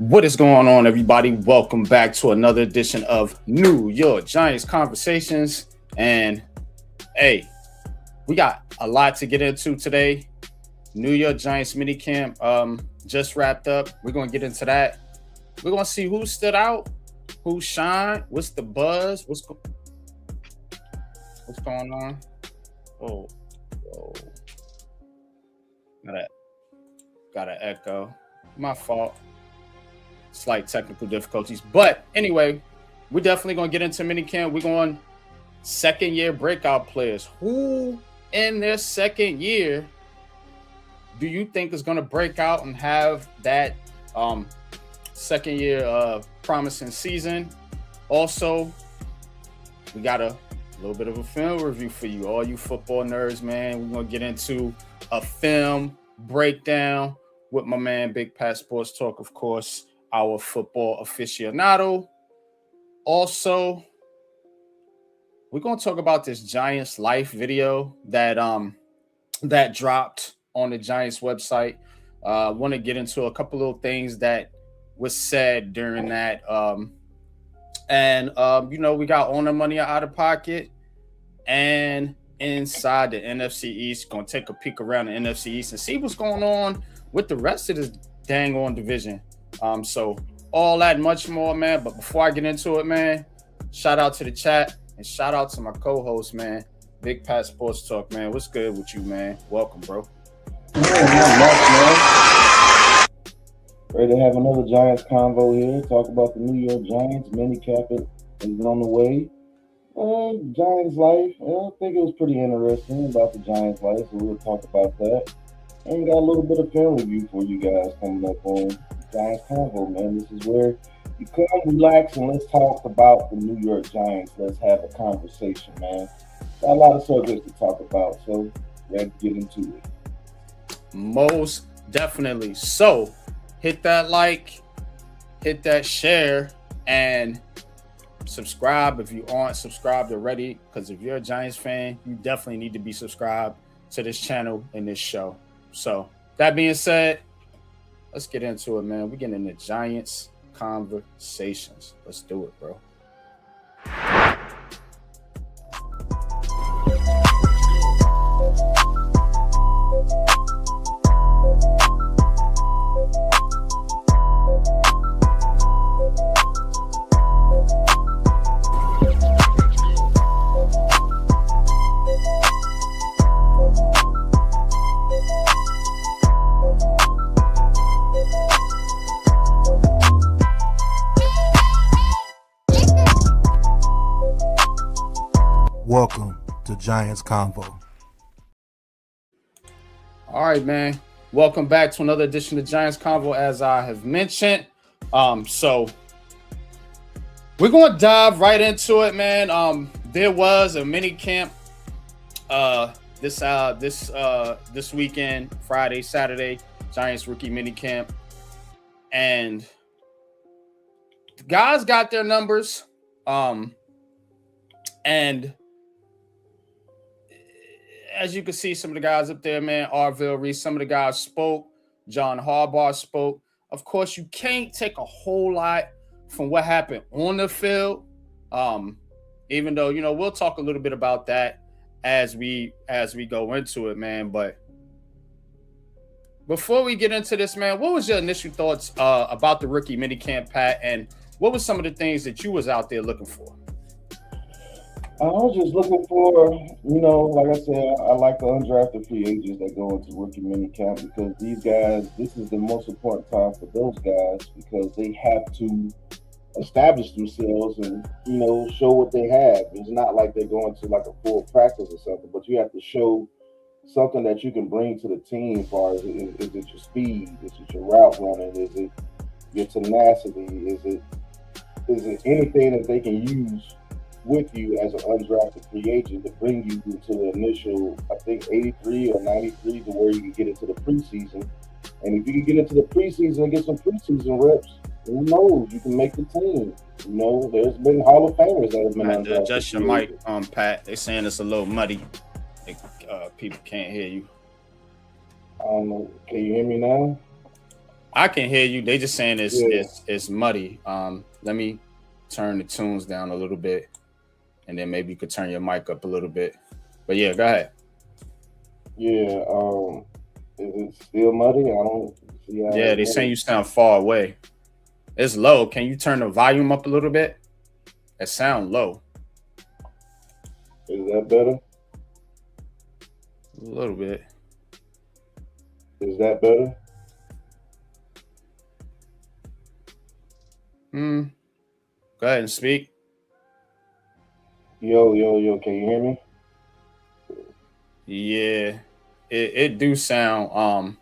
What is going on, everybody? Welcome back to another edition of New York Giants Conversations. And hey, we got a lot to get into today. New York Giants minicamp just wrapped up. We're going to get into that. We're going to see who stood out, who shined, what's the buzz, what's going on. Oh. Got an echo. My fault. Slight technical difficulties. But anyway, we're definitely going to get into minicamp. We're going second year breakout players. Who in their second year do you think is going to break out and have that second year promising season? Also, we got a little bit of a film review for you, all you football nerds, man. We're going to get into a film breakdown with my man Big Pat Sports Talk, of course, our football aficionado. Also, we're going to talk about this Giants Life video that dropped on the Giants website. I want to get into a couple of things that was said during that. We got On the Money Outta Pocket and Inside the NFC East. Going to take a peek around the NFC East and see what's going on with the rest of this dang on division. So all that and much more, man. But before I get into it, man, shout out to the chat and shout out to my co-host, man, Big Pat Sports Talk, man. What's good with you, man? Welcome, bro. Man. Ready to have another Giants convo here. Talk about the New York Giants. Minicamp is on the way. Giants life. I think it was pretty interesting about the Giants life, so we'll talk about that. And we got a little bit of film review for you guys coming up on Giants Convo, man. This is where you come, relax, and let's talk about the New York Giants. Let's have a conversation, man. Got a lot of subjects to talk about, so ready to get into it. Most definitely. So hit that like, hit that share, and subscribe if you aren't subscribed already, because if you're a Giants fan, you definitely need to be subscribed to this channel and this show. So that being said, let's get into it, man. We're getting into Giants conversations. Let's do it, bro. Welcome to Giants Convo. All right, man. Welcome back to another edition of Giants Convo, as I have mentioned. So we're going to dive right into it, man. There was a mini camp this weekend, Friday, Saturday, Giants rookie mini camp, and the guys got their numbers. And as you can see, some of the guys up there, man, Arville Reese, some of the guys spoke. John Harbaugh spoke. Of course, you can't take a whole lot from what happened on the field, even though, we'll talk a little bit about that as we go into it, man. But before we get into this, man, what was your initial thoughts about the rookie minicamp, Pat, and what were some of the things that you was out there looking for? I was just looking for, like I said, I like the undrafted free agents that go into rookie minicamp, because these guys, this is the most important time for those guys, because they have to establish themselves and, show what they have. It's not like they're going to like a full practice or something, but you have to show something that you can bring to the team as far as, is it your speed? Is it your route running? Is it your tenacity? Is it anything that they can use with you as an undrafted free agent to bring you into the initial, I think, 83 or 93 to where you can get into the preseason. And if you can get into the preseason and get some preseason reps, who knows, you can make the team. There's been Hall of Famers that have been undrafted. Adjust your mic, Pat. They're saying it's a little muddy. People can't hear you. Can you hear me now? I can hear you. They just saying Yeah. it's muddy. Let me turn the tunes down a little bit, and then maybe you could turn your mic up a little bit. But yeah, go ahead. Yeah. Is it still muddy? I don't see how. Yeah, they saying you sound far away. It's low. Can you turn the volume up a little bit? It sound low. Is that better? A little bit. Is that better? Go ahead and speak. Yo. Can you hear me? Yeah, it do sound a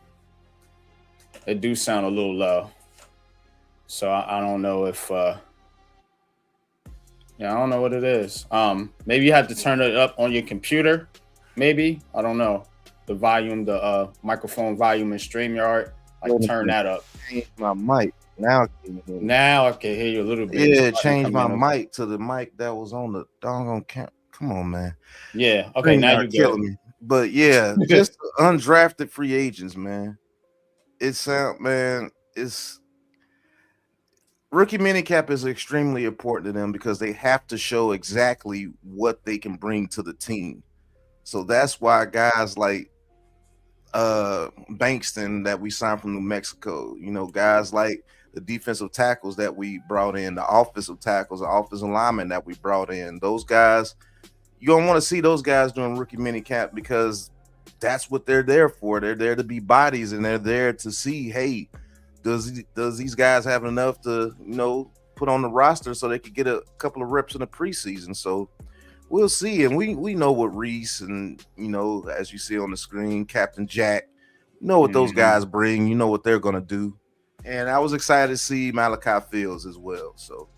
little low. So I don't know if I don't know what it is. Maybe you have to turn it up on your computer. Maybe, I don't know, the volume, the microphone volume in StreamYard. Like turn that up. Change my mic. Now I can hear you a little bit. Yeah, change my mic to the mic that was on the doggone camp. Come on, man. Yeah. Okay. Now you're killing me. But yeah, just undrafted free agents, man. It's rookie minicamp is extremely important to them because they have to show exactly what they can bring to the team. So that's why guys like Bankston that we signed from New Mexico, guys like the defensive tackles that we brought in, the offensive tackles, the offensive linemen that we brought in, those guys, you don't want to see those guys doing rookie minicamp because that's what they're there for. They're there to be bodies, and they're there to see, hey, does these guys have enough to, put on the roster so they could get a couple of reps in the preseason. So we'll see. And we know what Reese and, as you see on the screen, Captain Jack, what those guys bring, what they're going to do. And I was excited to see Malachi Fields as well. So,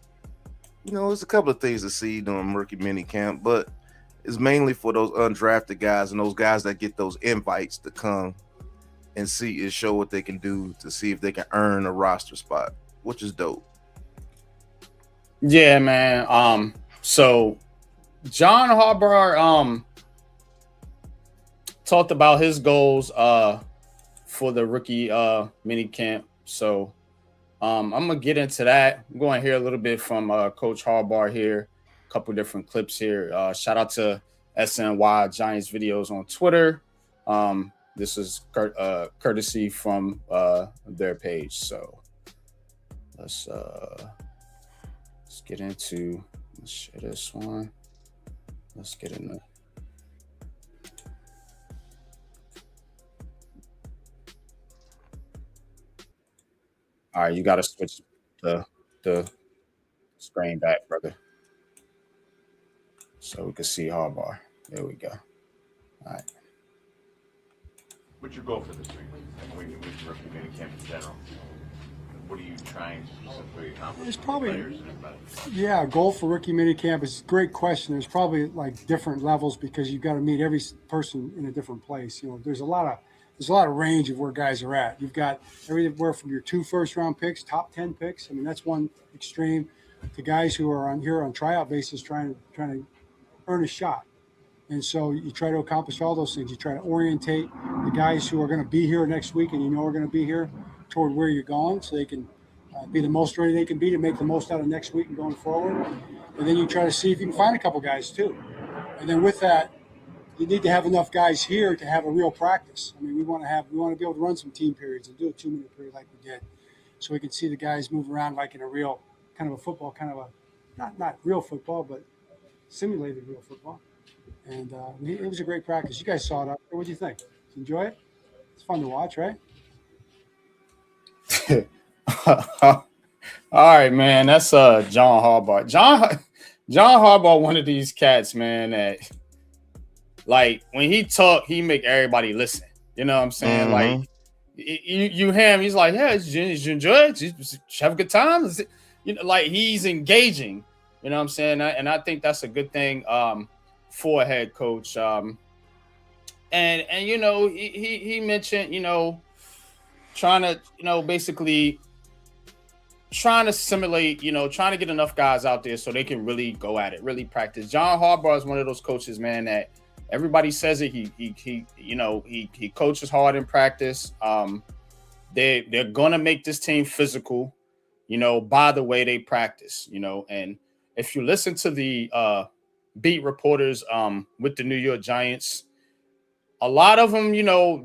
there's a couple of things to see during rookie minicamp, but it's mainly for those undrafted guys and those guys that get those invites to come and see and show what they can do to see if they can earn a roster spot, which is dope. Yeah, man. So John Harbaugh talked about his goals for the rookie minicamp. So I'm gonna get into that. I'm going to hear a little bit from Coach Harbaugh here. Couple different clips here. Shout out to SNY Giants videos on Twitter. This is courtesy from their page. So let's get into. Let's share this one. Let's get in there. All right, you got to switch the screen back, brother, so we can see Harbaugh. There we go. All right. What's your goal for this week? With rookie minicamp in general, what are you trying to specifically accomplish? There's probably, a goal for rookie minicamp is a great question. There's probably like different levels because you've got to meet every person in a different place. There's a lot of range of where guys are at. You've got everywhere from your 2 first-round picks, top 10 picks. I mean, that's one extreme, to guys who are on tryout basis trying to earn a shot. And so you try to accomplish all those things. You try to orientate the guys who are going to be here next week and are going to be here toward where you're going so they can be the most ready they can be to make the most out of next week and going forward. And then you try to see if you can find a couple guys too. And then with that, you need to have enough guys here to have a real practice. I mean, we want to be able to run some team periods and do a 2-minute period like we did, so we can see the guys move around like in a real kind of a football, kind of a not real football, but simulated real football. And it was a great practice. You guys saw it up there. What do you think? Did you enjoy it? It's fun to watch, right? All right, man. That's John Harbaugh. John Harbaugh, one of these cats, man, that like when he talk, he make everybody listen. You know what I'm saying? Mm-hmm. Like you hear him, he's like, yeah, did you enjoy it? Did you have a good time? Like he's engaging. You know what I'm saying? And I think that's a good thing for a head coach. And he mentioned, trying to, basically trying to simulate, trying to get enough guys out there so they can really go at it, really practice. John Harbaugh is one of those coaches, man, that everybody says it. He coaches hard in practice. they're gonna make this team physical, by the way they practice, and if you listen to the beat reporters with the New York Giants, a lot of them,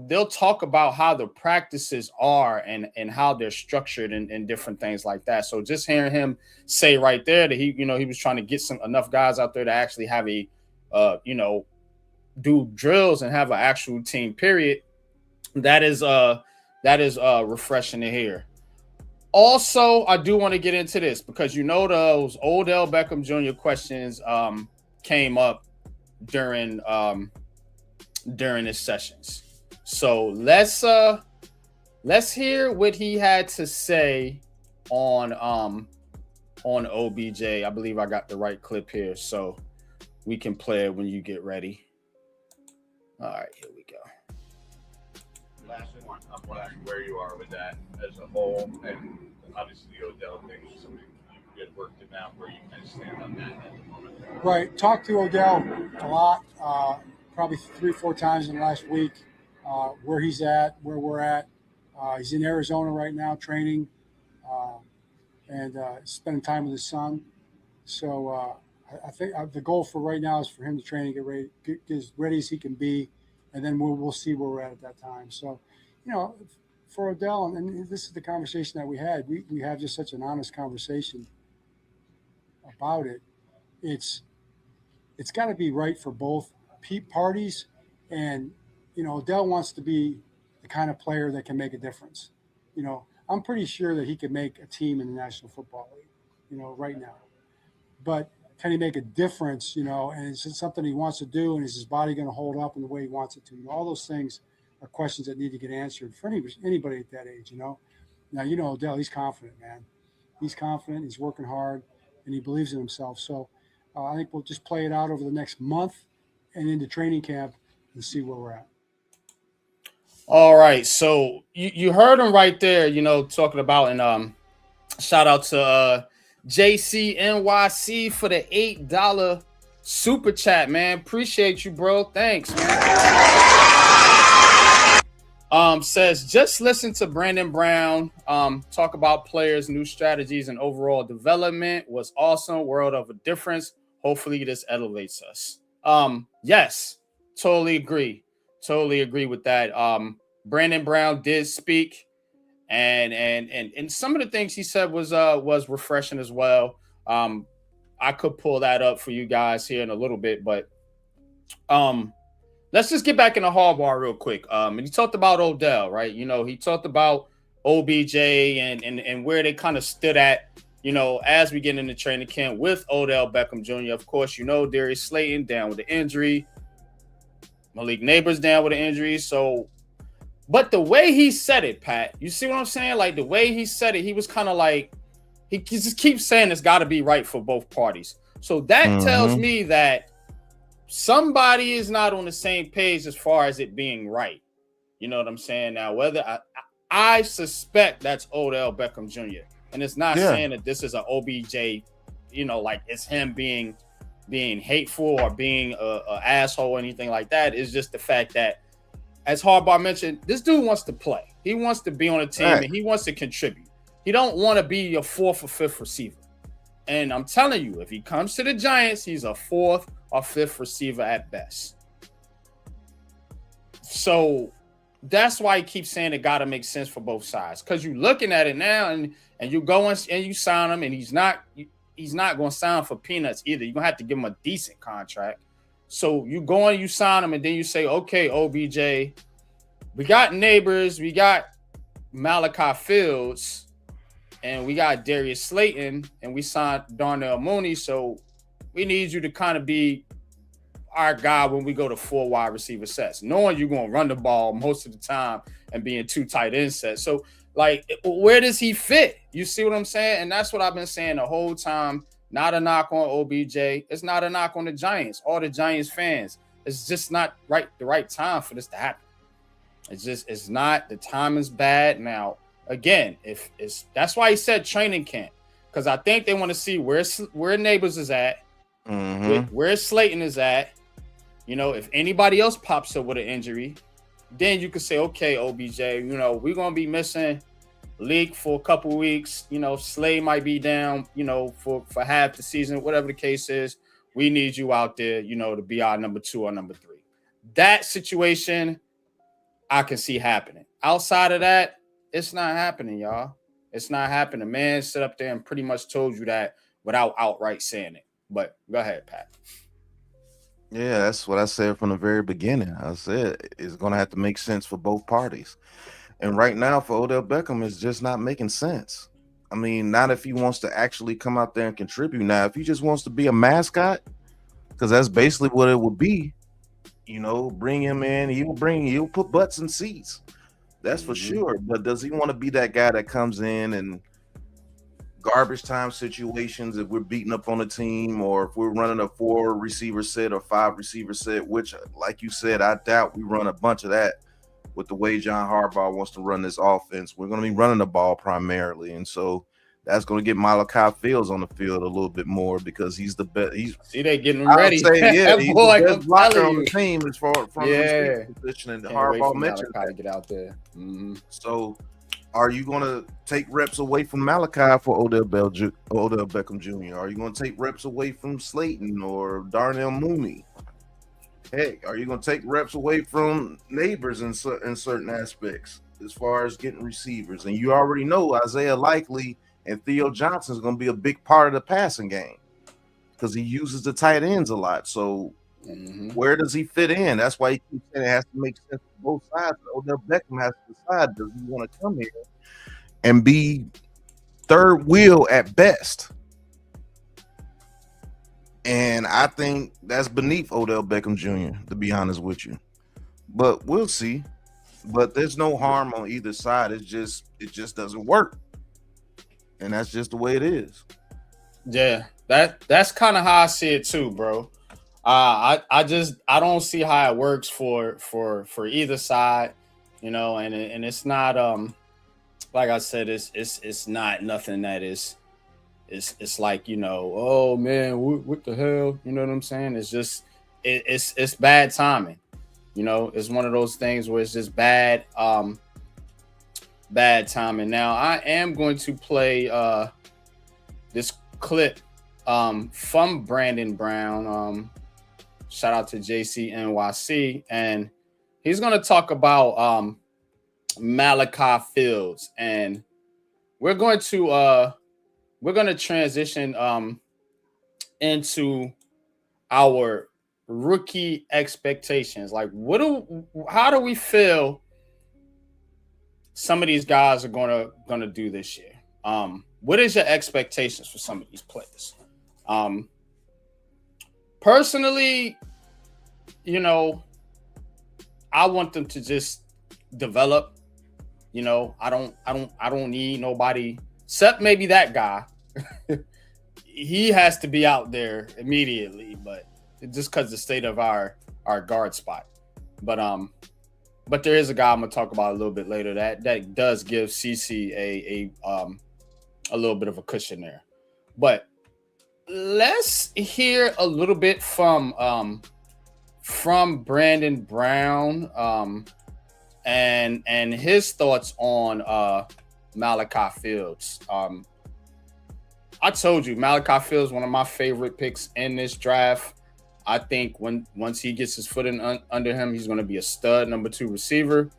they'll talk about how the practices are and how they're structured and different things like that. So just hearing him say right there that he was trying to get enough guys out there to actually have a, do drills and have an actual team period. That is refreshing to hear. Also, I do want to get into this because those Odell Beckham Jr. questions came up during his sessions. So let's hear what he had to say on OBJ. I believe I got the right clip here, so we can play it when you get ready. All right, here we go. Last one, I'm wondering where you are with that as a whole, and obviously the Odell thing is something you get worked it out, where you kind of stand on that at the moment. Right. Talked to Odell a lot, probably 3-4 times in the last week, where he's at, where we're at. He's in Arizona right now training and spending time with his son. So I think the goal for right now is for him to train and get as ready as he can be, and then we'll see where we're at that time. So, for Odell, and this is the conversation that we had. We have just such an honest conversation about it. It's got to be right for both parties, and Odell wants to be the kind of player that can make a difference. I'm pretty sure that he could make a team in the National Football League, right now. But can he make a difference, and is it something he wants to do, and is his body going to hold up in the way he wants it to? All those things are questions that need to get answered for anybody at that age, Now, Odell, he's confident, man. He's confident, he's working hard, and he believes in himself. So I think we'll just play it out over the next month and into training camp and see where we're at. All right, so you heard him right there, talking about, and shout out to JCNYC for the $8 super chat, man. Appreciate you, bro. Thanks, man. Says just listen to Brandon Brown talk about players, new strategies, and overall development was awesome. World of a difference. Hopefully this elevates us. Yes, totally agree with that. Brandon Brown did speak. And some of the things he said was refreshing as well. I could pull that up for you guys here in a little bit, but let's just get back into Harbaugh real quick. And he talked about Odell, right? He talked about OBJ and where they kind of stood at, as we get into training camp with Odell Beckham Jr. Of course, Darius Slayton down with the injury, Malik Neighbors down with the injury, so. But the way he said it, Pat, you see what I'm saying? Like the way he said it, he was kind of like, he just keeps saying it's got to be right for both parties. So that tells me that somebody is not on the same page as far as it being right. You know what I'm saying? Now, whether I suspect that's Odell Beckham Jr. And it's not saying that this is an OBJ, like it's him being hateful or being an asshole or anything like that. It's just the fact that, as Harbaugh mentioned, this dude wants to play. He wants to be on a team, and he wants to contribute. He don't want to be your 4th or 5th receiver. And I'm telling you, if he comes to the Giants, he's a 4th or 5th receiver at best. So that's why he keeps saying it got to make sense for both sides. Because you're looking at it now, and you go and you sign him, and he's not going to sign for peanuts either. You're going to have to give him a decent contract. So you go and you sign him, and then you say, okay, OBJ, we got Neighbors, we got Malachi Fields, and we got Darius Slayton, and we signed Darnell Mooney. So we need you to kind of be our guy when we go to 4 wide receiver sets, knowing you're going to run the ball most of the time and be in 2 tight end sets. So, like, where does he fit? You see what I'm saying? And that's what I've been saying the whole time. Not a knock on OBJ. It's not a knock on the Giants, all the Giants fans. It's just not the right time for this to happen. It's not. The time is bad. Now, again, that's why he said training camp, because I think they want to see where Neighbors is at, where Slayton is at. If anybody else pops up with an injury, then you could say, okay, OBJ, you know, we're gonna be missing Leak for a couple weeks. You know, Slay might be down, you know, for half the season, whatever the case is. We need you out there, you know, to be our number 2 or number 3. That situation I can see happening. Outside of that, it's not happening, y'all. It's not happening. Man stood up there and pretty much told you that without outright saying it. But go ahead, Pat. Yeah, that's what I said from the very beginning. I said it's going to have to make sense for both parties. And right now, for Odell Beckham, it's just not making sense. I mean, not if he wants to actually come out there and contribute. Now, if he just wants to be a mascot, because that's basically what it would be, you know, bring him in. He'll put butts in seats. That's for sure. But does he want to be that guy that comes in and garbage time situations if we're beating up on a team, or if we're running a 4 receiver set or 5 receiver set, which, like you said, I doubt we run a bunch of that with the way John Harbaugh wants to run this offense. We're going to be running the ball primarily, and so that's going to get Malachi Fields on the field a little bit more because he's the best. See, they getting ready. Say, yeah, he's boy, the best blocker on the team as far from the position, and Harbaugh mentioned to get out there. So, are you going to take reps away from Malachi for Odell Beckham Jr.? Are you going to take reps away from Slayton or Darnell Mooney? Heck, are you going to take reps away from Neighbors in certain aspects as far as getting receivers? And you already know Isaiah Likely and Theo Johnson is going to be a big part of the passing game because he uses the tight ends a lot. So where does he fit in? That's why he keeps saying it has to make sense for both sides. Odell Beckham has to decide, does he want to come here and be third wheel at best? And I think that's beneath Odell Beckham Jr., to be honest with you. But we'll see. But there's no harm on either side. It just doesn't work. And that's just the way it is. Yeah, that's kind of how I see it too, bro. I don't see how it works for either side, you know, and it's not like I said, it's not nothing that is. It's like, you know, oh man, what the hell? You know what I'm saying? It's just it's bad timing. You know, it's one of those things where it's just bad timing. Now I am going to play this clip from Brandon Brown. Shout out to JCNYC, and he's gonna talk about Malachi Fields, and we're going to transition into our rookie expectations. Like, how do we feel some of these guys are gonna do this year? What is your expectations for some of these players? Personally, you know, I want them to just develop. You know, I don't need nobody except maybe that guy. He has to be out there immediately, but just because the state of our guard spot. But there is a guy I'm gonna talk about a little bit later that does give CC a little bit of a cushion there. But let's hear a little bit from Brandon Brown and his thoughts on Malachi Fields. I told you, Malachi Fields, one of my favorite picks in this draft. I think once he gets his foot in under him, he's going to be a stud number 2 receiver,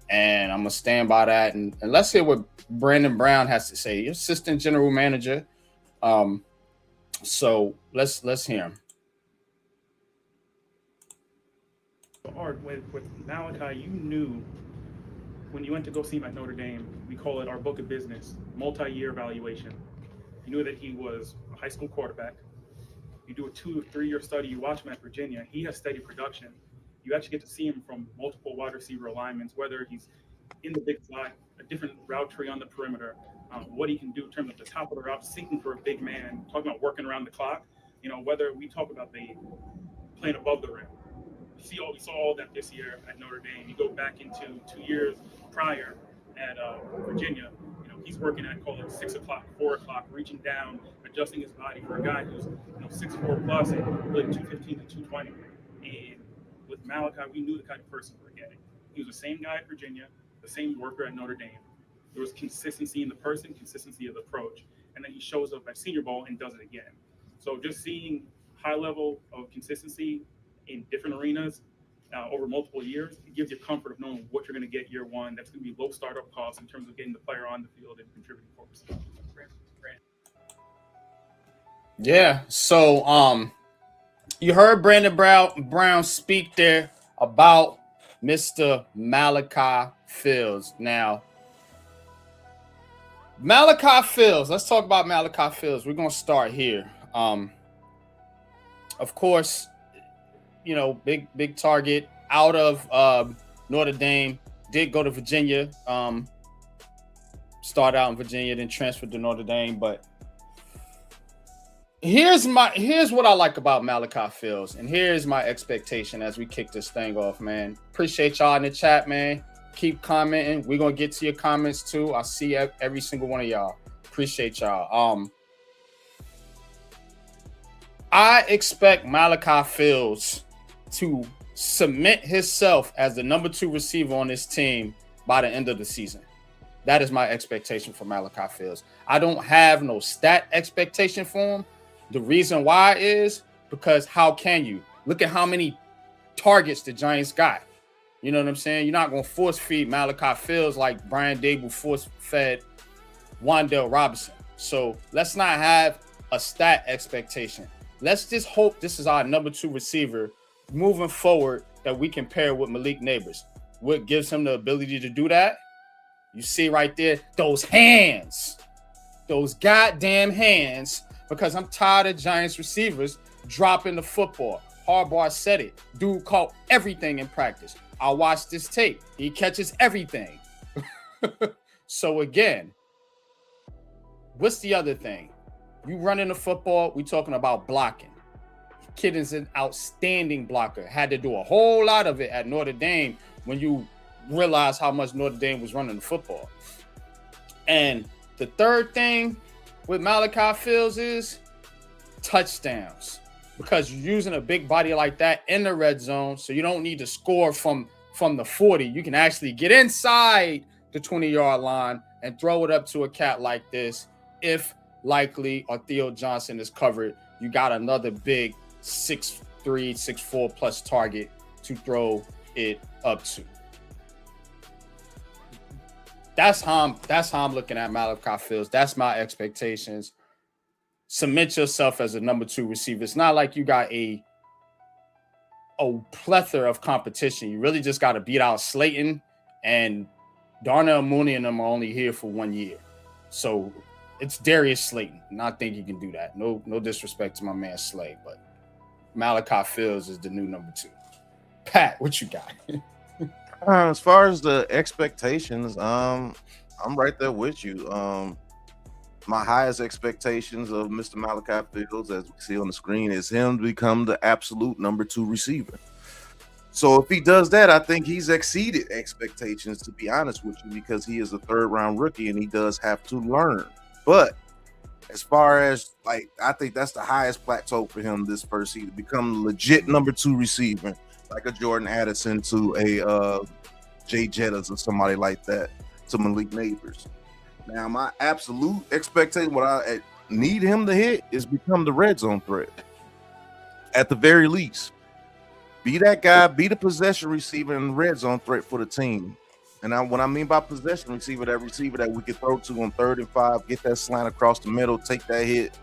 and I'm going to stand by that. And let's hear what Brandon Brown has to say, assistant general manager. So let's hear him. Art, with Malachi, you knew when you went to go see him at Notre Dame, we call it our book of business, multi-year evaluation. You knew that he was a high school quarterback. You do a 2 or 3 year study, you watch him at Virginia, he has steady production. You actually get to see him from multiple wide receiver alignments, whether he's in the big slot, a different route tree on the perimeter, what he can do in terms of the top of the route, sinking for a big man, talking about working around the clock. You know, whether we talk about the playing above the rim. We saw all that this year at Notre Dame. You go back into 2 years prior at Virginia, you know, he's working at, call it 6 o'clock, 4 o'clock, reaching down, adjusting his body for a guy who's, you know, 6'4" plus and really 215 to 220. And with Malachi, we knew the kind of person we were getting. He was the same guy at Virginia, the same worker at Notre Dame. There was consistency in the person, consistency of the approach, and then he shows up at Senior Bowl and does it again. So just seeing high level of consistency in different arenas over multiple years, it gives you comfort of knowing what you're going to get year one. That's going to be low startup costs in terms of getting the player on the field and contributing for us. Yeah. So you heard Brandon Brown speak there about Mr. Malachi Fields. Now, Malachi Fields, let's talk about Malachi Fields. We're going to start here. Of course, you know, big target out of Notre Dame, did go to Virginia, started out in Virginia, then transferred to Notre Dame. But here's what I like about Malachi Fields, and here's my expectation as we kick this thing off, man. Appreciate y'all in the chat, man. Keep commenting. We're gonna get to your comments too. I see every single one of y'all. Appreciate y'all. I expect Malachi Fields to cement himself as the number 2 receiver on this team by the end of the season. That is my expectation for Malachi Fields. I don't have no stat expectation for him. The reason why is because how can you? Look at how many targets the Giants got. You know what I'm saying? You're not going to force feed Malachi Fields like Brian Dable force fed Wan'Dale Robinson. So let's not have a stat expectation. Let's just hope this is our number 2 receiver moving forward that we can pair with Malik Neighbors. What gives him the ability to do that? You see right there, those hands, those goddamn hands, because I'm tired of Giants receivers dropping the football. Harbaugh said it. Dude caught everything in practice. I watched this tape. He catches everything. So again, what's the other thing? You running the football, we talking about blocking. Kid is an outstanding blocker. Had to do a whole lot of it at Notre Dame when you realize how much Notre Dame was running the football. And the third thing with Malachi Fields is touchdowns, because you're using a big body like that in the red zone, so you don't need to score from the 40. You can actually get inside the 20-yard line and throw it up to a cat like this. If likely or Theo Johnson is covered, you got another big 6'3", 6'4" plus target to throw it up to. That's how I'm looking at Malachi Fields. That's my expectations. Cement yourself as a number 2 receiver. It's not like you got a plethora of competition. You really just got to beat out Slayton, and Darnell Mooney and them are only here for 1 year. So it's Darius Slayton, and I think he can do that. No disrespect to my man Slay, but Malachi Fields is the new number 2. Pat, what you got? As far as the expectations, I'm right there with you. My highest expectations of Mr. Malachi Fields, as we see on the screen, is him to become the absolute number 2 receiver. So if he does that, I think he's exceeded expectations, to be honest with you, because he is a 3rd-round rookie and he does have to learn. But as far as, like, I think that's the highest plateau for him this first season, become a legit number 2 receiver, like a Jordan Addison to a Jay Jettas or somebody like that, to Malik Neighbors. Now, my absolute expectation, what I need him to hit, is become the red zone threat. At the very least, be that guy, be the possession receiver and red zone threat for the team. And what I mean by possession receiver, that receiver that we could throw to on 3rd and 5, get that slant across the middle, take that hit,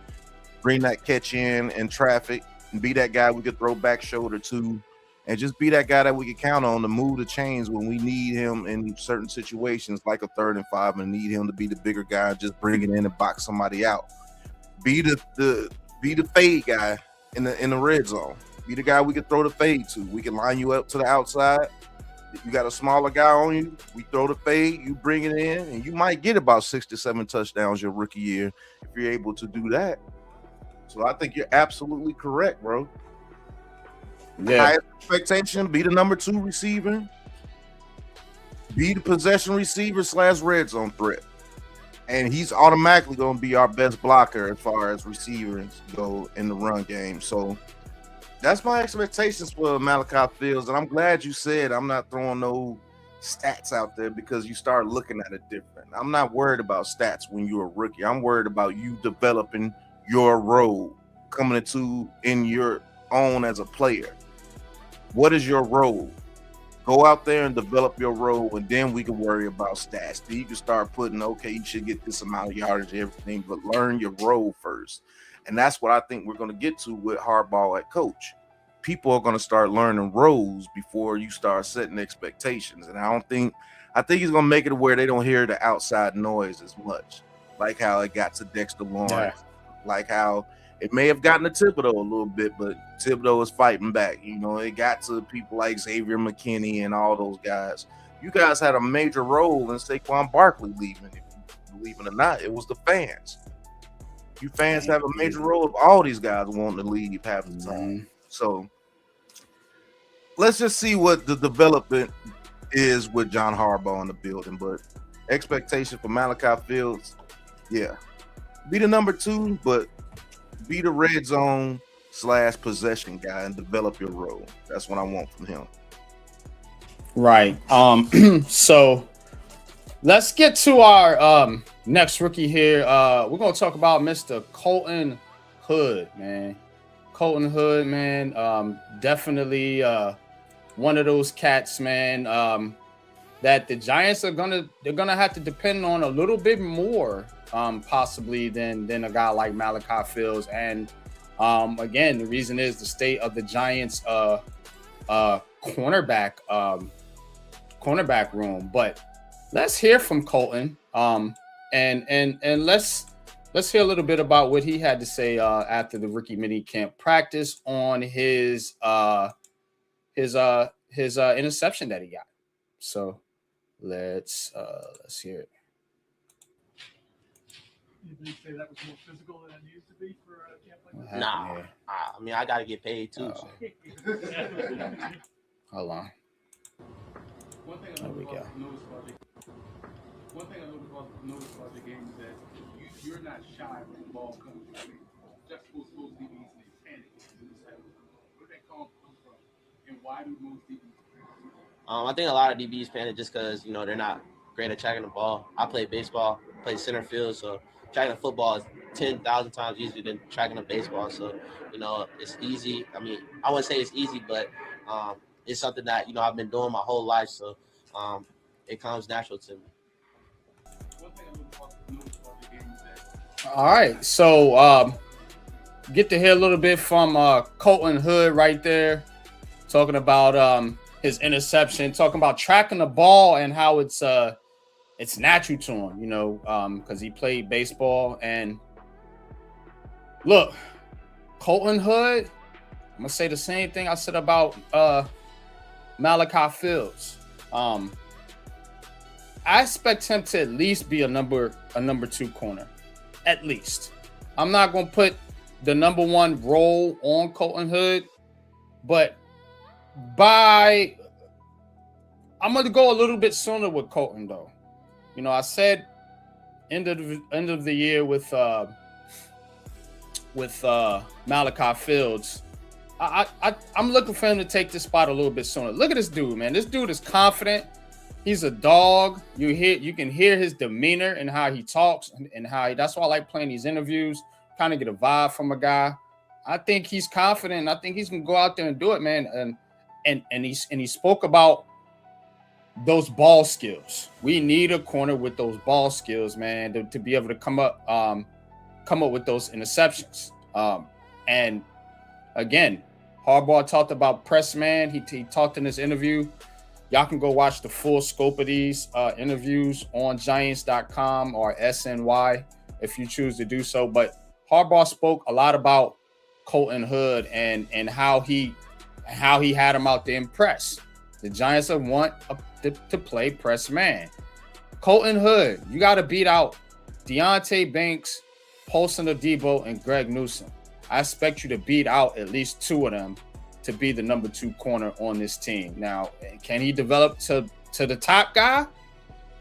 bring that catch in traffic, and be that guy we could throw back shoulder to, and just be that guy that we can count on to move the chains when we need him in certain situations, like a 3rd and 5, and need him to be the bigger guy, just bring it in and box somebody out. Be the fade guy in the red zone. Be the guy we can throw the fade to. We can line you up to the outside. If you got a smaller guy on you, we throw the fade, you bring it in, and you might get about 6 to 7 touchdowns your rookie year if you're able to do that. So I think you're absolutely correct, bro. Yeah. Highest expectation, be the number 2 receiver, be the possession receiver / red zone threat. And he's automatically going to be our best blocker as far as receivers go in the run game. So that's my expectations for Malachi Fields. And I'm glad you said I'm not throwing no stats out there because you start looking at it different. I'm not worried about stats when you're a rookie. I'm worried about you developing your role, coming into in your own as a player. What is your role? Go out there and develop your role, and then we can worry about stats. Then you can start putting, okay, you should get this amount of yardage and everything, but learn your role first. And that's what I think we're going to get to with Harbaugh at coach. People are going to start learning roles before you start setting expectations. And I think he's going to make it where they don't hear the outside noise as much, like how it got to Dexter Lawrence, like how it may have gotten to Thibodeau a little bit, but Thibodeau is fighting back. You know, it got to people like Xavier McKinney and all those guys. You guys had a major role in Saquon Barkley leaving. If you believe it or not, it was the fans. You fans have a major role of all these guys wanting to leave half the time. So let's just see what the development is with John Harbaugh in the building. But expectation for Malachi Fields, yeah, be the number 2, but be the red zone / possession guy and develop your role. That's what I want from him. Right. So let's get to our next rookie here. We're gonna talk about Mr. Colton Hood, man. Colton Hood, man. Definitely one of those cats, man. That the Giants they're gonna have to depend on a little bit more, possibly than a guy like Malachi Fields. And again, the reason is the state of the Giants cornerback room. But let's hear from Colton. And let's hear a little bit about what he had to say after the rookie minicamp practice on his interception that he got. So let's hear it. You say that was more physical than it used to be for a camp like that? Nah, I mean I gotta get paid too. So. Hold on. One thing I noticed about the game is that you're not shy when the ball comes to you. Just most DBs they panic. Where did that come from? And why do most DBs panic? I think a lot of DBs panic just because they're not great at tracking the ball. I play baseball, play center field, so tracking a football is 10,000 times easier than tracking a baseball. So it's easy. I mean, I wouldn't say it's easy, but it's something that I've been doing my whole life, so it comes natural to me. One thing I noticed about the game is that. All right, so get to hear a little bit from Colton Hood right there, talking about his interception, talking about tracking the ball and how it's natural to him, because he played baseball. And look, Colton Hood, I'm gonna say the same thing I said about Malachi Fields. I expect him to at least be a number 2 corner, at least. I'm not gonna put the number 1 role on Colton Hood, but I'm gonna go a little bit sooner with Colton though. I said end of the year with Malachi Fields. I'm looking for him to take this spot a little bit sooner. Look at this dude, man. This dude is confident. He's a dog. You can hear his demeanor and how he talks and that's why I like playing these interviews. Kind of get a vibe from a guy. I think he's confident. I think he's gonna go out there and do it, man. And he spoke about those ball skills. We need a corner with those ball skills, man, to be able to come up with those interceptions. And again, Harbaugh talked about press man. He talked in this interview. Y'all can go watch the full scope of these interviews on Giants.com or SNY if you choose to do so. But Harbaugh spoke a lot about Colton Hood and how he had him out there in press. The Giants want to play press man. Colton Hood, you got to beat out Deonte Banks, Paulson Adebo, and Greg Newsome. I expect you to beat out at least 2 of them to be the number 2 corner on this team. Now, can he develop to the top guy?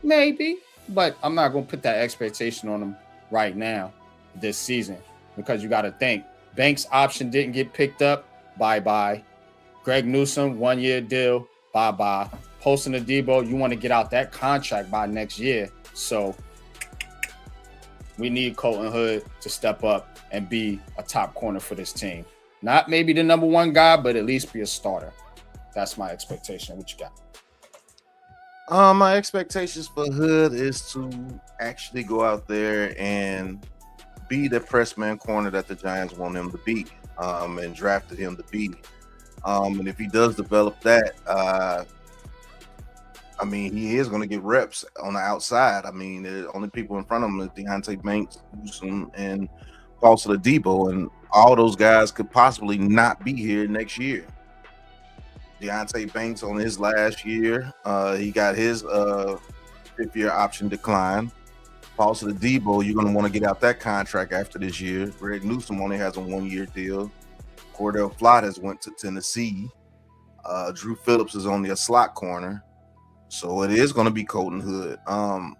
Maybe, but I'm not going to put that expectation on him right now this season, because you got to think Banks' option didn't get picked up. Bye-bye. Greg Newsome, 1-year deal. Bye-bye. Posting the Debo, you want to get out that contract by next year. So we need Colton Hood to step up and be a top corner for this team. Not maybe the number one guy, but at least be a starter. That's my expectation. What you got? My expectations for Hood is to actually go out there and be the press man corner that the Giants want him to be, and drafted him to be. And if he does develop that, I mean, he is going to get reps on the outside. I mean, the only people in front of him is Deontay Banks, Newsome, and Paulson Adebo, and all those guys could possibly not be here next year. Deontay Banks on his last year, he got his fifth-year option decline. Paulson Adebo, you're going to want to get out that contract after this year. Greg Newsome only has a one-year deal. Cordell Flott has went to Tennessee. Drew Phillips is only a slot corner. So it is going to be Colton Hood. I'm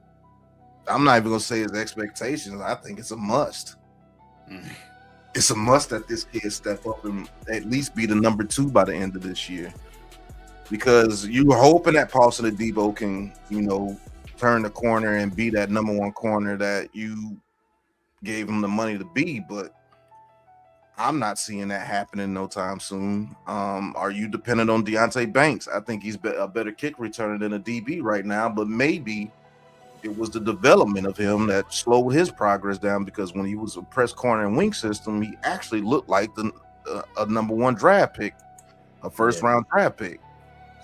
not even going to say his expectations. I think it's a must. It's a must that this kid step up and at least be the number 2 by the end of this year. Because you're hoping that Paulson Adebo can, turn the corner and be that number 1 corner that you gave him the money to be. But I'm not seeing that happening no time soon. Are you dependent on Deontay Banks? I think he's a better kick returner than a DB right now, but maybe it was the development of him that slowed his progress down, because when he was a press corner and wing system, he actually looked like a number 1 draft pick, a first-round draft pick.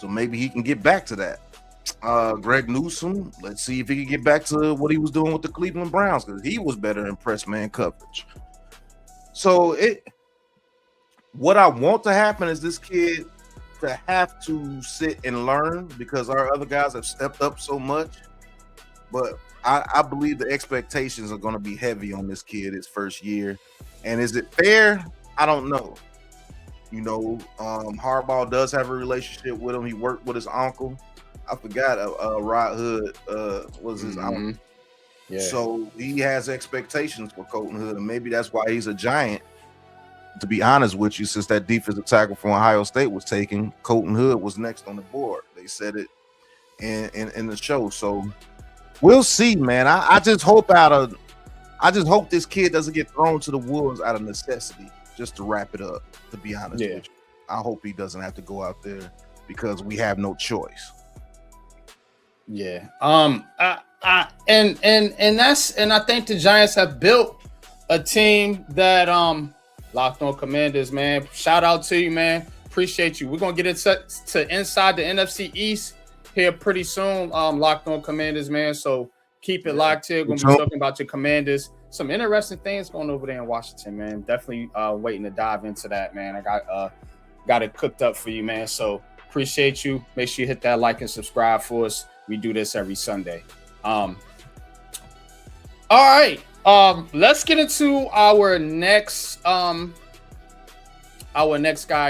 So maybe he can get back to that. Greg Newsome, let's see if he can get back to what he was doing with the Cleveland Browns, because he was better in press man coverage. So what I want to happen is this kid to have to sit and learn, because our other guys have stepped up so much. But I believe the expectations are going to be heavy on this kid his first year. And is it fair? I don't know. Harbaugh does have a relationship with him. He worked with his uncle. I forgot Rod Hood was his uncle. Yeah. So he has expectations for Colton Hood, and maybe that's why he's a Giant. To be honest with you, since that defensive tackle from Ohio State was taken, Colton Hood was next on the board. They said it in the show. So we'll see, man. I just hope this kid doesn't get thrown to the wolves out of necessity, just to wrap it up, to be honest with you. I hope he doesn't have to go out there because we have no choice. Yeah. And I think the Giants have built a team that Locked On Commanders, man. Shout out to you, man. Appreciate you. We're gonna get into Inside the NFC East here pretty soon. Locked On Commanders, man. So keep it locked here. Gonna be talking about your Commanders. Some interesting things going over there in Washington, man. Definitely waiting to dive into that, man. I got it cooked up for you, man. So appreciate you. Make sure you hit that like and subscribe for us. We do this every Sunday. All right. Let's get into our next guy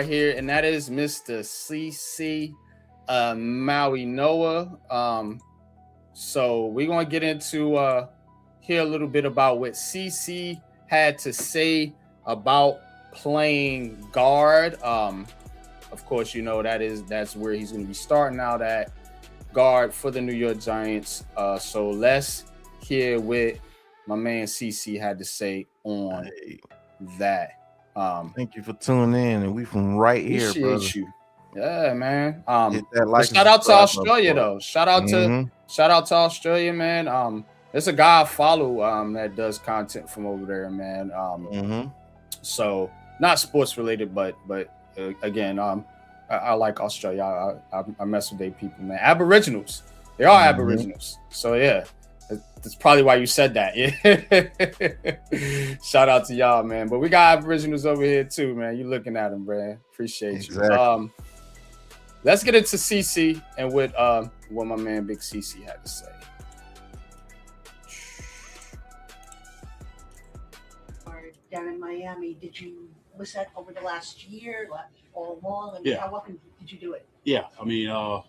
here, and that is Mr. CC Mauigoa. So we're gonna get into hear a little bit about what CC had to say about playing guard. Of course, that's where he's gonna be starting out at guard for the New York Giants. So let's hear what my man CC had to say on that. Thank you for tuning in, and we from right here, brother. You. Yeah, man. Shout out to Australia though. Shout out to Australia, man. There's a guy I follow that does content from over there, man. So not sports related, but again, I like Australia. I mess with their people, man. Aboriginals. They are Aboriginals. So yeah. That's probably why you said that. Yeah. Shout out to y'all, man. But we got Aboriginals over here too, man. You looking at them, man. Appreciate you. Let's get into CC and what my man Big CC had to say. Down in Miami, was that over the last year, all along? I mean, how often did you do it? Yeah, I mean,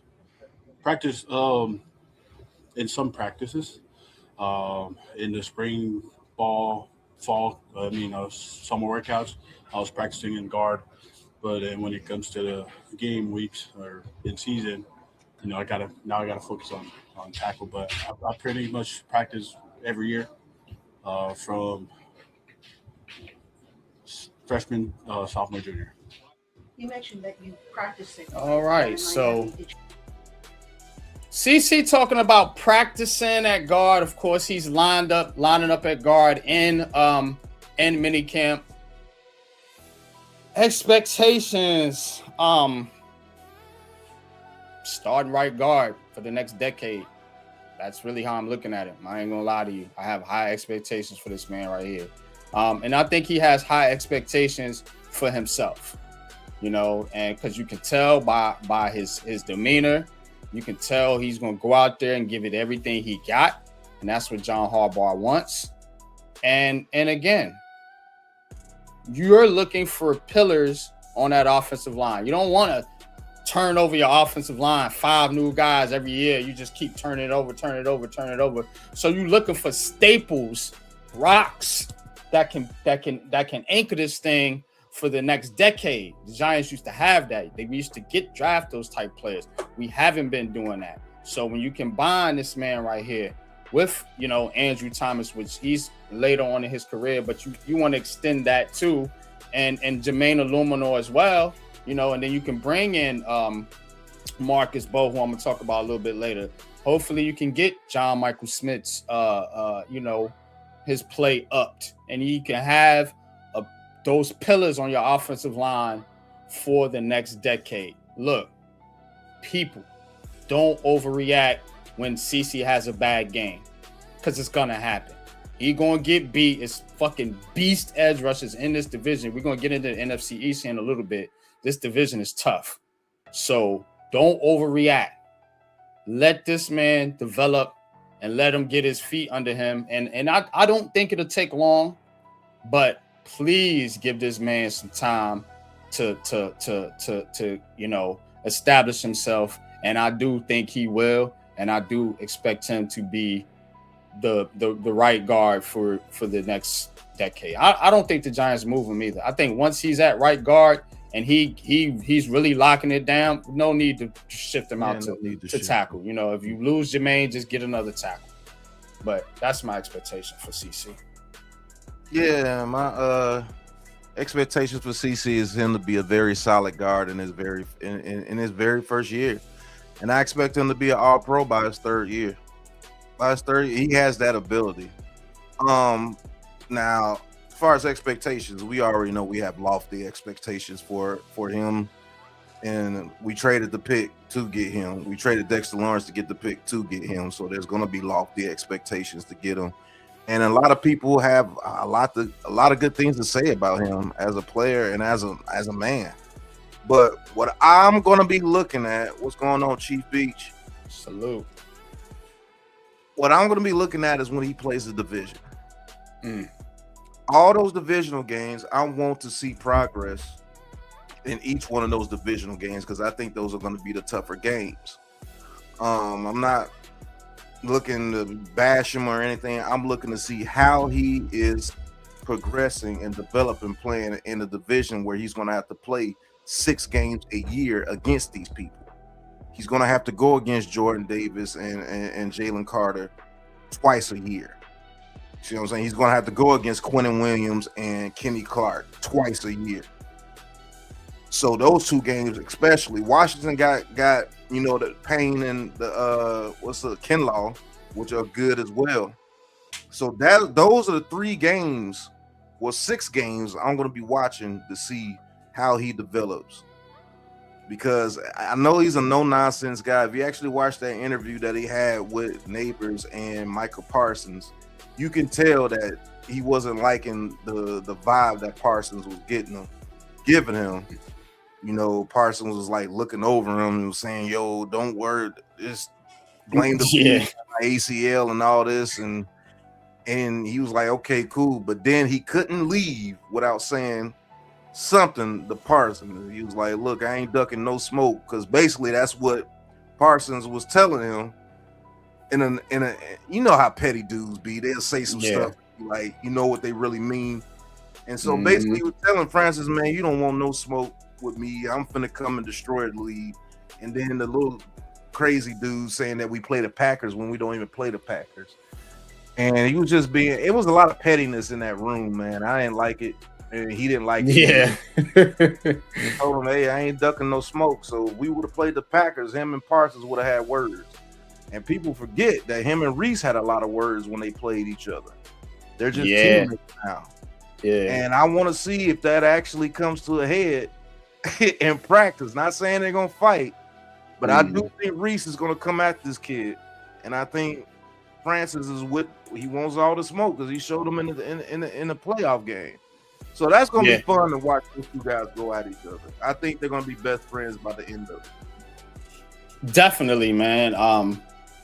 practice in some practices. In the spring, fall, summer workouts, I was practicing in guard. But then when it comes to the game weeks or in season, I gotta focus on tackle. But I pretty much practice every year from freshman, sophomore, junior. You mentioned that you practiced it. All right, in so Miami. Did you- CC talking about practicing at guard. Of course, he's lining up at guard in minicamp. Expectations, starting right guard for the next decade. That's really how I'm looking at it. I ain't gonna lie to you. I have high expectations for this man right here. And I think he has high expectations for himself, and because you can tell by his demeanor, you can tell he's going to go out there and give it everything he got. And that's what John Harbaugh wants. And again, you're looking for pillars on that offensive line. You don't want to turn over your offensive line, 5 new guys every year. You just keep turning it over. So you're looking for staples, rocks that can anchor this thing for the next decade. The Giants used to have that. They used to draft those type players. We haven't been doing that. So when you combine this man right here with, Andrew Thomas, which he's later on in his career, but you want to extend that too, and Jermaine Illuminor as well, and then you can bring in Marcus Bowe, who I'm gonna talk about a little bit later. Hopefully you can get John Michael Smith's his play upped, and you can have those pillars on your offensive line for the next decade. Look, people, don't overreact when CC has a bad game, because it's gonna happen. He gonna get beat. It's fucking beast edge rushers in this division. We're gonna get into the NFC East in a little bit. This division is tough, so don't overreact. Let this man develop and let him get his feet under him. And I don't think it'll take long, but please give this man some time to establish himself. And I do think he will, and I do expect him to be the right guard for the next decade. I don't think the Giants move him either. I think once he's at right guard and he's really locking it down, no need to shift him out to tackle. If you lose Jermaine, just get another tackle. But that's my expectation for CC. Yeah, my expectations for CC is him to be a very solid guard in his very first year, and I expect him to be an All-Pro by his third year. He has that ability. Now, as far as expectations, we already know we have lofty expectations for him, and we traded the pick to get him. We traded Dexter Lawrence to get the pick to get him, so there's going to be lofty expectations to get him. And a lot of people have a lot of good things to say about him as a player and as a man. But what I'm going to be looking at, what's going on, Chief Beach? Salute. What I'm going to be looking at is when he plays the division. All those divisional games, I want to see progress in each one of those divisional games, because I think those are going to be the tougher games. I'm not looking to bash him or anything. I'm looking to see how he is progressing and developing, playing in a division where he's going to have to play 6 games a year against these people. He's going to have to go against Jordan Davis and Jalen Carter twice a year. See what I'm saying? He's going to have to go against Quentin Williams and Kenny Clark twice a year. So those 2 games, especially, Washington got the Payne and the Kinlaw, which are good as well. So those are the 3 games, or 6 games I'm going to be watching to see how he develops, because I know he's a no-nonsense guy. If you actually watch that interview that he had with Neighbors and Michael Parsons, you can tell that he wasn't liking the vibe that Parsons was giving him. Parsons was like looking over him and was saying, "Yo, don't worry, just blame the ACL and all this." And he was like, "Okay, cool." But then he couldn't leave without saying something to Parsons. He was like, "Look, I ain't ducking no smoke," because basically that's what Parsons was telling him. In a how petty dudes be. They'll say some stuff like what they really mean. And so basically he was telling Francis, "Man, you don't want no smoke with me. I'm finna come and destroy the league." And then the little crazy dudes saying that we play the Packers when we don't even play the Packers. And he was just being, it was a lot of pettiness in that room, man. I didn't like it. And he didn't like it. Yeah. He told him, hey, I ain't ducking no smoke. So if we would have played the Packers, him and Parsons would have had words. And people forget that him and Reese had a lot of words when they played each other. They're just teammates now. Yeah. And I want to see if that actually comes to a head in practice. Not saying they're going to fight, but I do think Reese is going to come at this kid. And I think Francis is with, he wants all the smoke because he showed him in the playoff game. So that's going to be fun to watch those two guys go at each other. I think they're going to be best friends by the end of it. Definitely, man.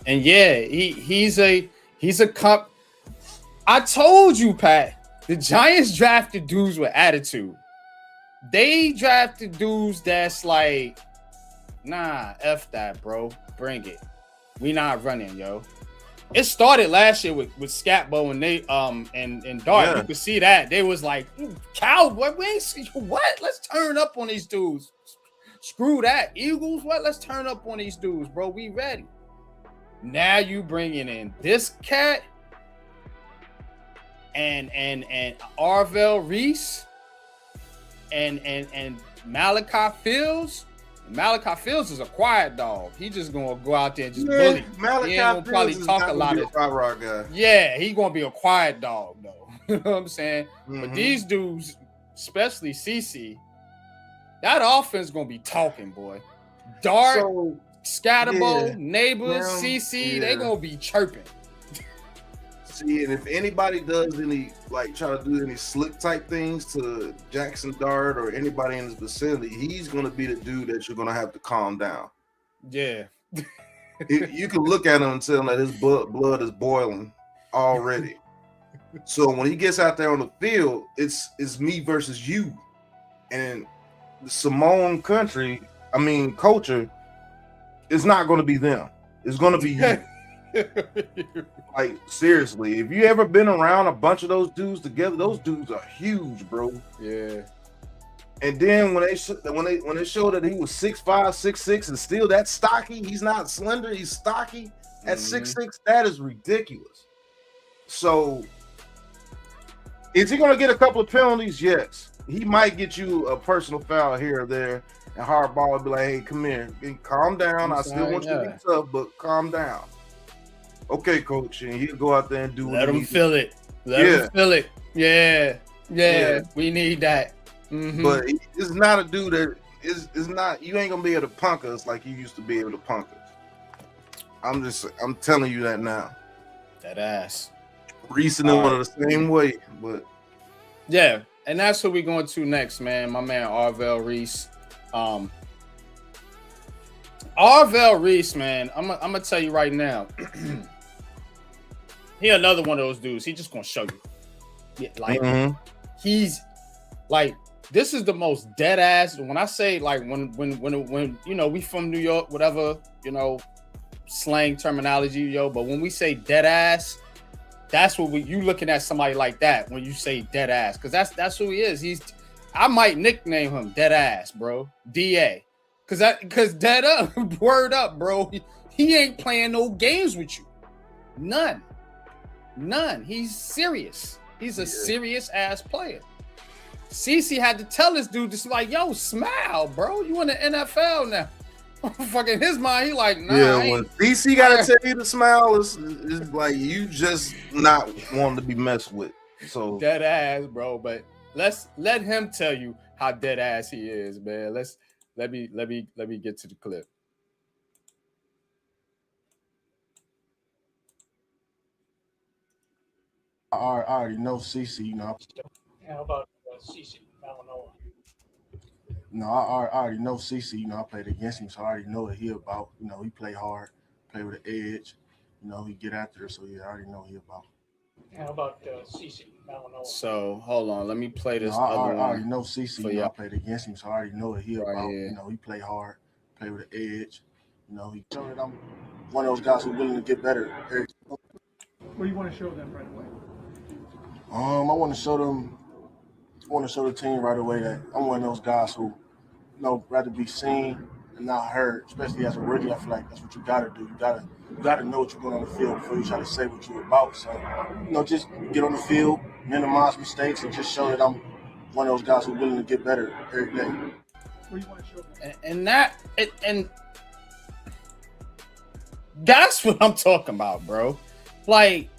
And yeah, he's a cup. I told you, Pat, the Giants drafted dudes with attitude. They drafted dudes that's like, nah, F that, bro. Bring it. We not running, yo. It started last year with Scatbo and they and Dart. Yeah. You could see that. They was like, Cowboy, we ain't see what? Let's turn up on these dudes. Screw that. Eagles, what? Let's turn up on these dudes, bro. We ready. Now you bringing in this cat and Arville Reese and Malachi Fields. Malachi Fields is a quiet dog. He just gonna go out there and just bully. Malachi he ain't gonna probably talk a lot of guy. Yeah, he gonna be a quiet dog though. You know what I'm saying? But these dudes, especially CC, that offense gonna be talking, boy. Dart, Scatterbo, Neighbors, CC, they gonna be chirping. See, and if anybody does any, like, try to do any slick type things to Jackson Dart or anybody in his vicinity, he's going to be the dude that you're going to have to calm down. Yeah. You can look at him and tell him that his blood is boiling already. So when he gets out there on the field, it's me versus you. And the Samoan culture, it's not going to be them. It's going to be you. Like, seriously, if you ever been around a bunch of those dudes together, those dudes are huge, bro. Yeah. And then when they showed that he was 6'5", 6'6", and still that stocky, he's not slender, he's stocky at 6'6", that is ridiculous. So is he gonna get a couple of penalties? Yes. He might get you a personal foul here or there, and Harbaugh will be like, hey, come here, calm down. I still want you to be tough, but calm down. Okay, coach, and he'll go out there and do Let him feel it. Let him feel it. Yeah. We need that. But it's not a dude that is not. You ain't gonna be able to punk us like you used to be able to punk us. I'm telling you that now. That ass. Reese and them are the same way, but yeah, and that's who we going to next, man. My man Arville Reese. Arville Reese, man. I'm gonna tell you right now. He another one of those dudes. He just gonna show you. Yeah, like he's like, this is the most dead ass. When I say like when you know, we from New York, whatever, you know, slang terminology, yo. But when we say dead ass, that's what you looking at somebody like that when you say dead ass, because that's who he is. I might nickname him dead ass, bro. DA. Cause dead up, word up, bro. He ain't playing no games with you. None. He's serious. He's a serious ass player. CC had to tell this dude, just like, yo, smile, bro. You in the NFL now. Fucking his mind, he like, nah. Yeah, when CC gotta tell you to smile, it's like you just not wanting to be messed with. So dead ass, bro. But let him tell you how dead ass he is, man. Let me get to the clip. I already know CC, you know. How about CC? I don't know. No, I already know CC, you know, I played against him, so I already know what he about. You know, he play hard, play with an edge, you know, he get after it, so yeah, I already know what he about. How about CC? I don't know. So hold on, let me play this. I already know CC, you know, I played against him, so I already know what he about. Here. You know, he play hard, play with an edge, you know, he showed that I'm one of those guys who's willing to get better. What do you want to show them right away? I want to show the team right away that I'm one of those guys who, you know, rather be seen and not hurt, especially as a rookie. I feel like that's what you got to do. You got to know what you're going on the field before you try to say what you're about. So, just get on the field, minimize mistakes, and just show that I'm one of those guys who's willing to get better every day. And that's what I'm talking about, bro. Like,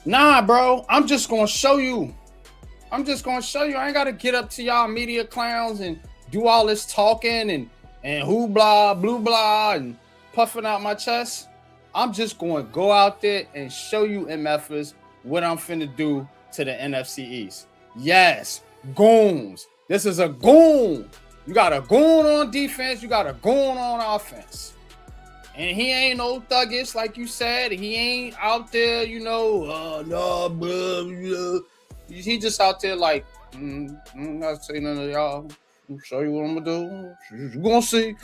nah, bro, I'm just gonna show you. I ain't gotta get up to y'all media clowns and do all this talking and hoobla, blue blah, and puffing out my chest. I'm just gonna go out there and show you MFers what I'm finna do to the NFC East. Yes, goons. This is a goon. You got a goon on defense. You got a goon on offense. And he ain't no thuggish, like you said. He ain't out there, no, bro. He just out there like, I'm not saying none of y'all. I'll show you what I'm gonna do. You're gonna see.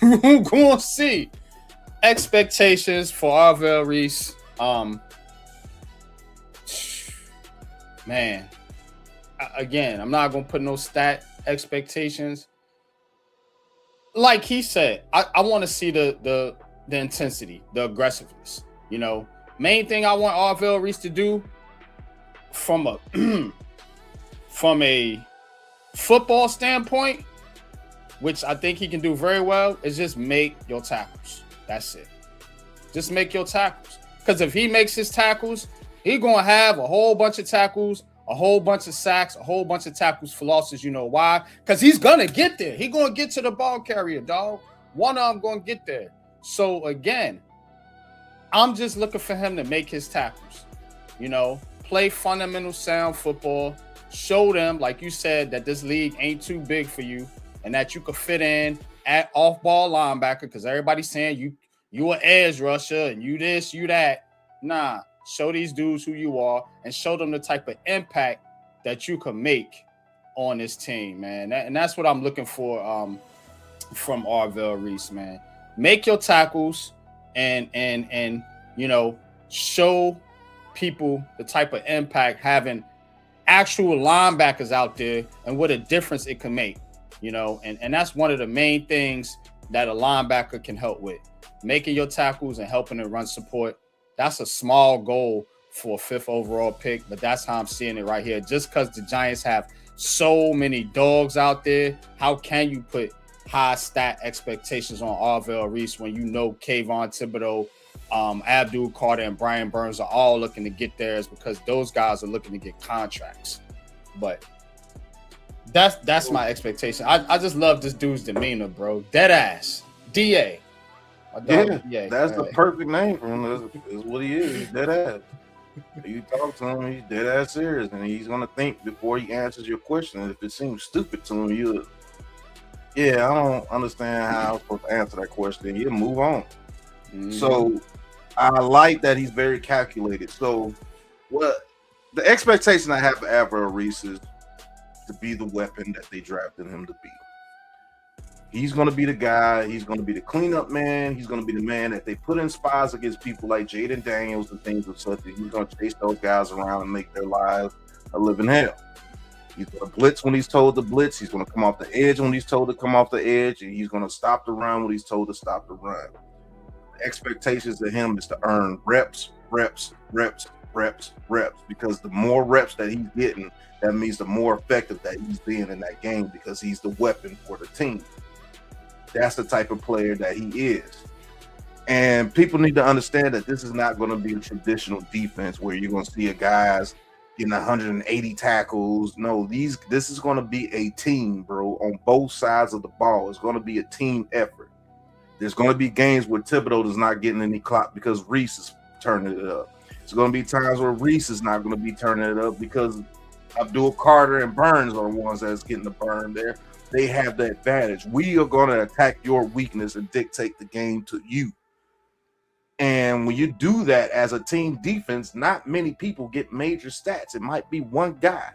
You're gonna see. Expectations for Arville Reese. Man, again, I'm not gonna put no stat expectations. Like he said, I want to see the intensity, the aggressiveness. Main thing I want Arville Reese to do from a football standpoint, which I think he can do very well, is just make your tackles. That's it. Just make your tackles. Because if he makes his tackles, he's going to have a whole bunch of tackles, a whole bunch of sacks, a whole bunch of tackles for losses. You know why? Because he's going to get there. He's going to get to the ball carrier, dog. One of them going to get there. So, again, I'm just looking for him to make his tackles. Play fundamental sound football. Show them, like you said, that this league ain't too big for you and that you could fit in at off-ball linebacker because everybody's saying you an edge rusher and you this, you that. Nah. Show these dudes who you are and show them the type of impact that you can make on this team, man. And that's what I'm looking for from Arville Reese, man. Make your tackles and show people the type of impact having actual linebackers out there and what a difference it can make, and that's one of the main things that a linebacker can help with. Making your tackles and helping to run support. That's a small goal for a 5th overall pick, but that's how I'm seeing it right here. Just because the Giants have so many dogs out there, how can you put high stat expectations on Arville Reese when Kayvon Thibodeau, Abdul Carter, and Brian Burns are all looking to get theirs because those guys are looking to get contracts. But that's my expectation. I just love this dude's demeanor, bro. Dead ass. DA. Yeah, that's the perfect name for him. Is what he is. He's dead ass. You talk to him, he's dead ass serious, and he's gonna think before he answers your question. And if it seems stupid to him, I don't understand how I'm supposed to answer that question. He'll move on. Mm-hmm. So I like that he's very calculated. So what the expectation I have for Arville Reese is to be the weapon that they drafted him to be. He's going to be the guy. He's going to be the cleanup man. He's going to be the man that they put in spies against people like Jaden Daniels and things of such. He's going to chase those guys around and make their lives a living hell. He's going to blitz when he's told to blitz. He's going to come off the edge when he's told to come off the edge. And he's going to stop the run when he's told to stop the run. The expectations of him is to earn reps, because the more reps that he's getting, that means the more effective that he's being in that game because he's the weapon for the team. That's the type of player that he is. And people need to understand that this is not going to be a traditional defense where you're going to see a guys getting 180 tackles. No, this is going to be a team, bro, on both sides of the ball. It's going to be a team effort. There's going to be games where Thibodeau is not getting any clock because Reese is turning it up. It's going to be times where Reese is not going to be turning it up because Abdul Carter and Burns are the ones that's getting the burn there. They have the advantage. We are going to attack your weakness and dictate the game to you. And when you do that as a team defense, not many people get major stats. It might be one guy.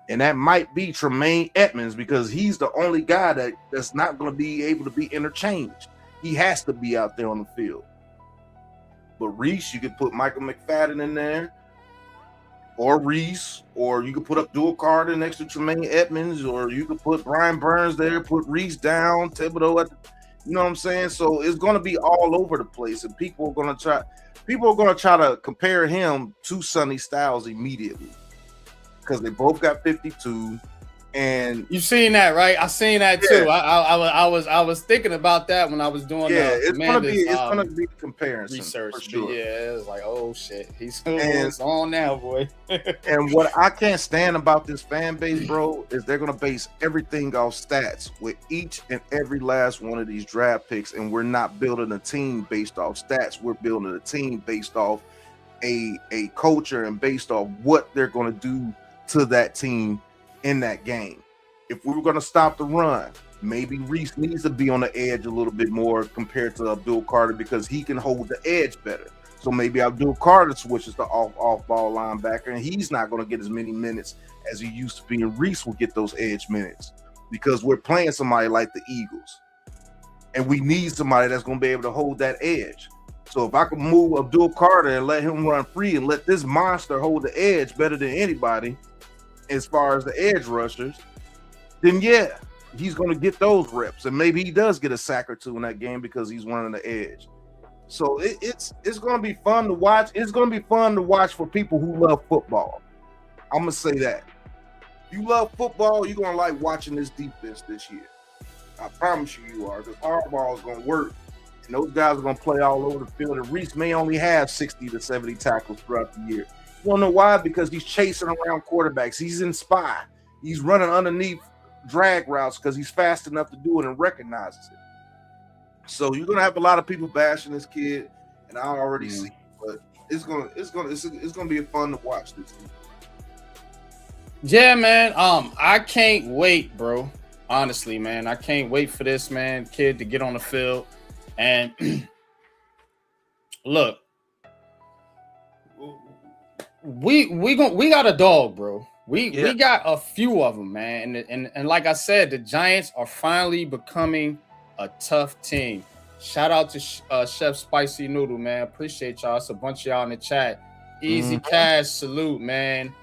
And that might be Tremaine Edmonds because he's the only guy that's not going to be able to be interchanged. He has to be out there on the field. But Reese, you could put Michael McFadden in there. or Reese, or you could put up Dual Carter next to Tremaine Edmonds, or you could put Brian Burns there, put Reese down, Thibodeau at the, you know what I'm saying? So it's going to be all over the place, and people are going to try to compare him to Sonny Styles immediately because they both got 52. And you seen that, right? I seen that too. I was thinking about that when I was doing it's gonna be comparison research for sure. It was like, oh shit, he's on now, boy. And what I can't stand about this fan base, bro, is they're gonna base everything off stats with each and every last one of these draft picks, and we're not building a team based off stats. We're building a team based off a culture and based off what they're gonna do to that team in that game. If we were going to stop the run, maybe Reese needs to be on the edge a little bit more compared to Abdul Carter because he can hold the edge better. So maybe Abdul Carter switches to off ball linebacker, and he's not going to get as many minutes as he used to be, and Reese will get those edge minutes because we're playing somebody like the Eagles, and we need somebody that's going to be able to hold that edge. So if I can move Abdul Carter and let him run free and let this monster hold the edge better than anybody as far as the edge rushers, then yeah, he's going to get those reps, and maybe he does get a sack or two in that game because he's running the edge. So it's going to be fun to watch. It's going to be fun to watch for people who love football. I'm going to say that. If you love football, you're going to like watching this defense this year. I promise you are, because Harbaugh is going to work, and those guys are going to play all over the field, and Reese may only have 60 to 70 tackles throughout the year. You don't know why? Because he's chasing around quarterbacks. He's in spy. He's running underneath drag routes because he's fast enough to do it and recognizes it. So you're gonna have a lot of people bashing this kid, and I already see it, but it's gonna be fun to watch this year. Yeah, man. I can't wait, bro. Honestly, man, I can't wait for this kid to get on the field. And look, we got a dog, bro. We got a few of them, man. And like I said, the Giants are finally becoming a tough team. Shout out to Chef Spicy Noodle, man. Appreciate y'all. It's a bunch of y'all in the chat. Easy Cash, salute, man.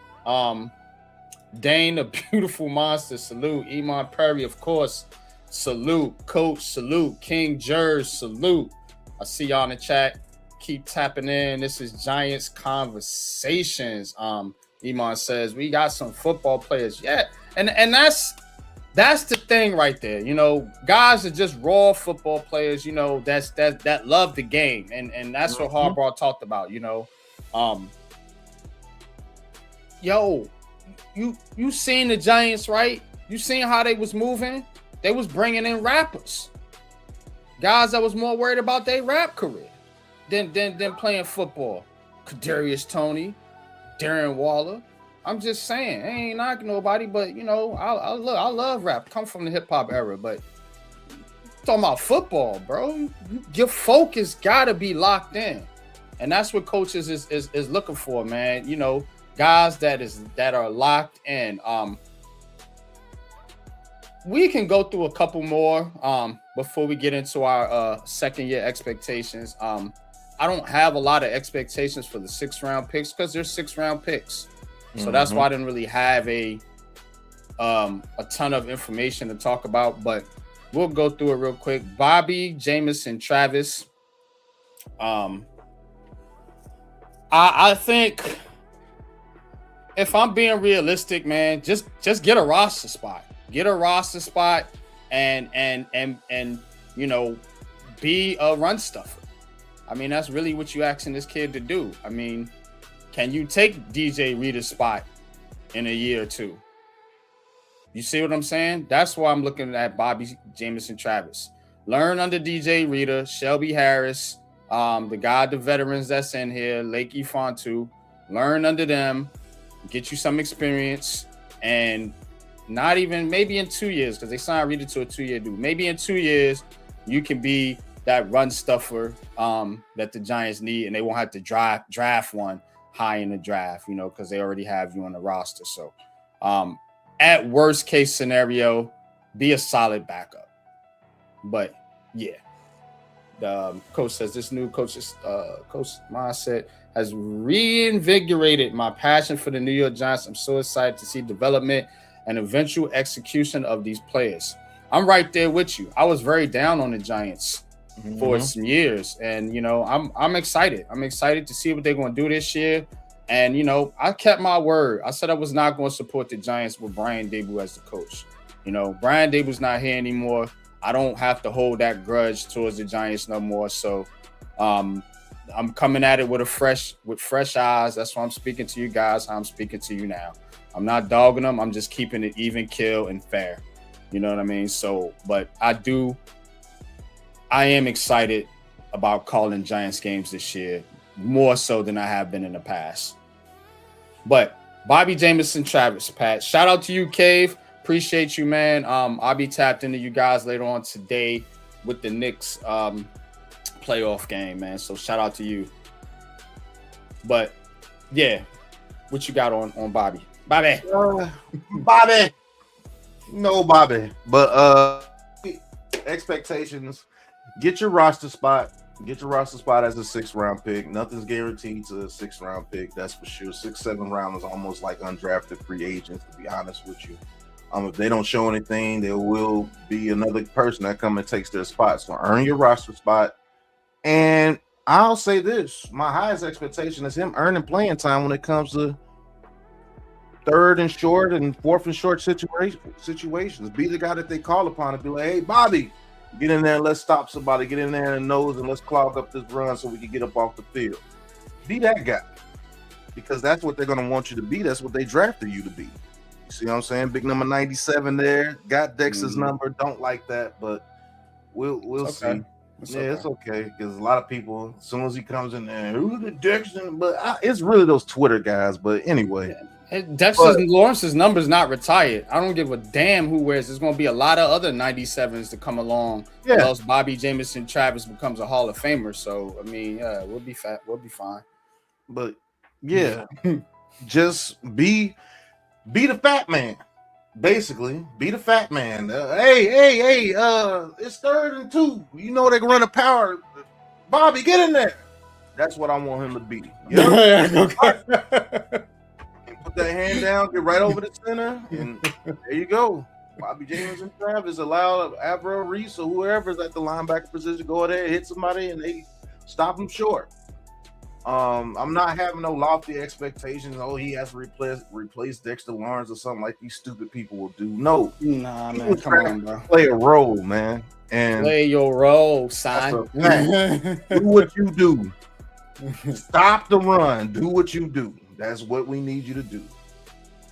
Dane, the beautiful monster, salute. Iman Perry, of course, salute. Coach, salute. King Jers, salute. I see y'all in the chat. Keep tapping in. This is Giants Conversations. Iman says we got some football players. Yeah, and that's the thing right there. You know, guys are just raw football players. You know, that love the game, and that's what Harbaugh talked about. You know, you seen the Giants, right? You seen how they was moving? They was bringing in rappers, guys that was more worried about their rap career than playing football. Kadarius Toney, Darren Waller. I'm just saying, I ain't knocking nobody, but you know, I love rap. Come from the hip hop era, but talking about football, bro. Your focus gotta be locked in, and that's what coaches is looking for, man. You know, guys that are locked in. We can go through a couple more before we get into our second year expectations. I don't have a lot of expectations for the 6th round picks because they're 6th round picks. So that's why I didn't really have a ton of information to talk about, but we'll go through it real quick. Bobby, Jamison, Travis. I think if I'm being realistic, man, just get a roster spot. Get a roster spot and you know, be a run stuffer. I mean, that's really what you asking this kid to do. I mean, can you take DJ Reader's spot in a year or two? You see what I'm saying? That's why I'm looking at Bobby, Jamison, Travis. Learn under DJ Reader, Shelby Harris, the veterans that's in here, Lake Fontu. Learn under them, get you some experience, and not even maybe in 2 years, because they signed Reader to a 2-year deal. Maybe in 2 years, you can be that run stuffer that the Giants need, and they won't have to draft one high in the draft, you know, because they already have you on the roster. So at worst case scenario, be a solid backup. But yeah, the coach says this new coach mindset has reinvigorated my passion for the New York Giants. I'm so excited to see development and eventual execution of these players. I'm right there with you. I was very down on the Giants for some years, and I'm excited. I'm excited to see what they're going to do this year. And I kept my word. I said I was not going to support the Giants with Brian Daboll as the coach. Brian Daboll's not here anymore. I don't have to hold that grudge towards the Giants no more. So I'm coming at it with fresh eyes. That's why I'm speaking to you guys. I'm speaking to you now. I'm not dogging them. I'm just keeping it even, kill, and fair. You know what I mean? So, but I am excited about calling Giants games this year, more so than I have been in the past. But Bobby Jameson, Travis, Pat, shout out to you, Cave. Appreciate you, man. I'll be tapped into you guys later on today with the Knicks playoff game, man. So shout out to you. But yeah, what you got on Bobby? Bobby. Bobby. No, Bobby. But expectations. Get your roster spot. Get your roster spot as a 6th round pick. Nothing's guaranteed to a 6th round pick. That's for sure. 6, 7 round is almost like undrafted free agents, to be honest with you. If they don't show anything, there will be another person that comes and takes their spot. So earn your roster spot. And I'll say this: my highest expectation is him earning playing time when it comes to 3rd and short and 4th and short situations. Be the guy that they call upon and be like, hey, Bobby, get in there and let's stop somebody. Get in there in the nose and let's clog up this run so we can get up off the field. Be that guy, because that's what they're going to want you to be. That's what they drafted you to be. You see what I'm saying? Big number 97 there. Got Dexter's number. Don't like that, but we'll see. It's okay, because a lot of people, as soon as he comes in there, who's the Dexter? But it's really those Twitter guys. But anyway. Lawrence's number is not retired. I don't give a damn who wears. There's going to be a lot of other 97s to come along. Yeah. Else Bobby Jameson Travis becomes a Hall of Famer. So I mean, we'll be fine. But yeah, just be the fat man. Basically, be the fat man. Hey, it's 3rd and 2. You know they can run a power. Bobby, get in there. That's what I want him to be. Put that hand down, get right over the center, and there you go. Bobby James and Travis allow Arville Reese or whoever's at the linebacker position go there, hit somebody, and they stop him short. I'm not having no lofty expectations. Oh, he has to replace Dexter Lawrence or something like these stupid people will do. No, nah, man, come on, bro. Play a role, man, and play your role, son. Do what you do. Stop the run. Do what you do. That's what we need you to do.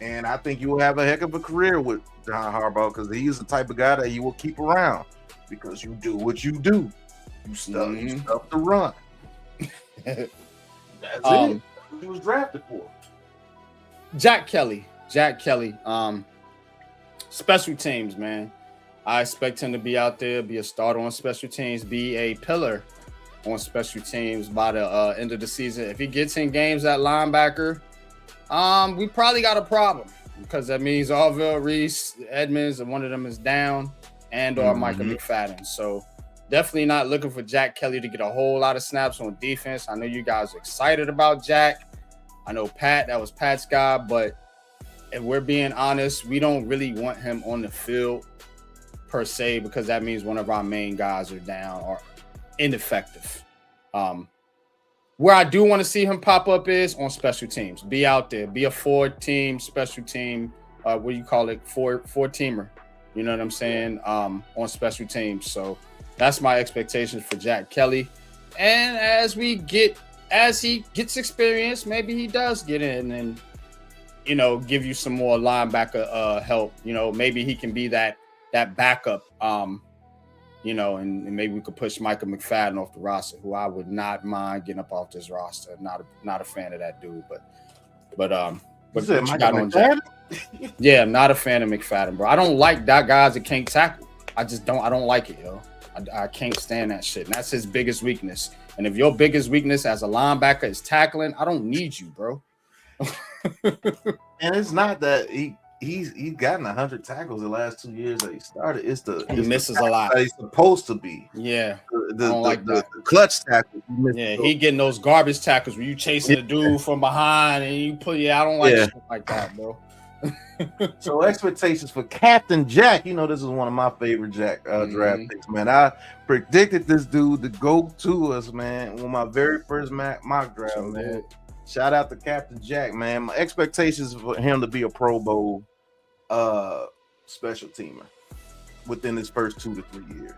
And I think you will have a heck of a career with John Harbaugh, because he is the type of guy that you will keep around, because you do what you do. You stuff the run. That's it. He was drafted for. Jack Kelly. Special teams, man. I expect him to be out there, be a starter on special teams, be a pillar on special teams by the end of the season. If he gets in games at linebacker, we probably got a problem, because that means Arville Reese, Edmonds, and one of them is down, and or Micah McFadden. So definitely not looking for Jack Kelly to get a whole lot of snaps on defense. I know you guys are excited about Jack. I know Pat, that was Pat's guy, but if we're being honest, we don't really want him on the field per se, because that means one of our main guys are down or ineffective. Where I do want to see him pop up is on special teams. Be out there, be a 4-team special team. What do you call it? Four-teamer. You know what I'm saying? On special teams. So that's my expectations for Jack Kelly. And as he gets experience, maybe he does get in and give you some more linebacker help. Maybe he can be that backup. And maybe we could push Micah McFadden off the roster, who I would not mind getting up off this roster. Not a fan of that dude, but you got on Jack. Yeah, I'm not a fan of McFadden, bro. I don't like that guys that can't tackle. I don't like it, yo. I can't stand that shit. And that's his biggest weakness. And if your biggest weakness as a linebacker is tackling, I don't need you, bro. And it's not that he he's gotten 100 tackles the last 2 years that he started. He misses a lot. He's supposed to be. Yeah, The I don't like that. The clutch tackles. Yeah, he getting those garbage tackles where you chasing the dude from behind and you put. Yeah, I don't like shit like that, bro. So expectations for Captain Jack. You know, this is one of my favorite Jack draft picks, man. I predicted this dude to go to us, man, on my very first mock draft, man. Shout out to Captain Jack, man. My expectations for him to be a Pro Bowl special teamer within his first 2 to 3 years.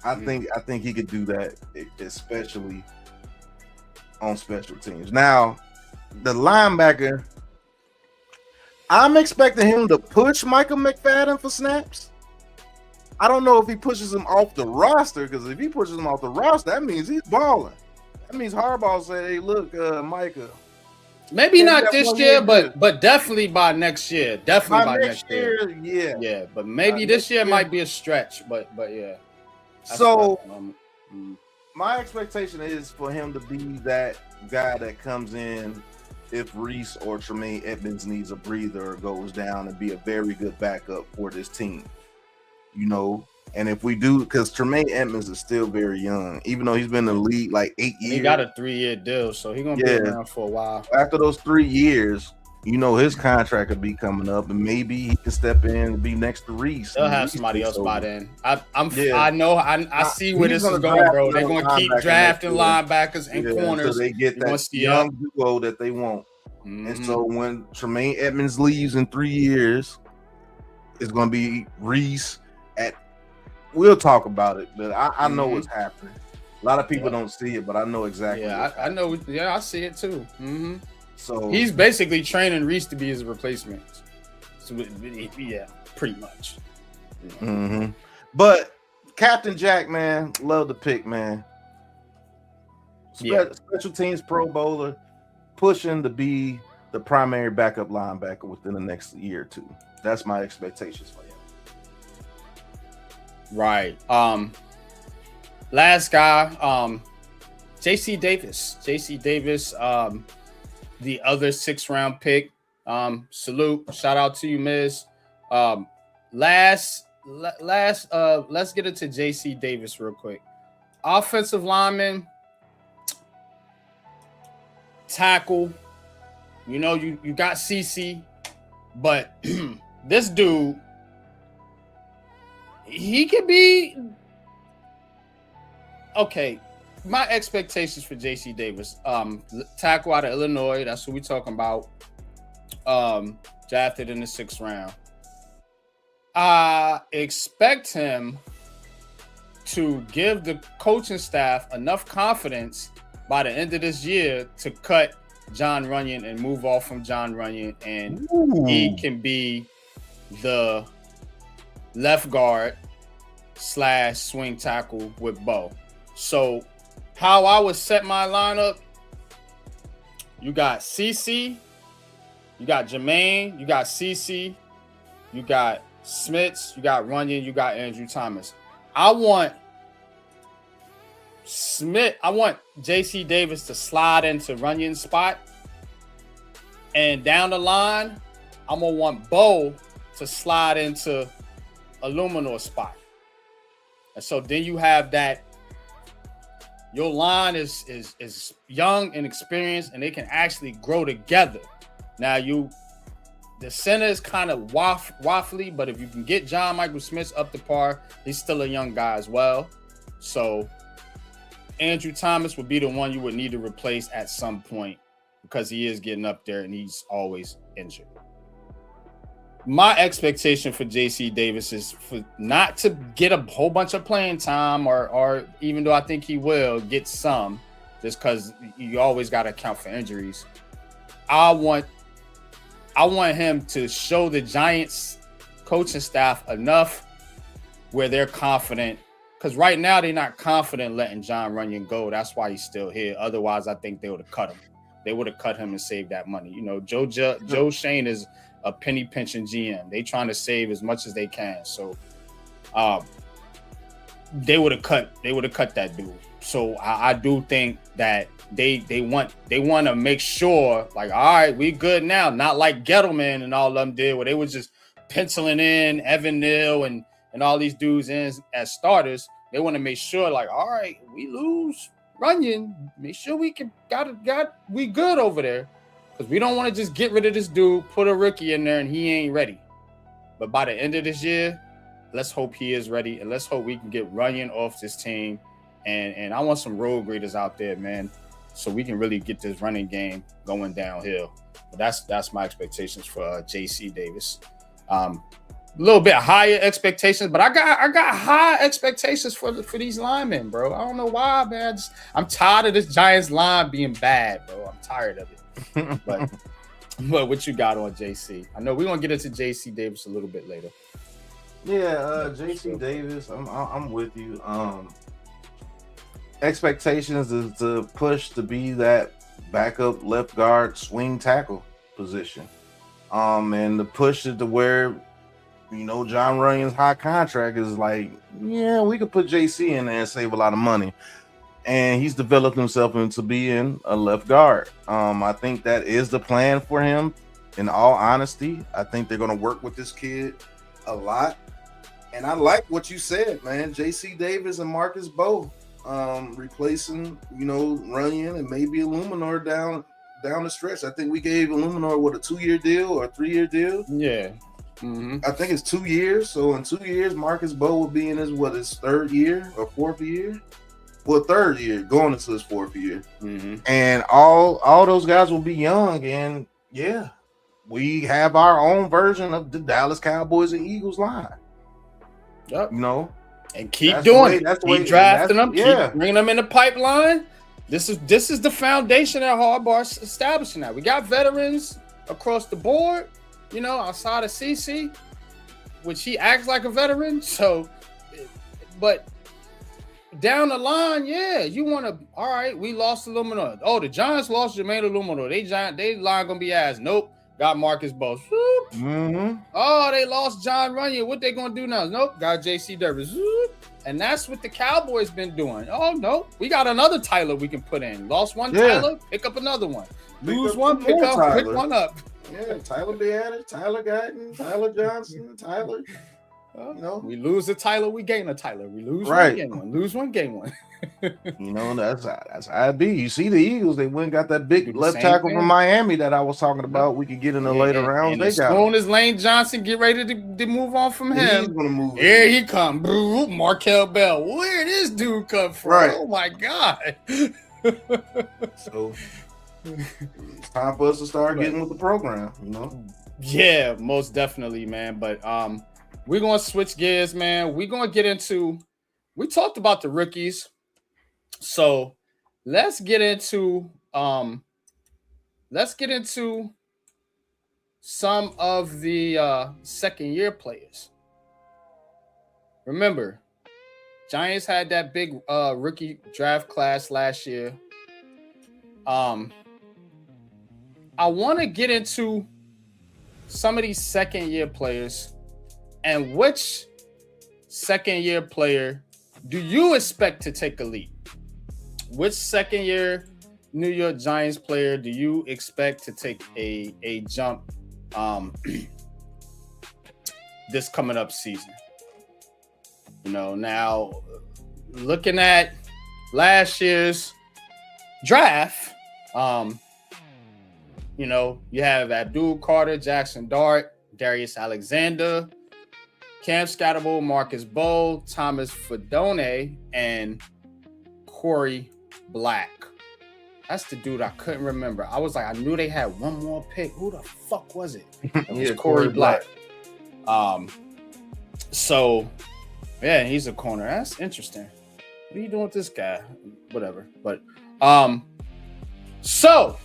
I think he could do that, especially on special teams. Now, the linebacker, I'm expecting him to push Michael McFadden for snaps. I don't know if he pushes him off the roster, because if he pushes him off the roster, that means he's balling. That means Harbaugh say, "Hey, look, Micah." Maybe not this year, but definitely by next year. Definitely by next year. Yeah. But maybe this year might be a stretch. But yeah. So my expectation is for him to be that guy that comes in if Reese or Tremaine Edmonds needs a breather or goes down, and be a very good backup for this team. You know, and if we do, because Tremaine Edmonds is still very young, even though he's been in the league like 8 years. He got a 3-year deal, so he's gonna be around for a while. After those 3 years, you know, his contract could be coming up, and maybe he can step in and be next to Reese. They'll have somebody else by then. I see where this is going, bro. They're gonna keep drafting linebackers and corners. So they get that young duo that they want. And so when Tremaine Edmonds leaves in 3 years, it's gonna be Reese. We'll talk about it, but I know what's happening. A lot of people don't see it, but I know exactly. Yeah, I know. Yeah, I see it too. So he's basically training Reese to be his replacement. So yeah, pretty much. But Captain Jack, man, love the pick, man. Special teams Pro Bowler, pushing to be the primary backup linebacker within the next year or two. That's my expectations for him. Right. Last guy, JC Davis. JC Davis, the other 6th-round pick. Salute. Shout out to you, Miz. Let's get into JC Davis real quick. Offensive lineman, tackle. You know, you got CC, but this dude, he could be okay. My expectations for JC Davis, tackle out of Illinois. That's who we're talking about. Drafted in the 6th round. I expect him to give the coaching staff enough confidence by the end of this year to cut John Runyon and move off from John Runyon, and he can be the left guard / swing tackle with Bo. So how I would set my lineup, you got CC, you got Jermaine, you got CC, you got Smits, you got Runyon, you got Andrew Thomas. I want JC Davis to slide into Runyon's spot, and down the line, I'm gonna want Bo to slide into Illuminor's spot. And so then you have that. Your line is young and experienced, and they can actually grow together. Now the center is kind of waffly, but if you can get John Michael Smith up to par, he's still a young guy as well. So Andrew Thomas would be the one you would need to replace at some point, because he is getting up there and he's always injured. My expectation for JC Davis is for not to get a whole bunch of playing time, or even though I think he will get some, just because you always got to account for injuries. I want him to show the Giants coaching staff enough where they're confident, because right now they're not confident letting John Runyon go. That's why he's still here. Otherwise, I think they would have cut him. They would have cut him and saved that money. You know, Joe Shane is a penny pinching GM. They trying to save as much as they can. So they would have cut that dude. So I do think that they want to make sure, like, all right, we good now. Not like Gettleman and all of them did, where they was just penciling in Evan Neal and all these dudes in as starters. They want to make sure, like, all right, we lose Runyon, make sure we we good over there, because we don't want to just get rid of this dude, put a rookie in there, and he ain't ready. But by the end of this year, let's hope he is ready, and let's hope we can get Runyon off this team. And I want some road graders out there, man, so we can really get this running game going downhill. But that's my expectations for JC Davis. A little bit higher expectations, but I got high expectations for these linemen, bro. I don't know why, man. I'm tired of this Giants line being bad, bro. I'm tired of it. But what you got on JC? I know we're gonna get into JC Davis a little bit later. Yeah, JC Davis, I'm with you. Expectations is to push to be that backup left guard swing tackle position. And the push it to where, you know, John Runyon's high contract is like, yeah, we could put JC in there and save a lot of money. And he's developed himself into being a left guard. I think that is the plan for him. In all honesty, I think they're going to work with this kid a lot. And I like what you said, man. JC Davis and Marcus Bowe replacing, you know, Runyon and maybe Illuminor down the stretch. I think we gave Illuminor a 2-year deal or a 3-year deal. Yeah. Mm-hmm. I think it's 2 years. So in 2 years, Marcus Bowe will be in his 3rd year or 4th year? Well, 3rd year, going into his 4th year. Mm-hmm. And all those guys will be young. And yeah, we have our own version of the Dallas Cowboys and Eagles line. Yep. You know? And keep doing it. Keep drafting them. Yeah. Keep bringing them in the pipeline. This is the foundation that Harbaugh's establishing now. We got veterans across the board, you know, outside of CC, which he acts like a veteran. So, but down the line, yeah, you want to, all right, we lost Illuminor. Oh, the Giants lost Jermaine Illuminor. They line going to be ass. Nope. Got Marcus Bowe. Mm-hmm. Oh, they lost John Runyon. What they going to do now? Nope. Got JC Davis. And that's what the Cowboys been doing. Oh, no. We got another Tyler we can put in. Lost one Tyler, pick up another one. Lose one, pick one up. Yeah, Tyler Beatter, Tyler Guyton, Tyler Johnson, Tyler. You know, we lose a Tyler, we gain a Tyler. We lose one, gain one. Lose one, gain one. You know, that's how it be. You see the Eagles, they went and got that big left tackle from Miami that I was talking about. We could get in the later rounds. And as soon as Lane Johnson get ready to move on from him, he's gonna move. Here he come. Markel Bell. Where did this dude come from? Right. Oh my God. So it's time for us to start getting with the program, you know? Yeah, most definitely, man. But we're gonna switch gears, man. We're gonna get into, we talked about the rookies. So let's get into some of the second year players. Remember, Giants had that big rookie draft class last year. I want to get into some of these second year players and which second year player do you expect to take a leap? Which second year New York Giants player do you expect to take a jump this coming up season? You know, now looking at last year's draft, you know, you have Abdul Carter, Jackson Dart, Darius Alexander, Cam Scatterbull, Marcus Bowe, Thomas Fedone, and Corey Black. That's the dude I couldn't remember. I was like, I knew they had one more pick. Who the fuck was it? It was Corey Black. So, yeah, he's a corner. That's interesting. What are you doing with this guy? Whatever. But, so,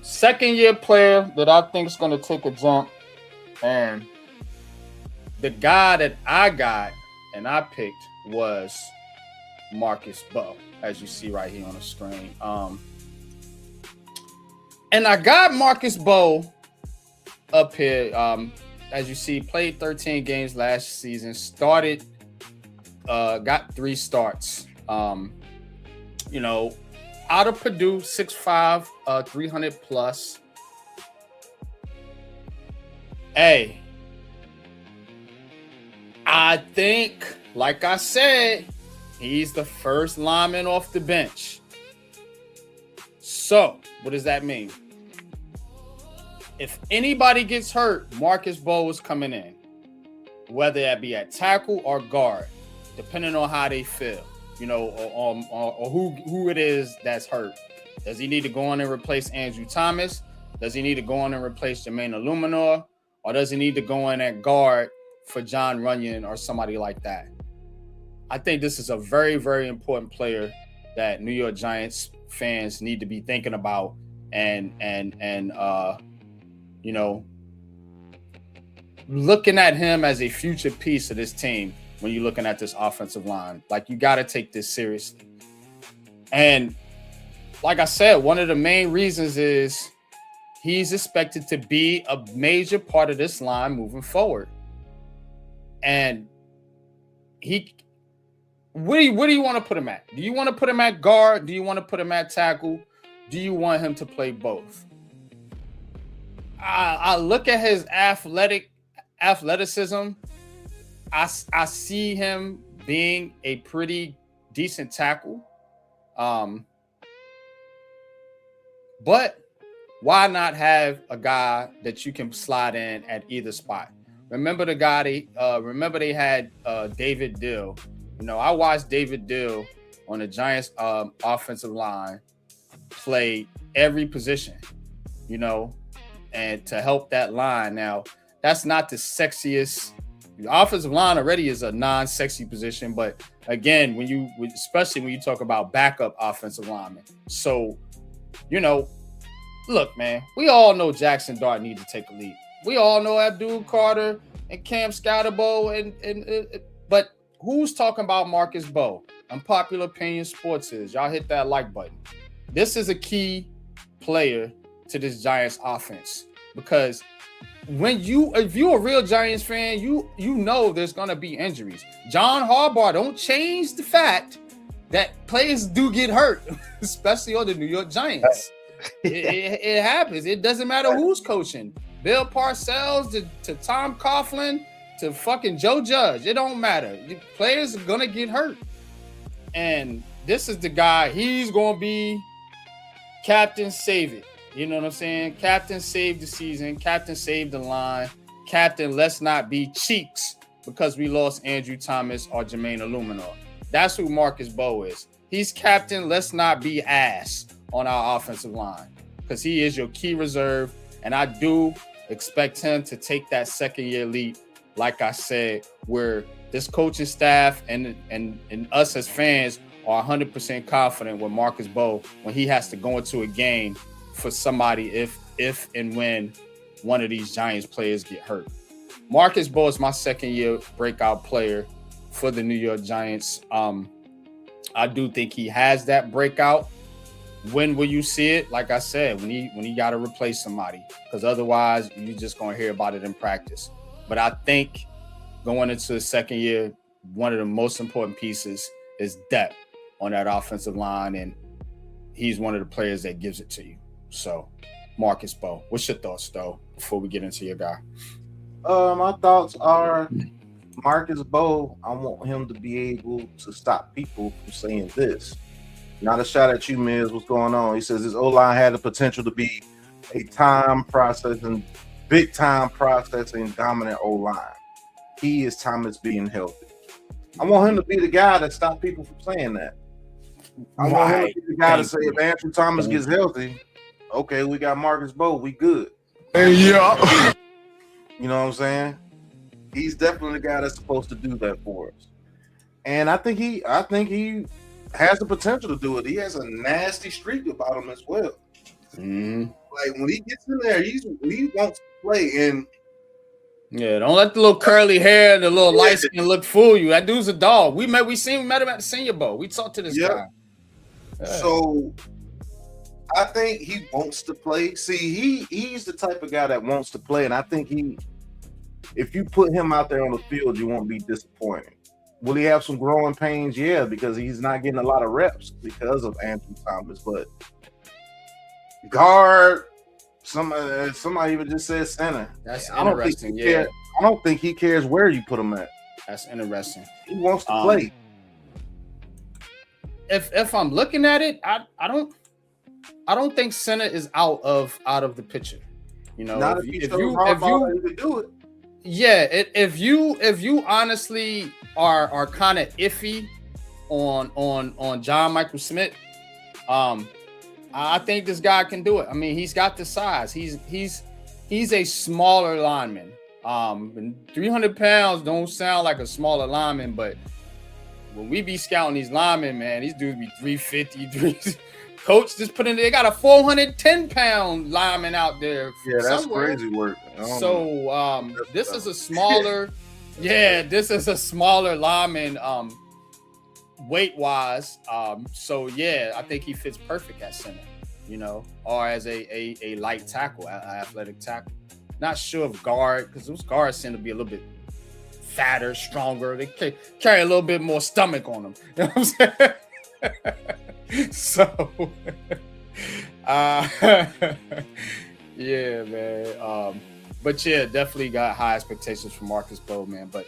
second year player that I think is going to take a jump, and the guy that I got and I picked was Marcus Bowe, as you see right here on the screen. And I got Marcus Bowe up here. As you see, played 13 games last season, started, got 3 starts. You know, out of Purdue, 6'5", 300 plus. Hey, I think, like I said, he's the first lineman off the bench. So, what does that mean? If anybody gets hurt, Marcus Bowe is coming in, whether that be at tackle or guard, depending on how they feel, or who it is that's hurt. Does he need to go on and replace Andrew Thomas? Does he need to go on and replace Jermaine Illuminor? Or does he need to go in at guard for John Runyon or somebody like that? I think this is a very, very important player that New York Giants fans need to be thinking about and looking at him as a future piece of this team when you're looking at this offensive line. Like, you got to take this seriously. And like I said, one of the main reasons is he's expected to be a major part of this line moving forward. And where do you want to put him at? Do you want to put him at guard? Do you want to put him at tackle? Do you want him to play both? I look at his athleticism. I see him being a pretty decent tackle. But why not have a guy that you can slide in at either spot? Remember the guy they had David Dill. I watched David Dill on the Giants offensive line play every position, and to help that line. Now, that's not the sexiest. The offensive line already is a non-sexy position, but again, especially when you talk about backup offensive linemen. So, look, man, we all know Jackson Dart needs to take a leap. We all know Abdul Carter and Cam Scatterbo, but who's talking about Marcus Bowe? Unpopular Opinion Sports is. Y'all hit that like button. This is a key player to this Giants offense, because if you're a real Giants fan, you know there's gonna be injuries. John Harbaugh don't change the fact that players do get hurt, especially on the New York Giants. It happens. It doesn't matter who's coaching. Bill Parcells to Tom Coughlin to fucking Joe Judge. It don't matter. The players are gonna get hurt. And this is the guy. He's gonna be Captain Save It. You know what I'm saying? Captain save the season. Captain save the line. Captain, let's not be cheeks because we lost Andrew Thomas or Jermaine Illuminor. That's who Marcus Bowe is. He's captain, let's not be ass on our offensive line, because he is your key reserve. And I do expect him to take that second-year leap, like I said, where this coaching staff and us as fans are 100% confident with Marcus Bowe when he has to go into a game for somebody if and when one of these Giants players get hurt. Marcus Bowe is my second-year breakout player for the New York Giants. I do think he has that breakout. When will you see it? Like I said, when he got to replace somebody, because otherwise you're just going to hear about it in practice. But I think going into the second year, one of the most important pieces is depth on that offensive line, and he's one of the players that gives it to you. So, Marcus Bowe, what's your thoughts, though, before we get into your guy? My thoughts are Marcus Bowe, I want him to be able to stop people from saying this. Not a shot at you, Miz. What's going on? He says his O-line had the potential to be a big time processing dominant O-line. He is Thomas being healthy. I want him to be the guy that stops people from saying that. I want him to be the guy to say if Andrew Thomas gets healthy, okay, we got Marcus Bowe, we good. Yeah. You know what I'm saying? He's definitely the guy that's supposed to do that for us. And I think he has the potential to do it. He has a nasty streak about him as well. Mm-hmm. Like when he gets in there, he wants to play. And yeah, don't let the little curly hair and the little light skin look fool you. That dude's a dog. We met him at the Senior Bowl. We talked to this guy. Yeah. So I think he wants to play. See, he's the type of guy that wants to play, and I think if you put him out there on the field, you won't be disappointed. Will he have some growing pains? Yeah, because he's not getting a lot of reps because of Andrew Thomas. But guard, somebody even just said center. That's interesting. I don't think he cares where you put him at. That's interesting. He wants to play. If I'm looking at it, I don't think center is out of the picture. You know, Not if you can do it. Yeah, if you honestly are kind of iffy on John Michael Smith, I think this guy can do it. I mean, he's got the size. He's a smaller lineman. And 300 pounds don't sound like a smaller lineman, but when we be scouting these linemen, man, these dudes be 350. Coach just put in. They got a 410-pound lineman out there. Yeah, that's somewhere. crazy work. So this is a smaller. Yeah, this is a smaller lineman. Weight wise, so yeah, I think he fits perfect at center, you know, or as a light tackle, athletic tackle. Not sure of guard, because those guards tend to be a little bit fatter, stronger. They carry a little bit more stomach on them. You know what I'm saying? So, yeah, man. But yeah, definitely got high expectations for Marcus Bowman. But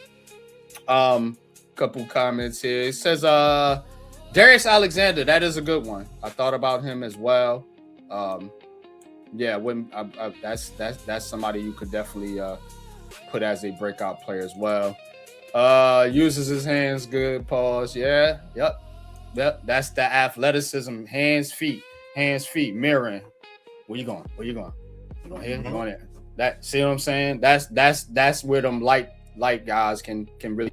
couple comments here. It says Darius Alexander, that is a good one. I thought about him as well. Yeah, when that's somebody you could definitely put as a breakout player as well. Uses his hands good. Pause. Yeah, yep. That's the athleticism. Hands, feet, mirroring. Where you going? You going here? You going there? That, see what I'm saying? That's where them light guys can really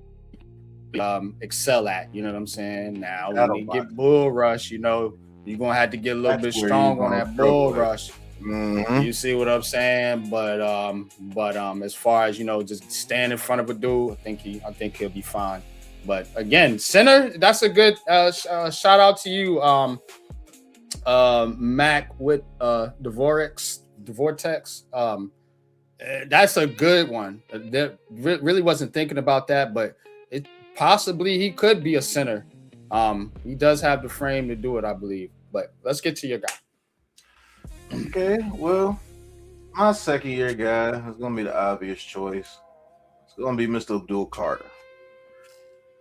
excel at, you know what I'm saying? Now when you get bull rush, you know, you're gonna have to get a little bit strong on that bull rush. Mm-hmm. You see what I'm saying? But as far as, you know, just stand in front of a dude, I think he'll be fine. But again, center, that's a good shout out to you, Mac with the Vortex. That's a good one. Really wasn't thinking about that, but it possibly he could be a center. He does have the frame to do it, I believe. But let's get to your guy. Okay, well, my second year guy is going to be the obvious choice. It's going to be Mr. Abdul Carter.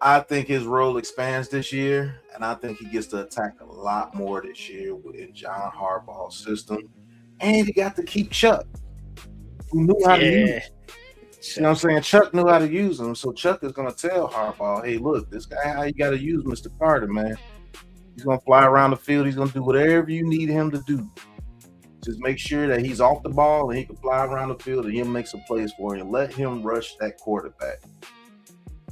I think his role expands this year, and I think he gets to attack a lot more this year within John Harbaugh's system. And he got to keep Chuck, who knew how to use him. You know what I'm saying? Chuck knew how to use him, so Chuck is going to tell Harbaugh, hey, look, this guy, how you got to use Mr. Carter, man. He's going to fly around the field. He's going to do whatever you need him to do. Just make sure that he's off the ball and he can fly around the field and he'll make some plays for you. Let him rush that quarterback.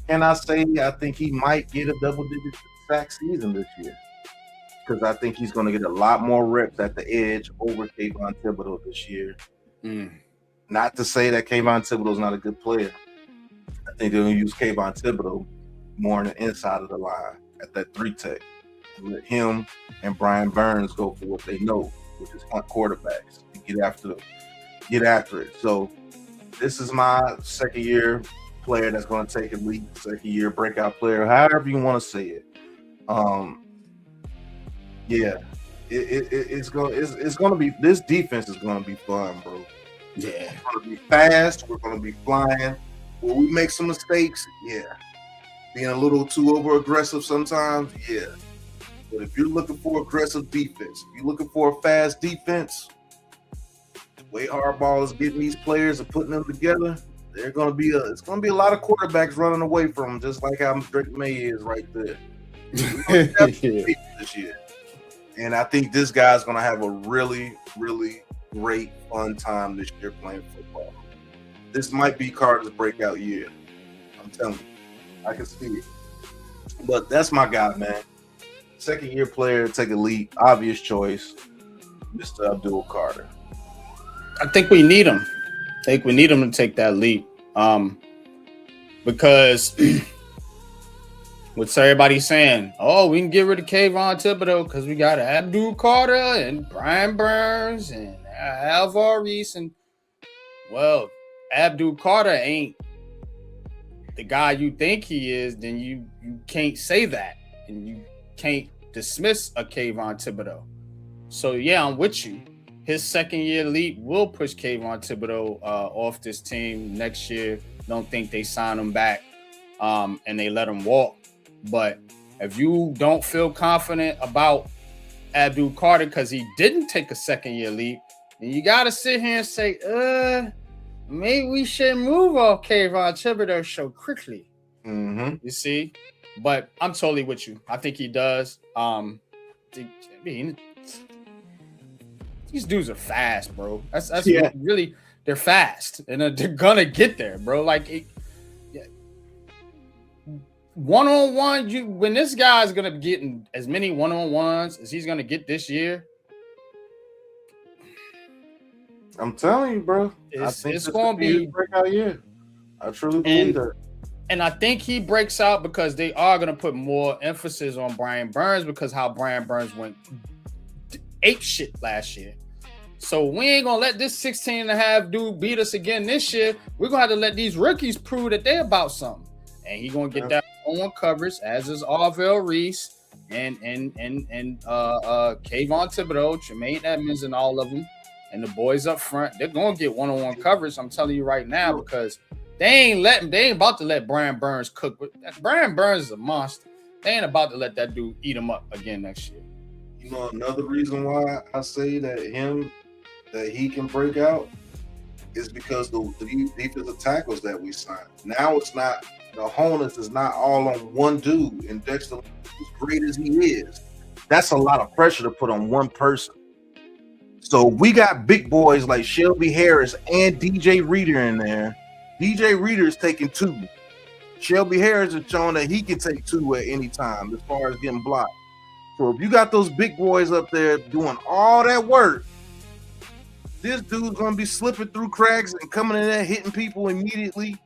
Can I say I think he might get a double-digit sack season this year? Because I think he's going to get a lot more reps at the edge over Kayvon Thibodeau this year. Not to say that Kayvon Thibodeau is not a good player. I think they're going to use Kayvon Thibodeau more on the inside of the line at that 3-tech. Let him and Brian Burns go for what they know, which is hunt quarterbacks and get after it. So this is my second year player that's going to take a lead, second year breakout player, however you want to say it. Yeah, it's going to be, this defense is going to be fun, bro. Yeah, it's going to be fast. We're going to be flying. Will we make some mistakes? Yeah. Being a little too over aggressive sometimes? Yeah. But if you're looking for aggressive defense, if you're looking for a fast defense, the way Harbaugh is getting these players and putting them together, it's going to be a lot of quarterbacks running away from them, just like how Drake May is right there. This year. And I think this guy's going to have a really, really great fun time this year playing football. This might be Carter's breakout year. I'm telling you. I can see it. But that's my guy, man. Second year player, take a leap, obvious choice, Mr. Abdul Carter. I think we need him. I think we need him to take that leap. Because what's everybody saying? Oh, we can get rid of Kayvon Thibodeau because we got Abdul Carter and Brian Burns and Arville Reese. And well, Abdul Carter ain't the guy you think he is, then you can't say that. And you can't dismiss a Kayvon Thibodeau. So yeah, I'm with you. His second year leap will push Kayvon Thibodeau off this team next year. Don't think they sign him back. and they let him walk. But if you don't feel confident about Abdul Carter because he didn't take a second-year leap, and you got to sit here and say, maybe we should move off Kayvon Thibodeau so quickly. You see? But I'm totally with you. I think he does. I mean, these dudes are fast, bro. That's really, they're fast, and they're gonna get there, bro. Like, one-on-one, when this guy's gonna be getting as many one-on-ones as he's gonna get this year, I'm telling you, bro. It's gonna be a breakout year. I truly believe that. And I think he breaks out because they are going to put more emphasis on Brian Burns because how Brian Burns went ape shit last year. So we ain't going to let this 16.5 dude beat us again this year. We're going to have to let these rookies prove that they're about something. And he's going to get that one coverage, as is Arville Reese and Kayvon Thibodeau, Tremaine Edmonds, and all of them. And the boys up front, they're going to get one-on-one coverage. I'm telling you right now, because they ain't about to let Brian Burns cook. Brian Burns is a monster. They ain't about to let that dude eat him up again next year. You know, another reason why I say that he can break out is because the defensive tackles that we signed. Now it's not, the onus is not all on one dude. And Dexter, as great as he is, that's a lot of pressure to put on one person. So we got big boys like Shelby Harris and DJ Reader in there. DJ Reader is taking 2. Shelby Harris is showing that he can take 2 at any time as far as getting blocked. So if you got those big boys up there doing all that work, this dude's going to be slipping through cracks and coming in there hitting people immediately,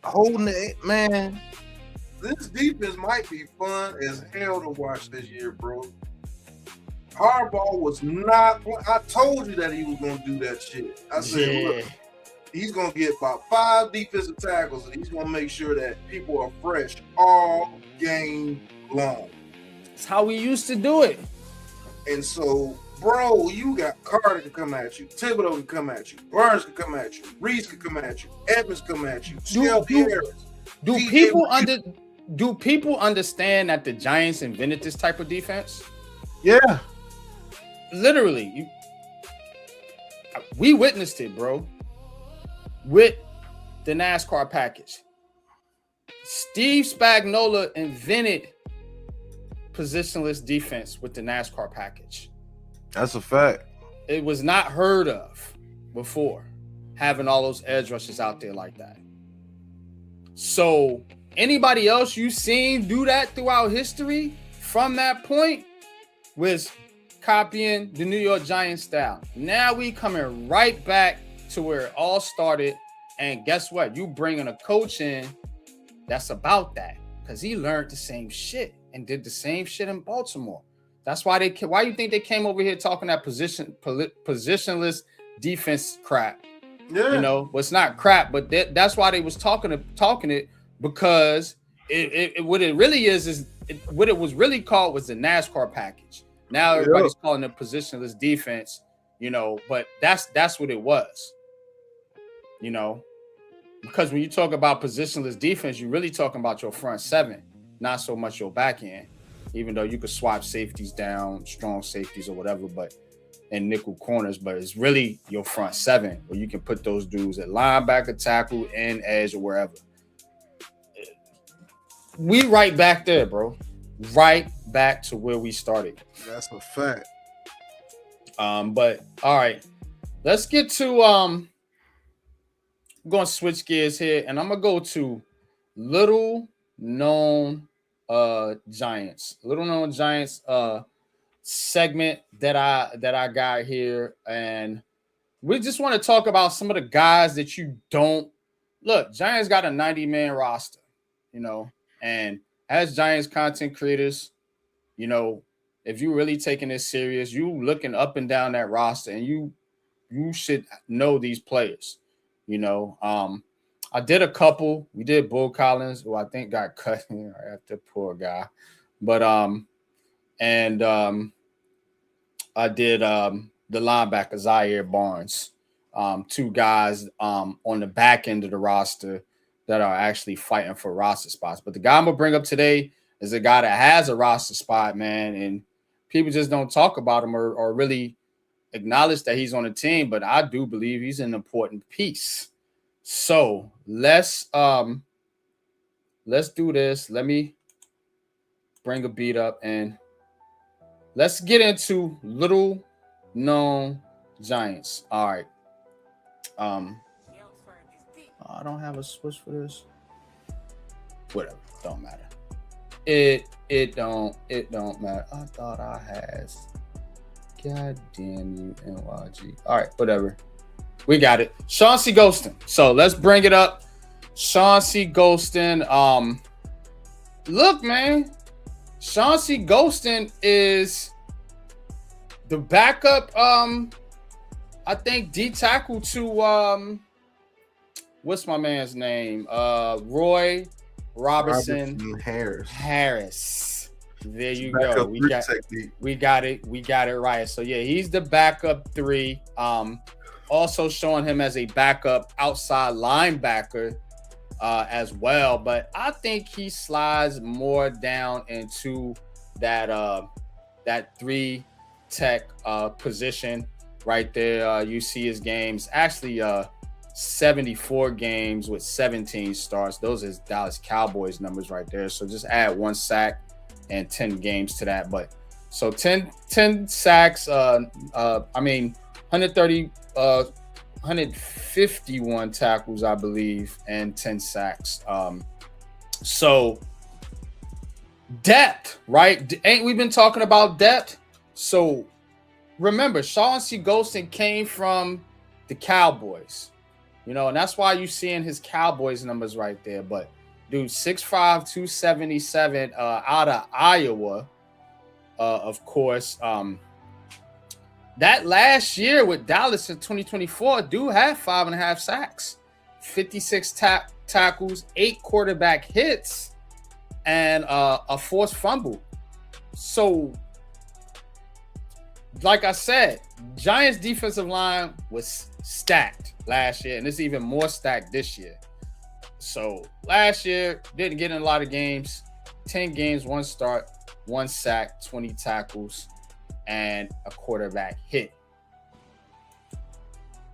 holding it. Man, this defense might be fun as hell to watch this year, bro. Harbaugh was not – I told you that he was going to do that shit. I said, look. He's going to get about 5 defensive tackles, and he's going to make sure that people are fresh all game long. That's how we used to do it. And so, bro, you got Carter can come at you. Thibodeau can come at you. Burns can come at you. Reese can come at you. Evans come at you. Do people understand that the Giants invented this type of defense? Yeah. Literally. We witnessed it, bro. With the NASCAR package. Steve Spagnuolo invented positionless defense with the NASCAR package. That's a fact. It was not heard of before, having all those edge rushes out there like that. So anybody else you've seen do that throughout history from that point was copying the New York Giants style. Now we coming right back to where it all started, and guess what? You bringing a coach in that's about that because he learned the same shit and did the same shit in Baltimore. That's why why you think they came over here talking that positionless defense crap? Yeah. You know, well, it's not crap, but that's why they was talking it because what it really is what it was really called was the NASCAR package. Now everybody's calling it positionless defense, you know, but that's what it was. You know, because when you talk about positionless defense, you're really talking about your front 7, not so much your back end, even though you could swap safeties down, strong safeties or whatever, and nickel corners, but it's really your front 7 where you can put those dudes at linebacker, tackle, and edge or wherever. We right back there, bro. Right back to where we started. That's a fact. But all right, let's get to I'm going to switch gears here, and I'm going to go to Little Known Giants. Little Known Giants segment that I got here, and we just want to talk about some of the guys that you don't look. Giants got a 90-man roster, you know, and as Giants content creators, you know, if you're really taking this serious, you looking up and down that roster, and you should know these players. You know, I did a couple. We did Bull Collins, who I think got cut after poor guy. But I did the linebacker Zaire Barnes. 2 guys on the back end of the roster that are actually fighting for roster spots. But the guy I'm gonna bring up today is a guy that has a roster spot, man, and people just don't talk about him or really acknowledge that he's on the team. But I do believe he's an important piece. So let's do this. Let me bring a beat up and let's get into Lil Known Giants. All right. I don't have a switch for this. Whatever, don't matter. It don't matter. I thought I had. God damn you, NYG. All right, whatever. We got it. Chauncey Golston. So let's bring it up. Chauncey Golston. Look, man. Chauncey Golston is the backup. I think D tackle to what's my man's name? Roy Robertson Harris. There you go. We got it right. So yeah, he's the backup 3. Also showing him as a backup outside linebacker as well. But I think he slides more down into that 3 tech position right there. You see his games. Actually, 74 games with 17 starts. Those is Dallas Cowboys numbers right there. So just add 1 sack and 10 games to that. But so 10 sacks, 151 tackles, I believe, and 10 sacks. So depth, right? Ain't we been talking about depth? So remember, Chauncey Golston came from the Cowboys. And that's why you seeing his Cowboys numbers right there. But dude, 6'5", 277 out of Iowa, of course. That last year with Dallas in 2024, dude had 5.5 sacks, 56 tackles, 8 quarterback hits, and a forced fumble. So, like I said, Giants defensive line was stacked last year, and it's even more stacked this year. So last year, didn't get in a lot of games, 10 games, 1 start, 1 sack, 20 tackles, and a quarterback hit.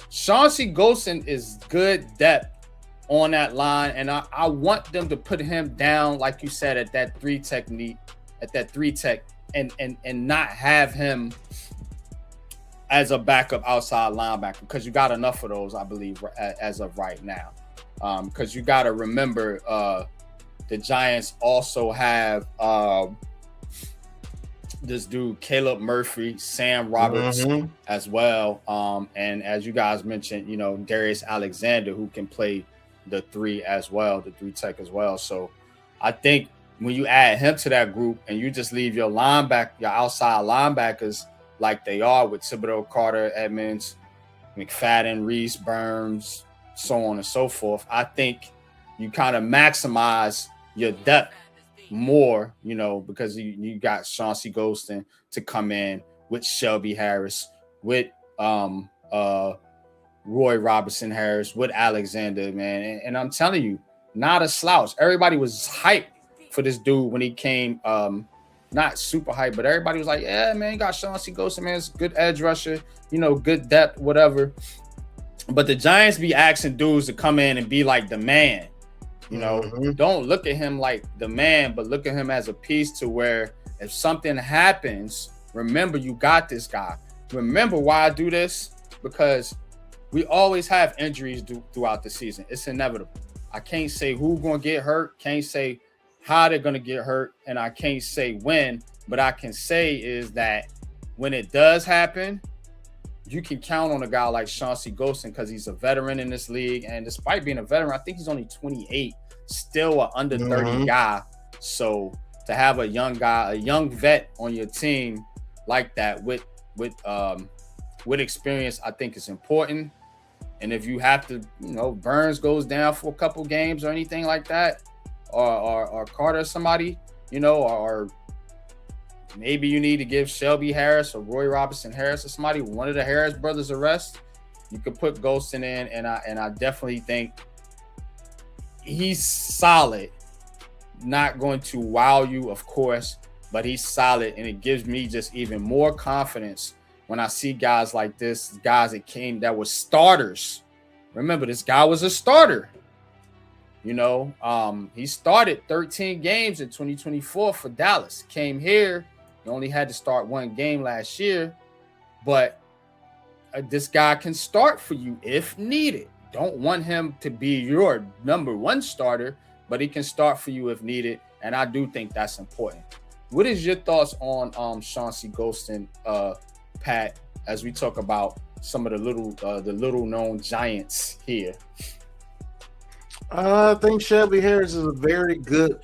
Chauncey Golston is good depth on that line, and I want them to put him down, like you said, at that 3 technique, at that 3 tech, and not have him as a backup outside linebacker, because you got enough of those, I believe, as of right now. Because you got to remember, the Giants also have this dude, Caleb Murphy, Sam Roberts as well. And as you guys mentioned, Darius Alexander, who can play the 3 as well, the 3 tech as well. So I think when you add him to that group and you just leave your outside linebackers like they are with Thibodeau, Carter, Edmonds, McFadden, Reese, Burns, so on and so forth, I think you kind of maximize your depth more, because you got Chauncey Golston to come in with Shelby Harris, with Roy Robertson Harris, with Alexander, man. And I'm telling you, not a slouch. Everybody was hyped for this dude when he came. Not super hype, but everybody was like, yeah, man, you got Chauncey Golston, man. It's a good edge rusher, good depth, whatever. But the Giants be asking dudes to come in and be like the man. Don't look at him like the man, but look at him as a piece to where if something happens, remember you got this guy. Remember why I do this? Because we always have injuries throughout the season. It's inevitable. I can't say who's going to get hurt, can't say how they're going to get hurt, and I can't say when, but I can say is that when it does happen, you can count on a guy like Chauncey Golston because he's a veteran in this league, and despite being a veteran, I think he's only 28, still an under 30 guy. So to have a young guy, a young vet on your team like that with experience, I think is important. And if you have to, Burns goes down for a couple games or anything like that, or Carter or somebody, or maybe you need to give Shelby Harris or Roy Robertson Harris or somebody, one of the Harris brothers, a rest. You could put Golston in, and I definitely think he's solid. Not going to wow you, of course, but he's solid, and it gives me just even more confidence when I see guys like this, guys that were starters. Remember, this guy was a starter. You know, he started 13 games in 2024 for Dallas. Came here, he only had to start one game last year, but this guy can start for you if needed. Don't want him to be your number one starter, but he can start for you if needed, and I do think that's important. What is your thoughts on Chauncey Golston, Pat, as we talk about some of the little known giants here? I think Shelby Harris is a very good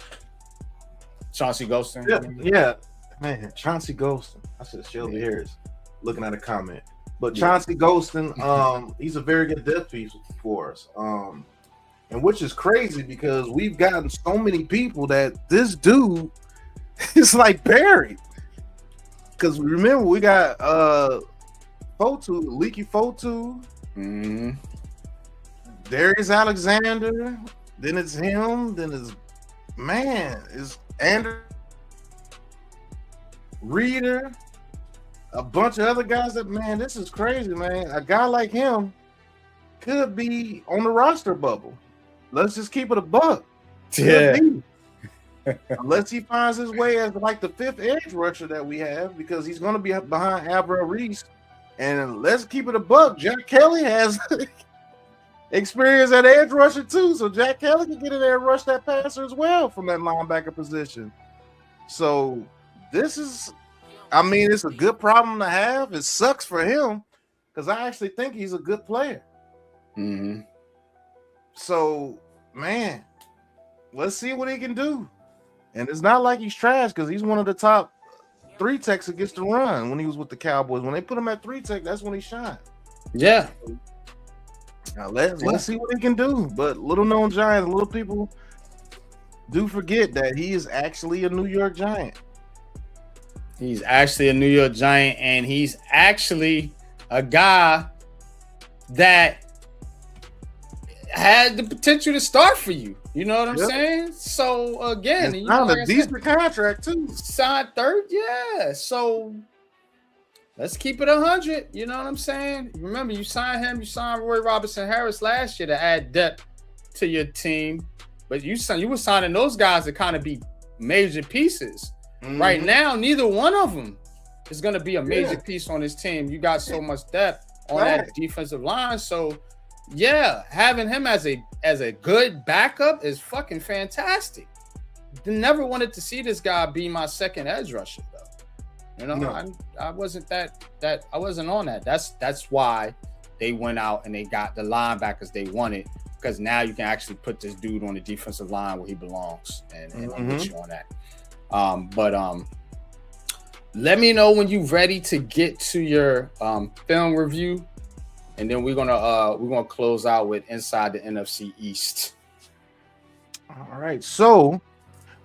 Chauncey Golston. Yeah, man, Chauncey Golston. I said Shelby Harris. Looking at a comment, but Chauncey Golston, he's a very good depth piece for us. And which is crazy because we've gotten so many people that this dude is like buried. Because remember, we got Leaky Fotu. Mm-hmm. Darius Alexander, then it's him, then it's Andrew Reader, a bunch of other guys that, man, this is crazy, man. A guy like him could be on the roster bubble. Let's just keep it a buck. Yeah. Unless he finds his way as like the fifth edge rusher that we have, because he's going to be behind Arville Reese. And let's keep it a buck. Jack Kelly has experience at edge rusher too, so Jack Kelly can get in there and rush that passer as well from that linebacker position. So this is, I mean, it's a good problem to have. It sucks for him because I actually think he's a good player. Mm-hmm. So, man, let's see what he can do. And it's not like he's trash because he's one of the top 3 techs against the run when he was with the Cowboys. When they put him at 3 tech, that's when he shined. Yeah. Now let's see what he can do. But little known Giants, little people do forget that he is actually a New York Giant. He's actually a New York Giant, and he's actually a guy that had the potential to start for you. You know what I'm saying? So again, it's not a decent contract too. Signed third, yeah. So let's keep it 100. You know what I'm saying? Remember, you signed him. You signed Roy Robertson Harris last year to add depth to your team, but you were signing those guys to kind of be major pieces. Mm-hmm. Right now, neither one of them is going to be a major piece on this team. You got so much depth on that defensive line, so. Yeah, having him as a good backup is fucking fantastic. Never wanted to see this guy be my second edge rusher though. You know, no. I wasn't I wasn't on that. That's why they went out and they got the linebackers they wanted, because now you can actually put this dude on the defensive line where he belongs, and I'm with you on that. But let me know when you're ready to get to your film review. And then we're gonna close out with Inside the NFC East. All right, so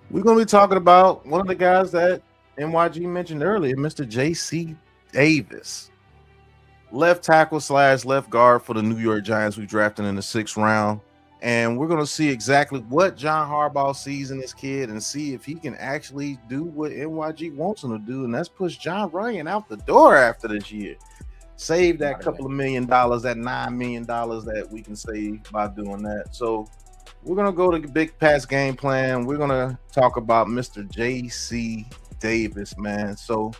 we're gonna be talking about one of the guys that NYG mentioned earlier, Mr. J.C. Davis, left tackle / left guard for the New York Giants. We drafted in the 6th round, and we're gonna see exactly what John Harbaugh sees in this kid and see if he can actually do what NYG wants him to do, and that's push John Ryan out the door after this year. Save that couple of $1 million, that $9 million that we can save by doing that. So we're going to go to the big pass game plan. We're going to talk about Mr. J.C. Davis, man. So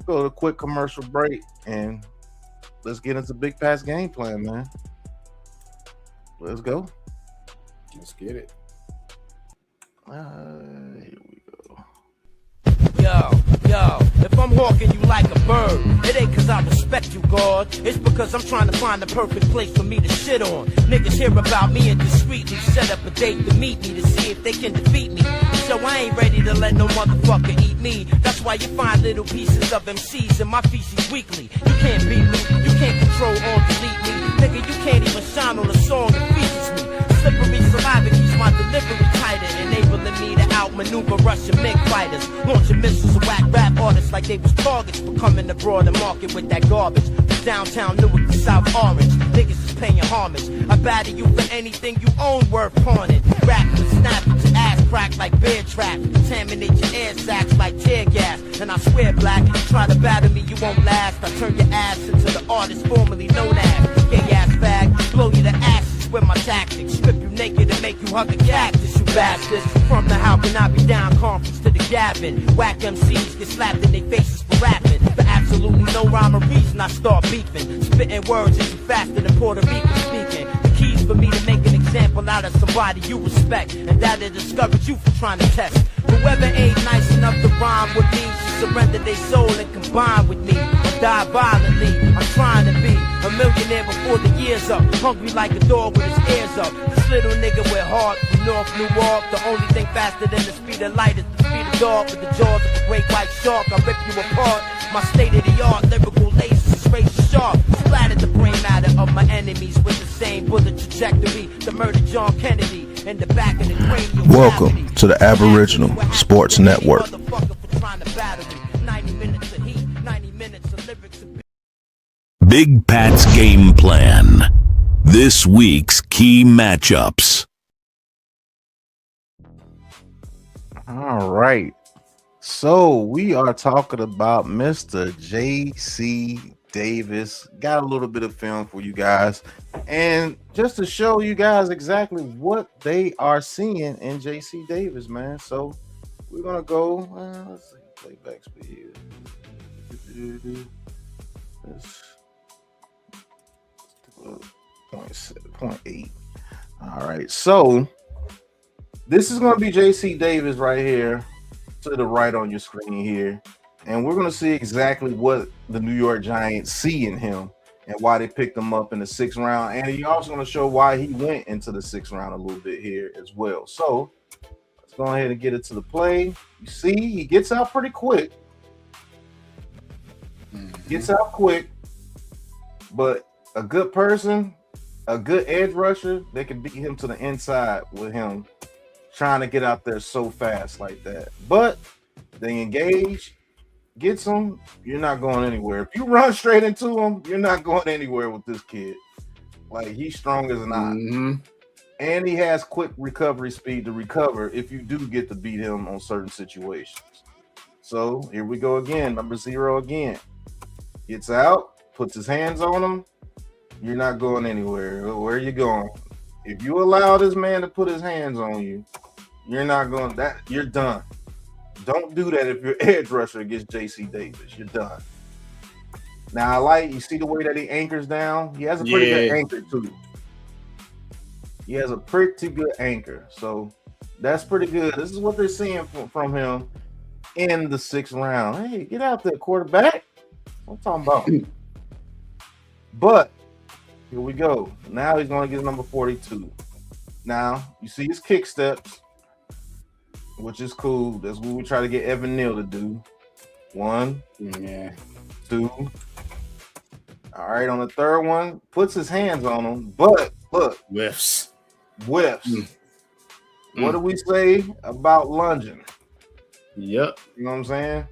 we'll go to a quick commercial break and let's get into big pass game plan, man. Let's go. Let's get it. Here we go. Yo, if I'm hawking you like a bird, it ain't cause I respect you, God. It's because I'm trying to find the perfect place for me to shit on. Niggas hear about me and discreetly set up a date to meet me to see if they can defeat me. So I ain't ready to let no motherfucker eat me. That's why you find little pieces of MCs in my feces weekly. You can't beat me, you can't control or delete me. Nigga, you can't even shine on a song that features me. Slippery saliva keeps my delivery tighter, enabling me to outmaneuver Russian MiG fighters, launching missiles of whack rap artists like they was targets for coming abroad and market with that garbage. From downtown Newark to South Orange, niggas is paying homage. I batter you for anything you own worth pawning. Rap and snap at your ass crack like bear trap. Contaminate your air sacs like tear gas. And I swear, black, you try to batter me, you won't last. I turn your ass into the artist formerly known as gay ass bag. Blow you to ashes with my tactics. Strip you naked and make you hug a cactus, you bastards. From the how can I be down conference to the Gavin. Whack MCs get slapped in their faces for rapping. For absolutely no rhyme or reason I start beefing. Spitting words is faster than Puerto Rican speaking. The keys for me to make an example out of somebody you respect. And that'll discourage you from trying to test. Whoever ain't nice enough to rhyme with me should surrender their soul and combine with me. Or die violently. I'm trying to be a millionaire before the year's up. Hungry like a dog with his ears up. This little nigga with heart from North Newark. The only thing faster than the speed of light is the speed of dog. With the jaws of a great white shark, I rip you apart. My state-of-the-art lyrical lasers is razor sharp. Splattered the brain matter of my enemies with the same bullet trajectory. The murder John Kennedy in the back of the cranial. Welcome to the Aboriginal Sports Network. 90 minutes of heat, 90 minutes of lyrics. Big Pat's Game Plan. This week's key matchups. All right. So we are talking about Mr. J.C. Davis. Got a little bit of film for you guys. And just to show you guys exactly what they are seeing in J.C. Davis, man. So we're going to go. Let's see. Playback speed. Let's 0.8. All right. So this is going to be J.C. Davis right here to the right on your screen here. And we're going to see exactly what the New York Giants see in him and why they picked him up in the 6th round. And he's also going to show why he went into the 6th round a little bit here as well. So let's go ahead and get it to the play. You see, he gets out pretty quick. Gets out quick. But a good person, a good edge rusher, they can beat him to the inside with him trying to get out there so fast like that. But they engage, gets him, you're not going anywhere. If you run straight into him, you're not going anywhere with this kid. Like, he's strong as an eye. And he has quick recovery speed to recover if you do get to beat him on certain situations. So here we go again. Number 0 again. Gets out, puts his hands on him. You're not going anywhere. Where are you going? If you allow this man to put his hands on you, you're not going that. You're done. Don't do that if you're edge rusher against J.C. Davis. You're done. Now, you see the way that he anchors down? He has a pretty good anchor, too. He has a pretty good anchor. So that's pretty good. This is what they're seeing from him in the 6th round. Hey, get out there, quarterback. What I'm talking about. But here we go. Now he's going to get number 42. Now, you see his kick steps, which is cool. That's what we try to get Evan Neal to do. 1, 2. All right, on the 3rd one, puts his hands on him, but look. Whiffs. What do we say about lunging? Yep. You know what I'm saying?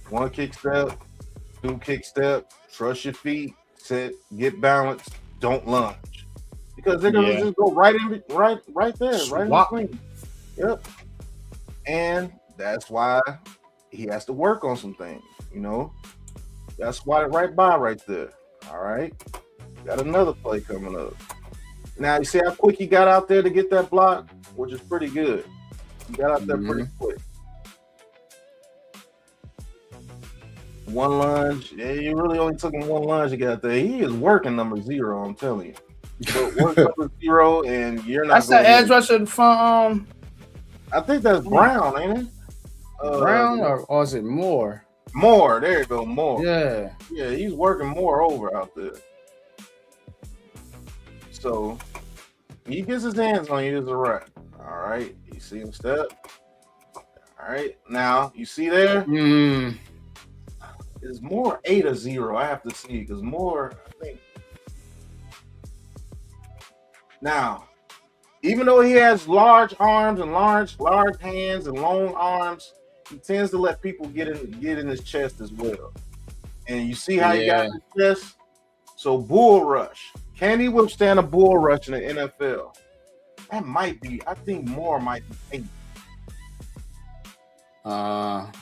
1 kick step, 2 kick step, trust your feet, sit, get balanced, don't lunge. Because they're gonna just go right there, right in the screen. Yep. And that's why he has to work on some things, you know. That's why right there. All right. Got another play coming up. Now you see how quick he got out there to get that block, which is pretty good. He got out there pretty quick. 1 lunge. Yeah, you really only took him 1 lunge to get out there. He is working number 0, I'm telling you. But work number 0, and you're not. That's the edge rusher from. I think that's Brown, ain't it? Brown or is it Moore? Moore. There you go, Moore. Yeah. Yeah, he's working Moore over out there. So he gets his hands on you, is a right. All right. You see him step. All right. Now you see there. Is Moore 8 or 0? I have to see because Moore, I think. Now, even though he has large arms and large hands and long arms, he tends to let people get in his chest as well. And you see how he got in his chest? So bull rush. Can he withstand a bull rush in the NFL? That might be. I think more might be 8.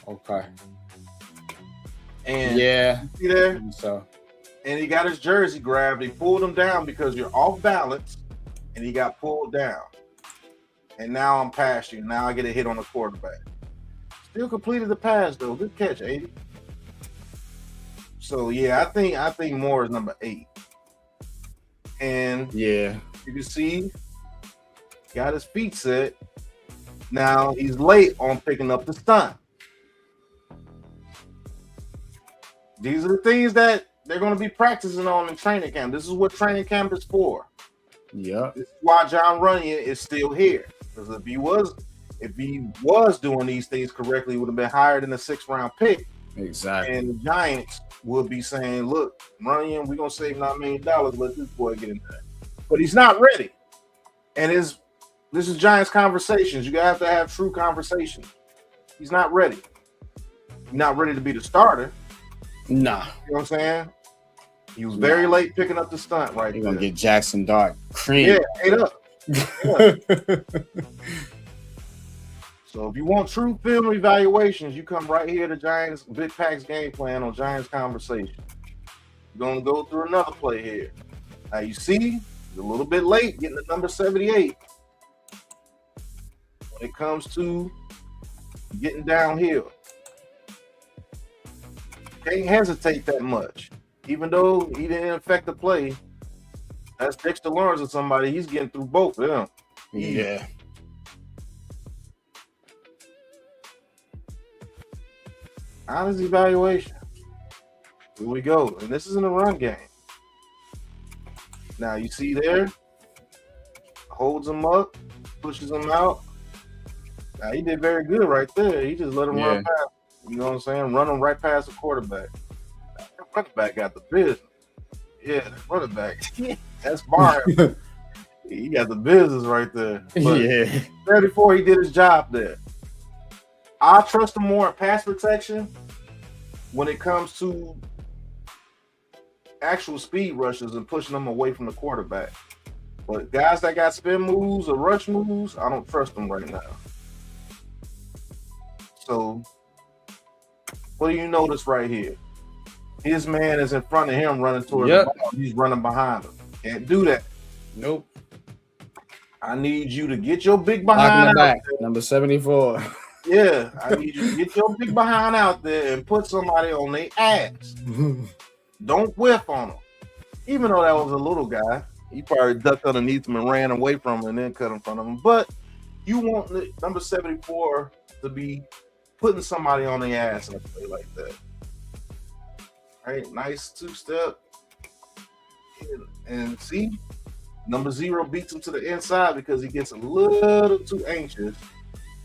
Okay. And yeah, you see there? So, and he got his jersey grabbed. They pulled him down because you're off balance, and he got pulled down. And now I'm past you. Now I get a hit on the quarterback. Still completed the pass though. Good catch, 80. So yeah, I think Moore is number 8. And yeah, you can see, got his feet set. Now he's late on picking up the stunt. These are the things that they're going to be practicing on in training camp. This is what training camp is for. Yeah. This is why John Runyon is still here. Because if he was doing these things correctly, he would have been hired in the 6th round pick. Exactly. And the Giants would be saying, look, Runyon, we're going to save $9 million, let this boy get in there. But he's not ready. And this is Giants conversations. You have to have true conversations. He's not ready. He's not ready to be the starter. Nah. You know what I'm saying? He was very late picking up the stunt right there. You're going to get Jackson Dart cream. Yeah, 8 up. Yeah. So if you want true film evaluations, you come right here to Giants Big Packs Game Plan on Giants Conversation. We're going to go through another play here. Now you see, he's a little bit late getting the number 78. When it comes to getting downhill, can't hesitate that much. Even though he didn't affect the play, that's Dexter Lawrence or somebody. He's getting through both of them. Yeah. Honest evaluation. Here we go. And this is in the run game. Now you see there, holds him up, pushes him out. Now he did very good right there. He just let him run past. You know what I'm saying? Run him right past the quarterback. That running back got the business. Yeah, that running back. That's Barham. He got the business right there. But yeah. 34, he did his job there. I trust him more in pass protection when it comes to actual speed rushes and pushing them away from the quarterback. But guys that got spin moves or rush moves, I don't trust them right now. So, what do you notice right here? His man is in front of him running towards the ball. He's running behind him. Can't do that. Nope. I need you to get your big behind back. Number 74. Yeah, I need you to get your big behind out there and put somebody on their ass. Don't whiff on them. Even though that was a little guy, he probably ducked underneath him and ran away from him and then cut in front of him. But you want the number 74 to be putting somebody on their ass in a play like that. All right, nice 2-step. And see, number 0 beats him to the inside because he gets a little too anxious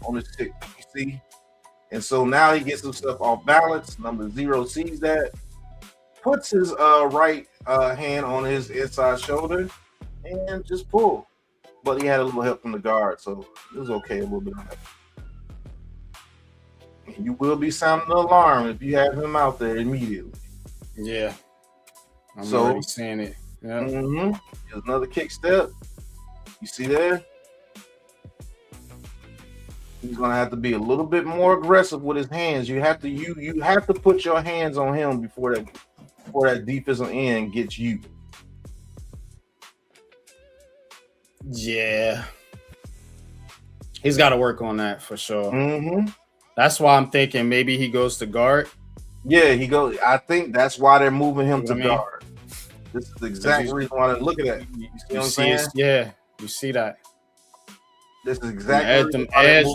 on his stick. You see? And so now he gets himself off balance. Number 0 sees that, puts his right hand on his inside shoulder, and just pull. But he had a little help from the guard, so it was okay a little bit on that. And you will be sounding the alarm if you have him out there immediately. Yeah. I'm already seeing it. Yeah. Here's another kick step. You see there? He's gonna have to be a little bit more aggressive with his hands. You have to put your hands on him before that defensive end gets you. Yeah. He's got to work on that for sure. That's why I'm thinking maybe he goes to guard. Yeah, he goes. I think that's why they're moving him to guard. This is the exact reason why they're looking at. You see what I'm saying? Yeah, you see that. This is exactly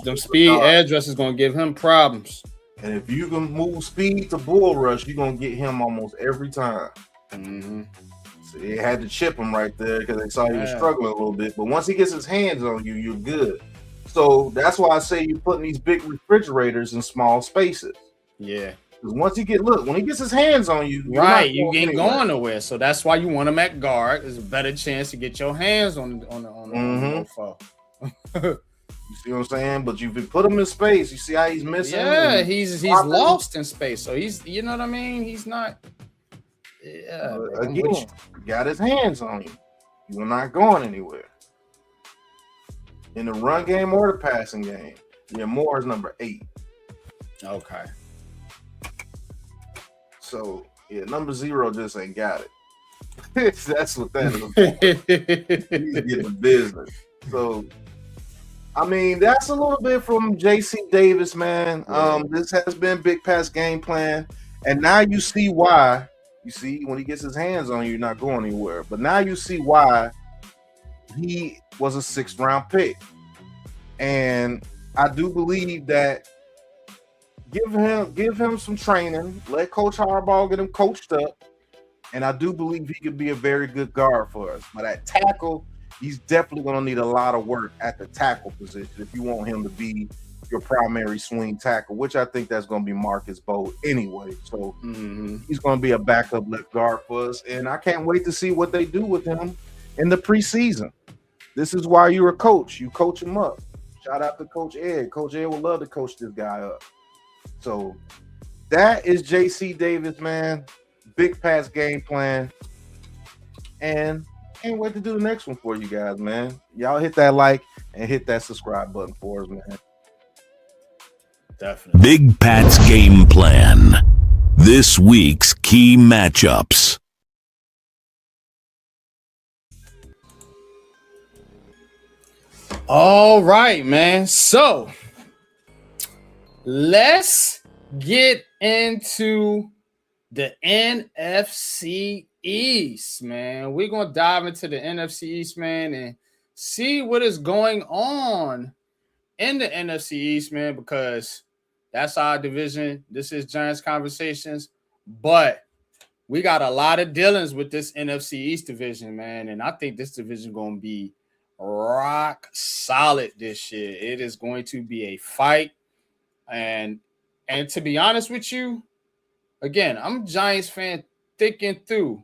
them speed edge rush is going to give him problems. And if you can move speed to bull rush, you're going to get him almost every time. So they had to chip him right there because they saw he was struggling a little bit. But once he gets his hands on you, you're good. So that's why I say you're putting these big refrigerators in small spaces. Yeah. Because once he when he gets his hands on you, you ain't going nowhere. So that's why you want him at guard. There's a better chance to get your hands on the mofo. You see what I'm saying? But you put him in space. You see how he's missing? Yeah, he's lost in space. So he's, you know what I mean? He's not. Yeah. Again, got his hands on you. You're not going anywhere. In the run game or the passing game, yeah, Moore is number 8. Okay. So, yeah, number 0 just ain't got it. That's what that is. He's getting business. So, I mean, that's a little bit from J.C. Davis, man. This has been Big Pat's game plan. And now you see why. You see, when he gets his hands on you, you're not going anywhere. But now you see why he was a 6th round pick. And I do believe that give him some training, let Coach Harbaugh get him coached up. And I do believe he could be a very good guard for us. But at tackle, he's definitely going to need a lot of work at the tackle position if you want him to be your primary swing tackle, which I think that's going to be Marcus Bowe anyway. So he's going to be a backup left guard for us. And I can't wait to see what they do with him in the preseason. This is why you're a coach. You coach him up. Shout out to Coach Ed. Coach Ed would love to coach this guy up. So that is J.C. Davis, man. Big Pat's game plan. And can't wait to do the next one for you guys, man. Y'all hit that like and hit that subscribe button for us, man. Definitely. Big Pat's game plan. This week's key matchups. All right, man. So let's get into the NFC East, man. We're going to dive into the NFC East, man, and see what is going on in the NFC East, man, because that's our division. This is Giants Conversations, but we got a lot of dealings with this NFC East division, man, and I think this division going to be rock solid this year. It is going to be a fight, and to be honest with you, again, I'm a Giants fan thick and through,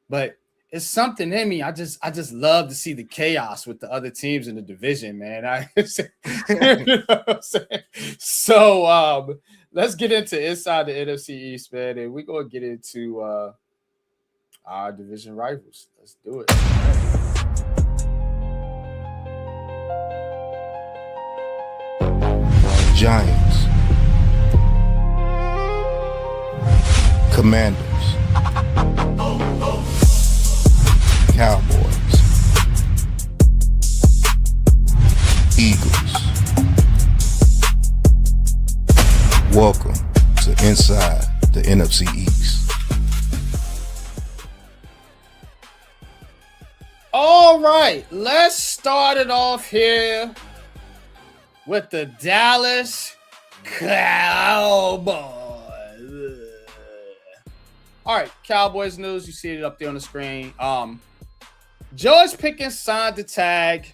but it's something in me. I just love to see the chaos with the other teams in the division, man. You know what I'm saying? So let's get into Inside the NFC East, man, and we're gonna get into our division rivals. Let's do it. Giants, Commanders, Cowboys, Eagles. Welcome to Inside the NFC East. All right, let's start it off here with the Dallas Cowboys. All right, Cowboys news. You see it up there on the screen. George Pickens signed the tag.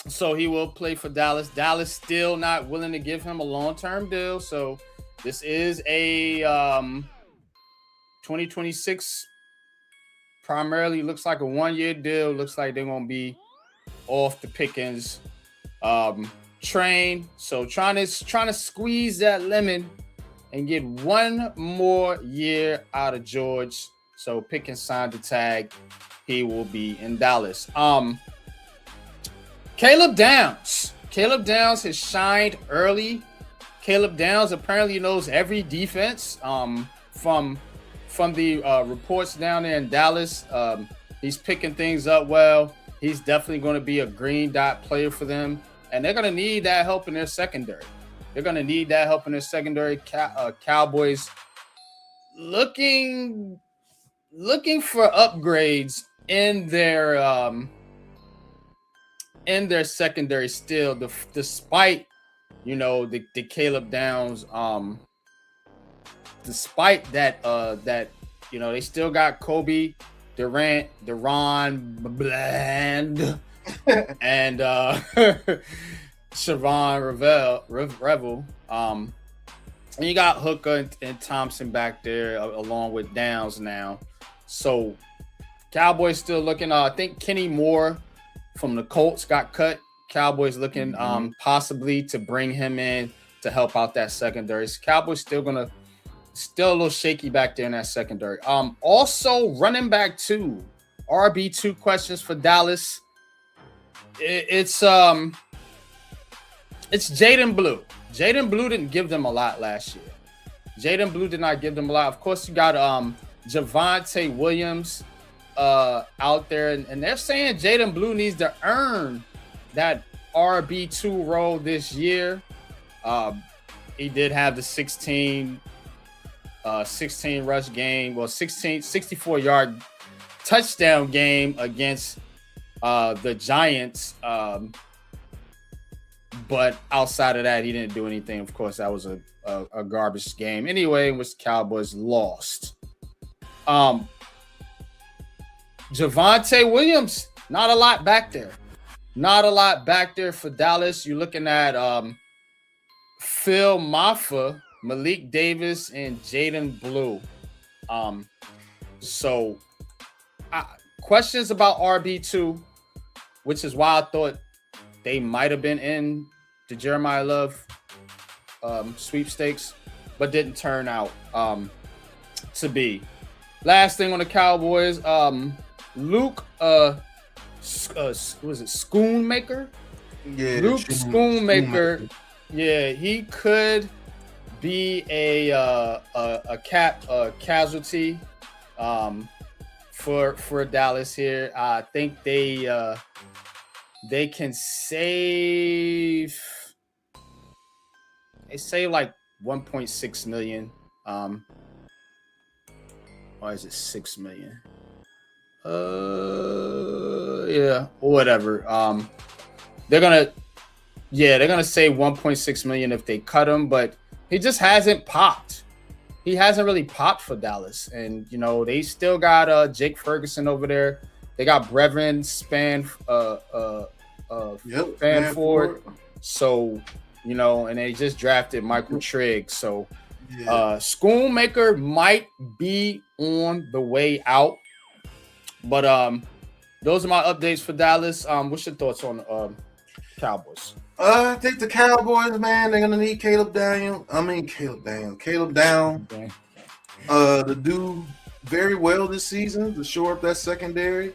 So he will play for Dallas. Dallas still not willing to give him a long-term deal. So this is a 2026 primarily looks like a one-year deal. Looks like they're going to be off the Pickens train. So trying to squeeze that lemon and get one more year out of George. So Pickens signed the tag. He will be in Dallas. Caleb Downs. Caleb Downs has shined early. Caleb Downs apparently knows every defense. From the reports down there in Dallas, he's picking things up well. He's definitely going to be a green dot player for them, and they're going to need that help in their secondary. Cowboys looking for upgrades in their secondary still, despite the Caleb Downs. Despite that they still got Kobe Durant, Deron Bland, and Siobhan Revel. And you got Hooker and Thompson back there along with Downs now. So Cowboys still looking. I think Kenny Moore from the Colts got cut. Cowboys looking possibly to bring him in to help out that secondary. So Cowboys still a little shaky back there in that secondary. Also running back 2 RB2 questions for Dallas. It's Jaden Blue. Jaden Blue didn't give them a lot last year. Jaden Blue did not give them a lot. Of course, you got Javonte Williams out there, and they're saying Jaden Blue needs to earn that RB2 role this year. He did have the 16 rush game, 64-yard touchdown game against the Giants. But outside of that, he didn't do anything. Of course, that was a garbage game anyway, in which the Cowboys lost. Javonte Williams, not a lot back there. Not a lot back there for Dallas. You're looking at Phil Maffa, Malik Davis, and Jaden Blue. So questions about RB2, which is why I thought they might have been in the Jeremiah Love sweepstakes, but didn't turn out to be. Last thing on the Cowboys, Luke Schoonmaker? Yeah, Luke Schoonmaker. Yeah, he could be a casualty for Dallas here. I think they can save. They save like 1.6 million. Or is it 6 million? Yeah, or whatever. They're gonna save 1.6 million if they cut him, but he just hasn't popped. He hasn't really popped for Dallas, and they still got Jake Ferguson over there. They got Brevin Spanford. So and they just drafted Michael Trigg. So Schoonmaker might be on the way out. But those are my updates for Dallas. What's your thoughts on Cowboys? I think the Cowboys, man, they're gonna need Caleb Down to do very well this season to shore up that secondary.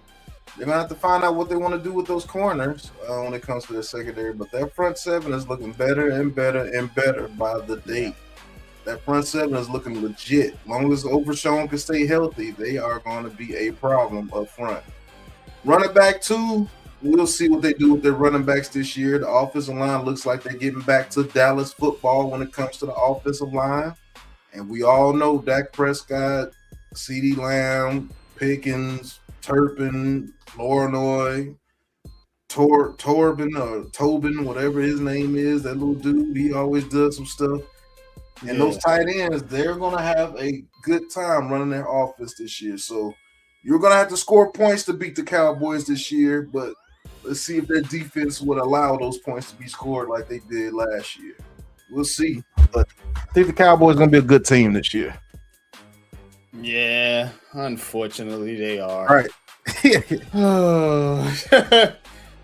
They're gonna have to find out what they want to do with those corners when it comes to their secondary. But that front seven is looking better and better and better by the day. That front seven is looking legit. As long as Overshown can stay healthy, they are going to be a problem up front. Running back 2, we'll see what they do with their running backs this year. The offensive line looks like they're getting back to Dallas football when it comes to the offensive line. And we all know Dak Prescott, CeeDee Lamb, Pickens, Turpin, Flournoy, Tobin, whatever his name is, that little dude, he always does some stuff. And those tight ends, they're going to have a good time running their offense this year. So you're going to have to score points to beat the Cowboys this year, but let's see if their defense would allow those points to be scored like they did last year. We'll see. But I think the Cowboys are going to be a good team this year. Yeah, unfortunately they are. All right.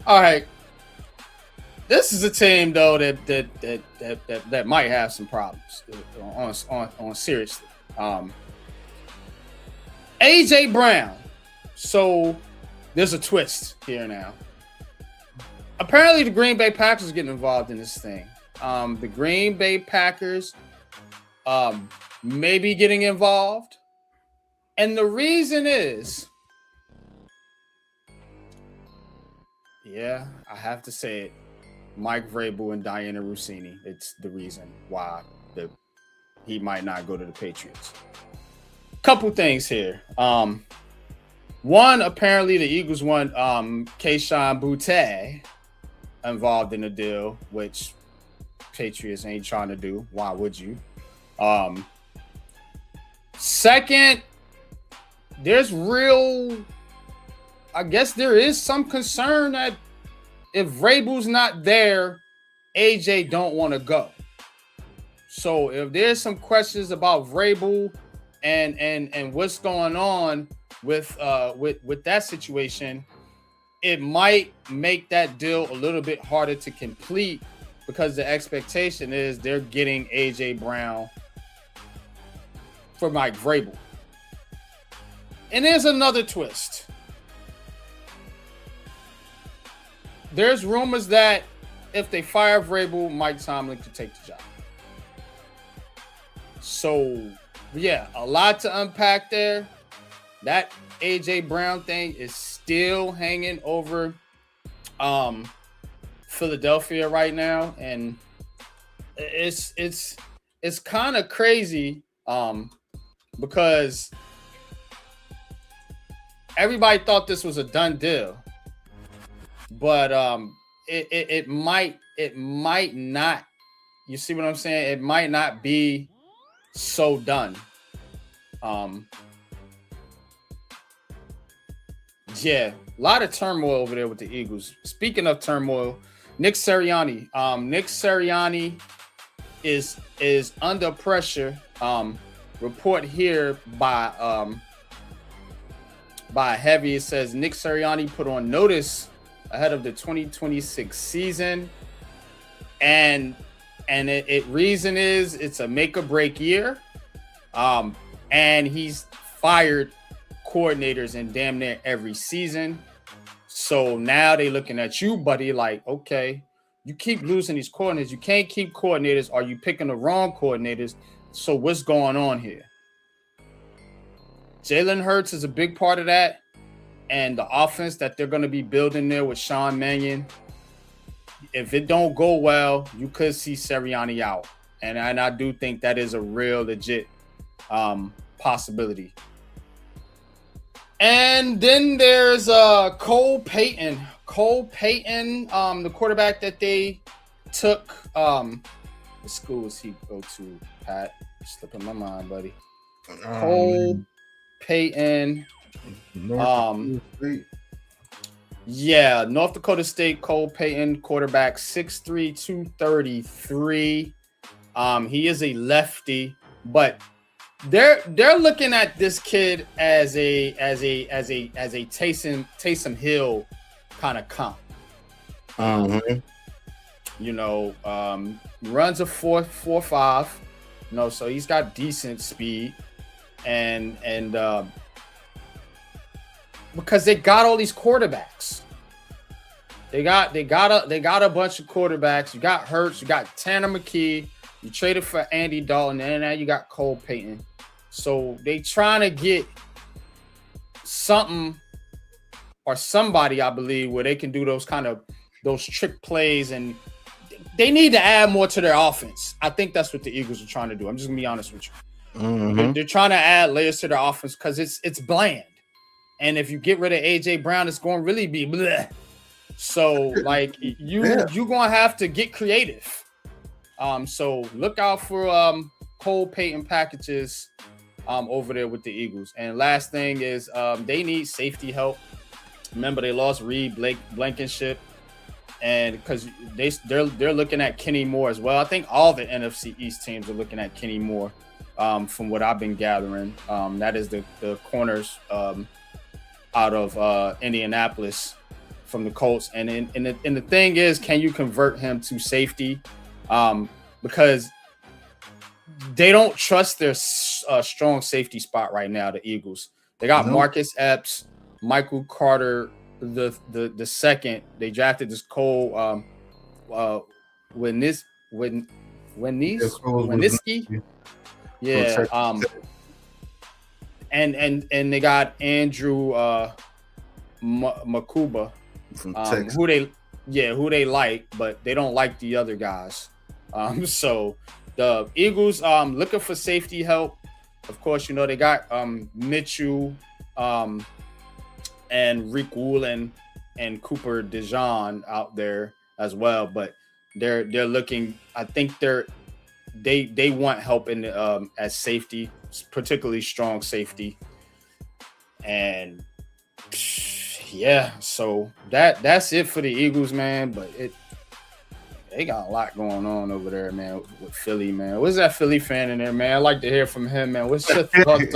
All right. This is a team though that might have some problems on seriously. AJ Brown. So there's a twist here now. Apparently the Green Bay Packers are getting involved in this thing. The Green Bay Packers may be getting involved. And the reason is, I have to say it, Mike Vrabel and Diana Rossini. It's the reason why he might not go to the Patriots. Couple things here. One, apparently the Eagles want Kayshon Boutte involved in the deal, which Patriots ain't trying to do. Why would you? Second, there is some concern that if Vrabel's not there, AJ don't want to go. So if there's some questions about Vrabel and what's going on with that situation, it might make that deal a little bit harder to complete because the expectation is they're getting AJ Brown for Mike Vrabel. And there's another twist. there's rumors that if they fire Vrabel, Mike Tomlin could take the job. So, yeah, a lot to unpack there. That A.J. Brown thing is still hanging over Philadelphia right now, and it's kind of crazy because everybody thought this was a done deal, but it might not. You see what I'm saying? It might not be so done. Yeah, a lot of turmoil over there with the Eagles. Speaking of turmoil, Nick Sirianni. Nick Sirianni is under pressure. Report here by Heavy. It says Nick Sirianni put on notice ahead of the 2026 season, and it reason is it's a make or break year, and he's fired coordinators in damn near every season. So now they looking at you, buddy, like, okay, you keep losing these coordinators. You can't keep coordinators. Are you picking the wrong coordinators? So what's going on here? Jalen Hurts is a big part of that. And the offense that they're going to be building there with Sean Mannion, if it don't go well, you could see Sirianni out. And I do think that is a real legit possibility. And then there's Cole Payton. Cole Payton, the quarterback that they took. What school does he go to, Pat? Slipping my mind, buddy. Cole Payton. Yeah, North Dakota State. Cole Payton, quarterback, 6'3", 233. He is a lefty, but they're looking at this kid as a Taysom Hill kind of comp. You know, runs a 4.45. You know, so he's got decent speed, and because they got all these quarterbacks. They got a bunch of quarterbacks. You got Hurts, you got Tanner McKee, you traded for Andy Dalton, and now you got Cole Payton. So they trying to get something or somebody, I believe, where they can do those trick plays, and they need to add more to their offense. I think that's what the Eagles are trying to do. I'm just gonna be honest with you. They're trying to add layers to their offense because it's bland. And if you get rid of A.J. Brown, it's going to really be bleh. So, like, you're going to have to get creative. So look out for Cole Payton packages over there with the Eagles. And last thing is they need safety help. Remember, they lost Reed Blankenship, and because they're looking at Kenny Moore as well. I think all the NFC East teams are looking at Kenny Moore, from what I've been gathering. That is the corners out of Indianapolis from the Colts. And the thing is, can you convert him to safety? Because they don't trust their strong safety spot right now, the Eagles. They got Marcus Epps, Michael Carter the second. They drafted this Cole Wieniski. Yeah. And they got Andrew Makuba, who they like, but they don't like the other guys. So the Eagles looking for safety help. Of course, you know they got Mitchell and Rick Woolen and Cooper DeJean out there as well, but they're looking. I think they want help in as safety, particularly strong safety. And yeah, so that's it for the Eagles, man. But they got a lot going on over there, man, with Philly, man. What's that Philly fan in there, man? I'd like to hear from him, man. What's your thoughts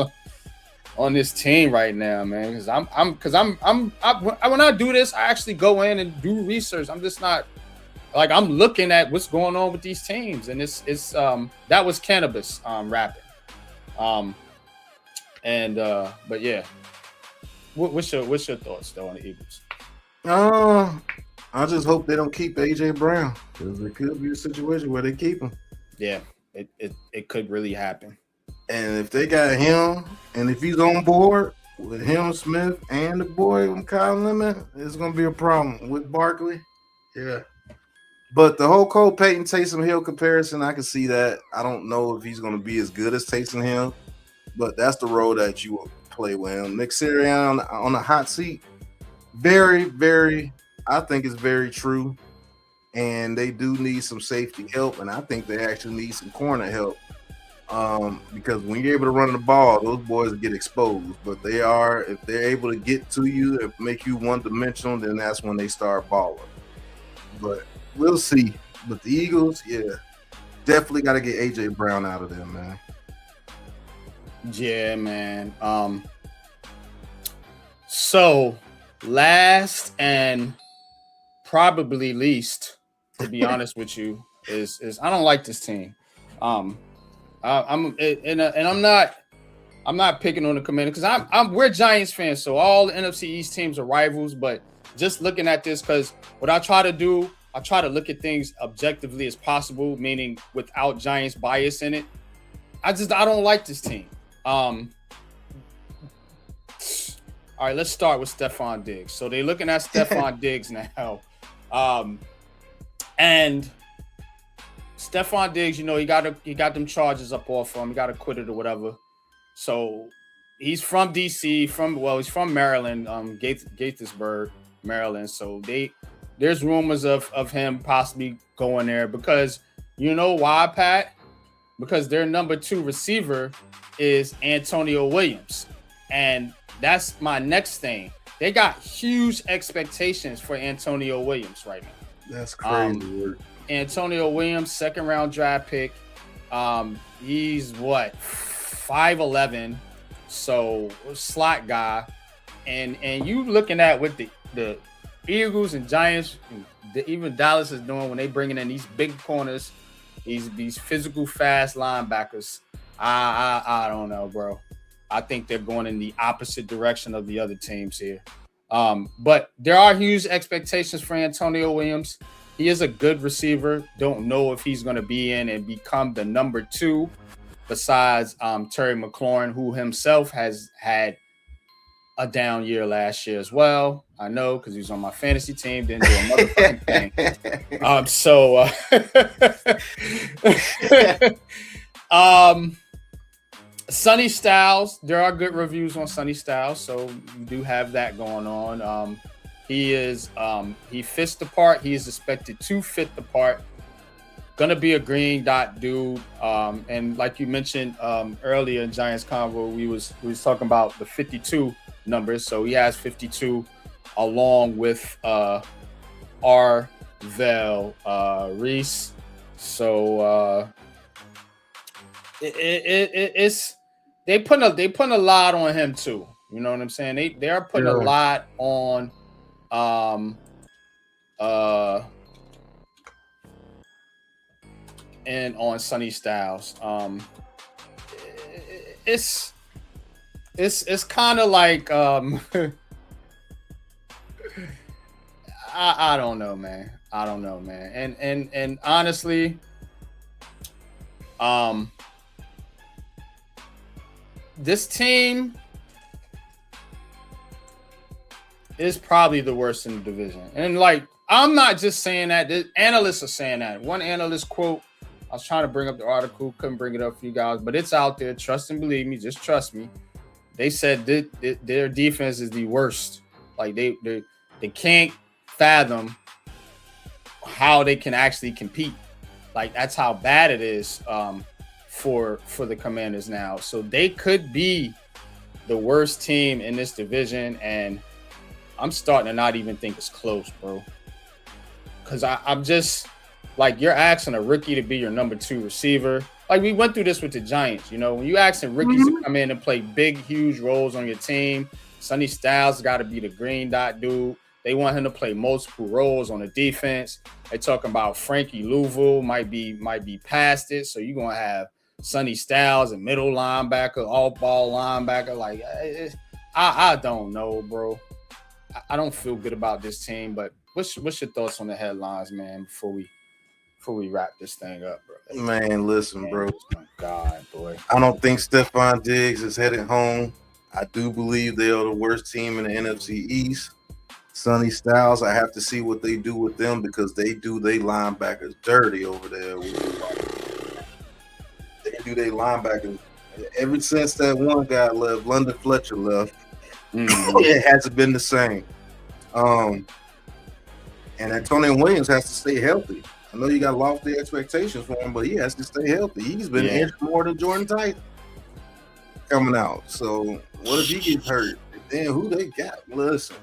on this team right now, man? Because when I do this, I actually go in and do research. I'm just not like I'm looking at what's going on with these teams, and it's that was cannabis rapping, but yeah, what's your thoughts though on the Eagles? I just hope they don't keep AJ Brown, because it could be a situation where they keep him. Yeah, it could really happen. And if they got him, and if he's on board with him, Smith, and the boy Kyle Lemon, it's gonna be a problem with Barkley. Yeah. But the whole Cole Payton Taysom Hill comparison, I can see that. I don't know if he's gonna be as good as Taysom Hill, but that's the role that you will play with him. Nick Sirianni on the hot seat. Very, very, I think it's very true. And they do need some safety help, and I think they actually need some corner help. Because when you're able to run the ball, those boys get exposed. But if they're able to get to you and make you one-dimensional, then that's when they start balling. But we'll see. But the Eagles, yeah, definitely got to get AJ Brown out of there, man. Yeah, man. So last and probably least, to be honest with you, is I don't like this team. I'm not picking on the Commanders because we're Giants fans, so all the NFC East teams are rivals. But just looking at this, because what I try to do, I try to look at things objectively as possible, meaning without Giants bias in it. I don't like this team. All right, let's start with Stephon Diggs. So they're looking at Stephon Diggs now. And Stephon Diggs, you know, he got them charges up off him. He got acquitted or whatever. So he's from DC, he's from Maryland, Gaithersburg, Maryland. So there's rumors of him possibly going there because you know why, Pat? Because their number 2 receiver is Antonio Williams. And that's my next thing. They got huge expectations for Antonio Williams right now. That's crazy. Antonio Williams, 2nd round draft pick. He's 5'11", so slot guy. And you looking at what the Eagles and Giants, even Dallas is doing when they bringing in these big corners, these physical fast linebackers. I don't know, bro. I think they're going in the opposite direction of the other teams here. But there are huge expectations for Antonio Williams. He is a good receiver. Don't know if he's going to be in and become the number 2 besides Terry McLaurin, who himself has had a down year last year as well. I know because he was on my fantasy team, didn't do a motherfucking thing. Sonny Styles, there are good reviews on Sonny Styles, so you do have that going on. He fits the part. He is expected to fit the part. Gonna be a green dot dude. And like you mentioned earlier in Giants Convo, we was talking about the 52 numbers. So he has 52 along with Arville Reese. So it's they putting a lot on him too. You know what I'm saying? They are putting a lot on and on Sonny Styles. It's kind of like I don't know, man. And honestly, this team is probably the worst in the division. And like, I'm not just saying that. The analysts are saying that. One analyst quote, I was trying to bring up the article, couldn't bring it up for you guys, but it's out there. Trust and believe me. Just trust me. They said their defense is the worst. Like they can't fathom how they can actually compete. Like that's how bad it is for the Commanders now. So they could be the worst team in this division, and I'm starting to not even think it's close, bro. Because I'm just like, you're asking a rookie to be your number 2 receiver. Like we went through this with the Giants, you know, when you asking rookies to come in and play big, huge roles on your team, Sonny Styles got to be the green dot dude. They want him to play multiple roles on the defense. They're talking about Frankie Louisville might be past it. So you're going to have Sonny Styles, a middle linebacker, all ball linebacker. Like, I don't know, bro. I don't feel good about this team, but what's your thoughts on the headlines, man? Before we wrap this thing up, bro. Man, listen, bro. Oh my God, boy. I don't think Stephon Diggs is headed home. I do believe they are the worst team in the NFC East. Sonny Styles, I have to see what they do with them because they do their linebackers dirty over there. They do their linebackers. Ever since that one guy left, London Fletcher left, it hasn't been the same. And Antonio Williams has to stay healthy. I know you got lofty expectations for him, but he has to stay healthy. He's been injured more than Jordan Titan coming out. So what if he gets hurt? Then who they got? Listen,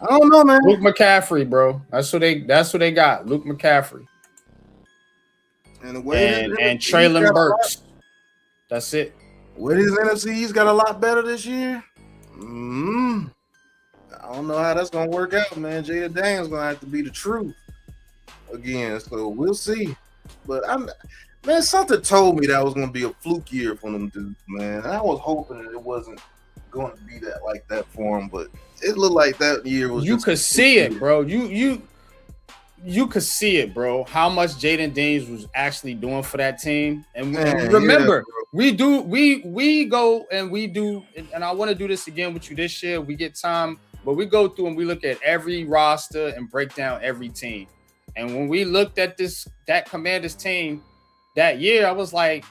I don't know, man. Luke McCaffrey, bro. That's what they got. Luke McCaffrey. And the way and Traylon Burks. That's it. What is NFC East got a lot better this year? I don't know how that's gonna work out, man. Jada Daniels gonna have to be the truth again, so we'll see. But man, something told me that was gonna be a fluke year for them dudes, man. I was hoping that it wasn't going to be that for them, but it looked like that year was. You could see it, bro. You could see it, bro. How much Jaden Daniels was actually doing for that team, and remember, we go and we do, and I want to do this again with you this year. We get time, but we go through and we look at every roster and break down every team. And when we looked at that Commanders team that year, I was like,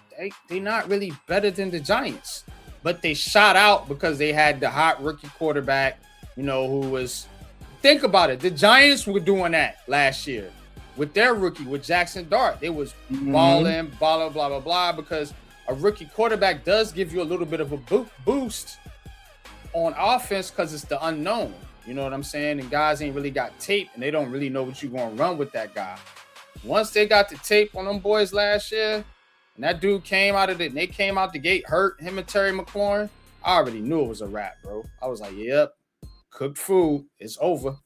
they not really better than the Giants, but they shot out because they had the hot rookie quarterback, who was. Think about it. The Giants were doing that last year with their rookie, with Jackson Dart. They was balling, blah, blah, blah, because a rookie quarterback does give you a little bit of a boost on offense because it's the unknown. You know what I'm saying? And guys ain't really got tape, and they don't really know what you're going to run with that guy. Once they got the tape on them boys last year, and that dude came out of it, and they came out the gate hurt, him and Terry McLaurin, I already knew it was a wrap, bro. I was like, yep. Cooked food, it's over.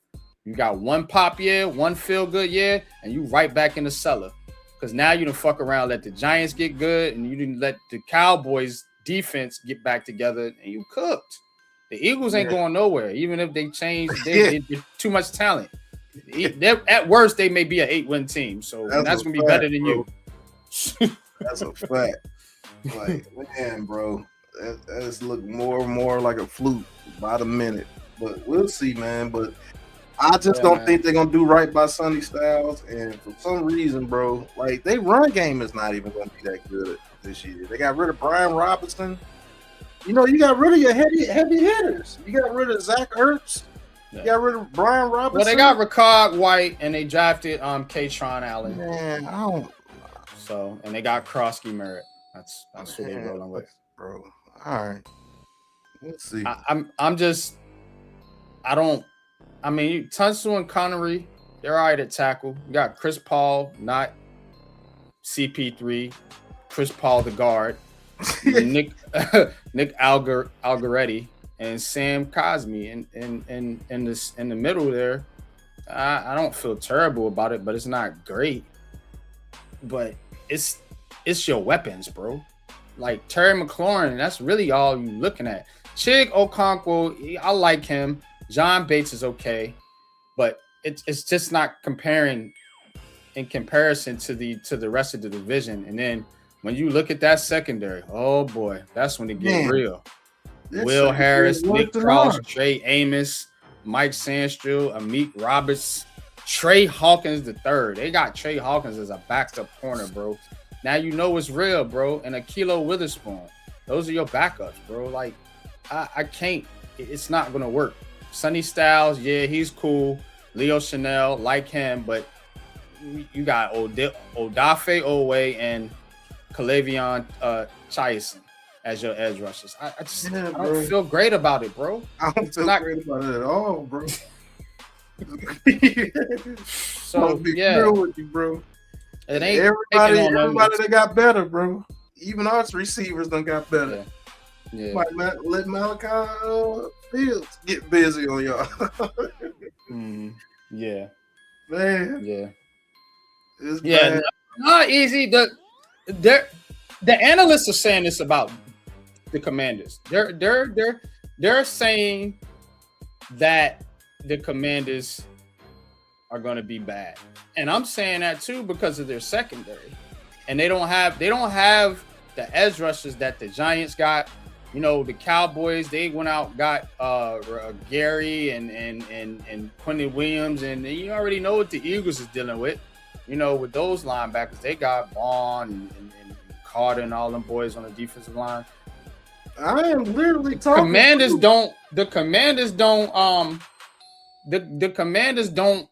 You got one pop year, one feel good year, and you right back in the cellar. Because now you done fuck around, let the Giants get good, and you didn't let the Cowboys defense get back together, and you cooked. The Eagles ain't going nowhere, even if they change. They're too much talent. At worst, they may be an 8-win team, so that's gonna be better than you. That's a fact. Like, man, bro, that's look more and more like a fluke by the minute. But we'll see, man. But I just don't think they're gonna do right by Sonny Styles. And for some reason, bro, like their run game is not even gonna be that good this year. They got rid of Brian Robinson. You got rid of your heavy hitters. You got rid of Zach Ertz. You got rid of Brian Robinson. Well, they got Ricard White and they drafted K-Tron Allen. Man, I don't. So, and they got Krosky Merritt. That's what they're rolling with, bro. All right, let's see. Tunsil and Connery, they're all right at tackle. You got Chris Paul, not CP3, Chris Paul the guard, Nick Algoretti, and Sam Cosmi in the middle there. I don't feel terrible about it, but it's not great. But it's your weapons, bro. Like Terry McLaurin, that's really all you're looking at. Chig Okonkwo, I like him. John Bates is okay, but it's just not in comparison to the rest of the division. And then when you look at that secondary, oh boy, that's when it gets real. Will Harris, Nick Cross, Trey Amos, Mike Sandstrom, Amik Roberts, Trey Hawkins III. They got Trey Hawkins as a backed-up corner, bro. Now you know it's real, bro. And Akilo Witherspoon. Those are your backups, bro. Like, I can't. It's not going to work. Sonny Styles, yeah, he's cool. Leo Chanel, like him. But you got Odafe Owe and Kalavion Chiason as your edge rushers. I don't feel great about it, bro. I don't feel great about it at all, bro. So, yeah. Real with you, bro. It ain't everybody that got better, bro. Even our receivers done got better. Yeah. Like, let Malachi Fields get busy on y'all. Yeah. Man. Yeah. It's bad. Not easy. The analysts are saying this about the Commanders. They're saying that the Commanders are going to be bad. And I'm saying that too because of their secondary. And they don't have the edge rushers that the Giants got. You know, the Cowboys, they went out, got Gary and Quentin Williams, and you already know what the Eagles is dealing with. You know, with those linebackers, they got Vaughn and Carter and all them boys on the defensive line. I am literally talking. The Commanders don't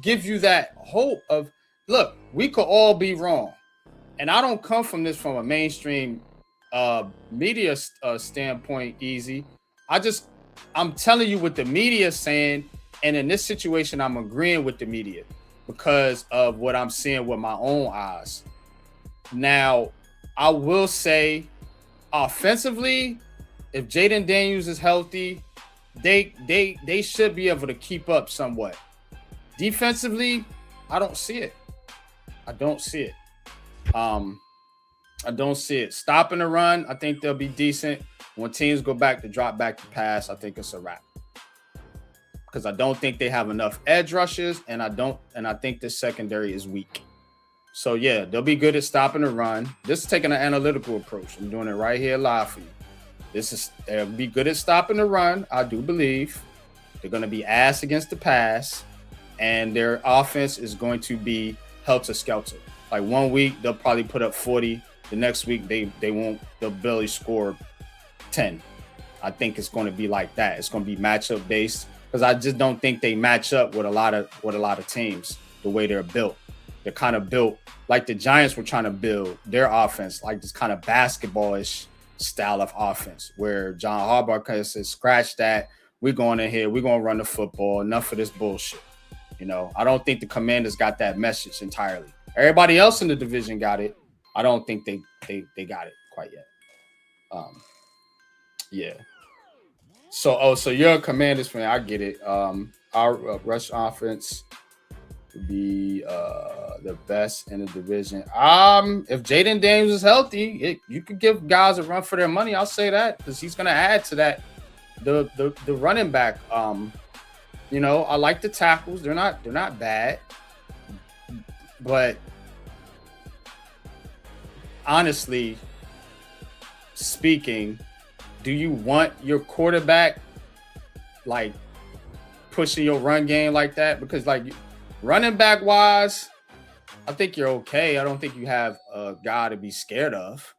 give you that hope of, look, we could all be wrong. And I don't come from this from a mainstream media standpoint, easy. I'm telling you what the media is saying, and in this situation, I'm agreeing with the media because of what I'm seeing with my own eyes. Now, I will say, offensively, if Jaden Daniels is healthy, they should be able to keep up somewhat. Defensively, I don't see it. I don't see it. Stopping the run, I think they'll be decent. When teams go back to drop back to pass, I think it's a wrap. Because I don't think they have enough edge rushes, and I think the secondary is weak. So yeah, they'll be good at stopping the run. This is taking an analytical approach. I'm doing it right here live for you. They'll be good at stopping the run, I do believe. They're going to be ass against the pass, and their offense is going to be helter-skelter. Like 1 week, they'll probably put up 40. The next week, they'll barely score 10. I think it's going to be like that. It's going to be matchup based because I just don't think they match up with a lot of teams the way they're built. They're kind of built like the Giants were trying to build their offense, like this kind of basketball-ish style of offense where John Harbaugh kind of says, scratch that. We're going in here. We're going to run the football. Enough of this bullshit. You know, I don't think the Commanders got that message entirely. Everybody else in the division got it. I don't think they got it quite yet. Yeah. So you're a Commanders fan. I get it. Our rush offense would be the best in the division. If Jaden Daniels is healthy, you could give guys a run for their money. I'll say that because he's going to add to that. The running back. You know, I like the tackles. They're not bad, but honestly speaking, do you want your quarterback like pushing your run game like that? Because like running back wise, I think you're okay. I don't think you have a guy to be scared of.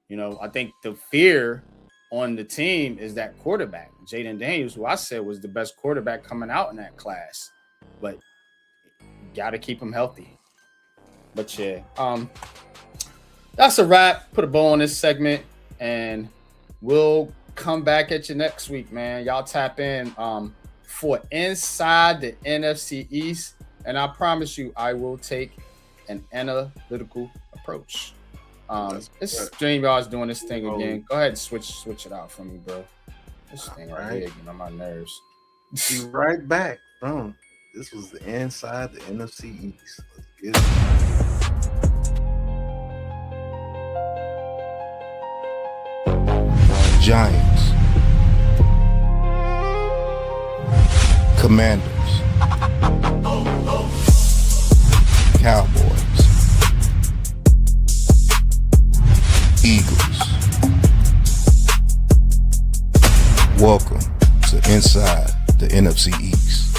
You know, I think the fear on the team is that quarterback, Jaden Daniels, who I said was the best quarterback coming out in that class. But you got to keep him healthy. But yeah, that's a wrap. Put a bow on this segment, and we'll come back at you next week, man. Y'all tap in for Inside the NFC East, and I promise you, I will take an analytical approach. It's StreamYard's doing this thing again. Go ahead and switch it out for me, bro. This thing right here getting on my nerves. Be right back, bro. This was the Inside the NFC East. Let's get it. Giants, Commanders, Cowboys, Eagles. Welcome to Inside the NFC East.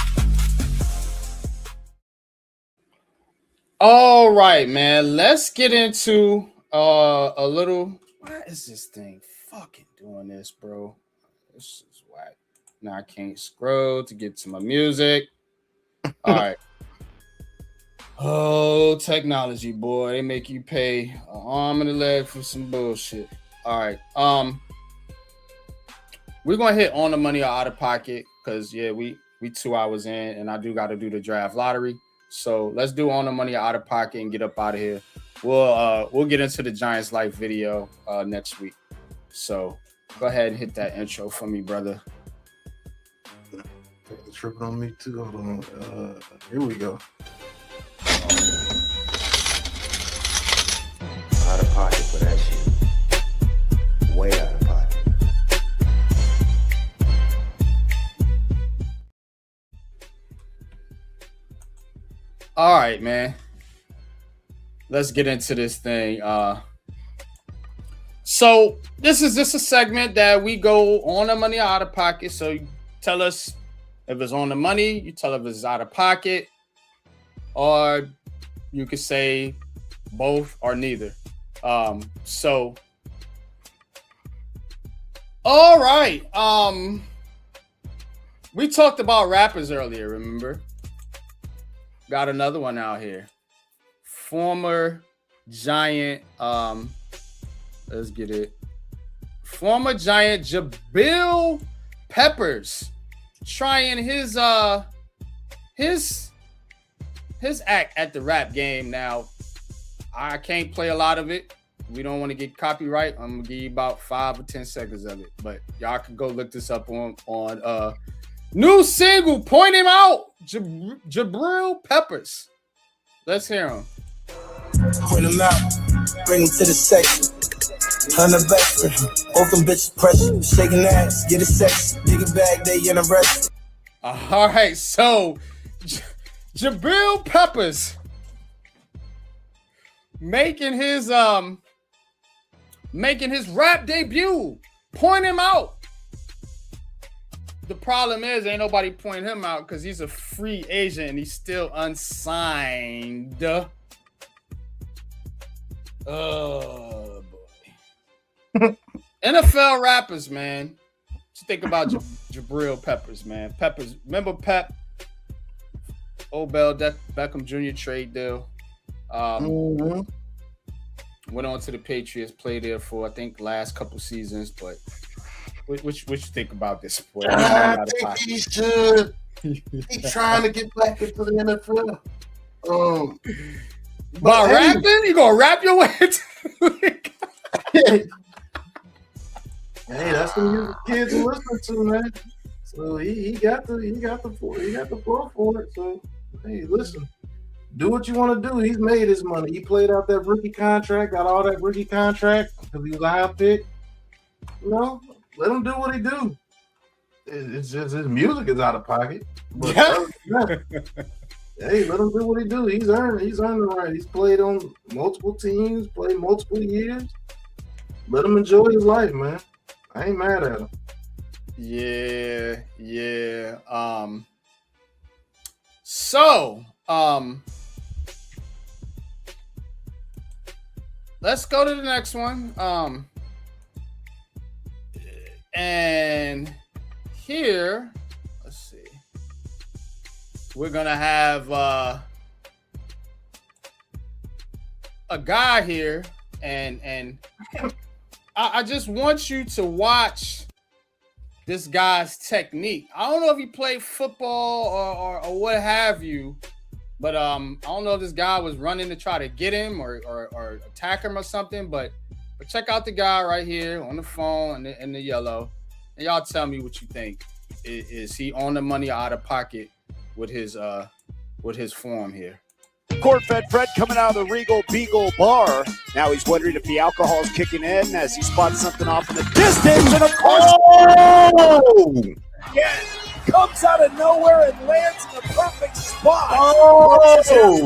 All right, man. Let's get into a little. Why is this thing fucking doing this, bro? This is whack. Now I can't scroll to get to my music. All right. Oh, technology, boy. They make you pay an arm and a leg for some bullshit. All right. We're gonna hit On the Money or Out of Pocket because yeah, we 2 hours in, and I do gotta do the draft lottery. So let's do On the Money or Out of Pocket and get up out of here. We'll get into the Giants Life video next week. So go ahead and hit that intro for me, brother. Tripping on me too. Hold on. Here we go. Out of pocket for that shit. Way out of pocket. All right, man. Let's get into this thing. So this is just a segment that we go on the money or out of pocket. So you tell us if it's on the money, you tell if it's out of pocket, or you could say both or neither. So all right. We talked about rappers earlier, remember? Got another one out here. Former Giant, let's get it. Former Giant Jabril Peppers trying his act at the rap game. Now, I can't play a lot of it. We don't want to get copyright. I'm gonna give you about 5 or 10 seconds of it, but y'all can go look this up on new single. Point him out, Jabril Peppers. Let's hear him. Point him out, bring him to the section. 100 back for him. Both them bitches pressure. Shaking ass, get a sex. Dig a bag, they in a rush. All right, so Jabril Peppers making his rap debut. Point him out. The problem is ain't nobody pointing him out because he's a free agent and he's still unsigned. Oh boy. NFL rappers, man. What you think about Jabril Peppers, man? Peppers, remember Pep? Odell Beckham Jr. trade deal. Went on to the Patriots, played there for I think last couple seasons, but what you think about this? Boy? I think he should. He's trying to get back into the NFL. By rapping? You gonna rap your way into it? Hey, that's the music kids are listening to, man. So he got the floor for it. So hey, listen, do what you want to do. He's made his money. He played out that rookie contract, got all that rookie contract because he was a high pick. You know, let him do what he do. It's just his music is out of pocket. But hey, let him do what he do. He's earned the right. He's played on multiple teams, played multiple years. Let him enjoy his life, man. I ain't mad at him. Yeah. Let's go to the next one. And here, let's see. We're gonna have a guy here, and I just want you to watch this guy's technique. I don't know if he played football or what have you, but I don't know if this guy was running to try to get him or attack him or something. But check out the guy right here on the phone in the yellow, and y'all tell me what you think. Is he on the money or out of pocket with his form here? Court-fed Fred coming out of the Regal Beagle bar. Now he's wondering if the alcohol is kicking in as he spots something off in the distance. And of course, comes out of nowhere and lands in the perfect spot.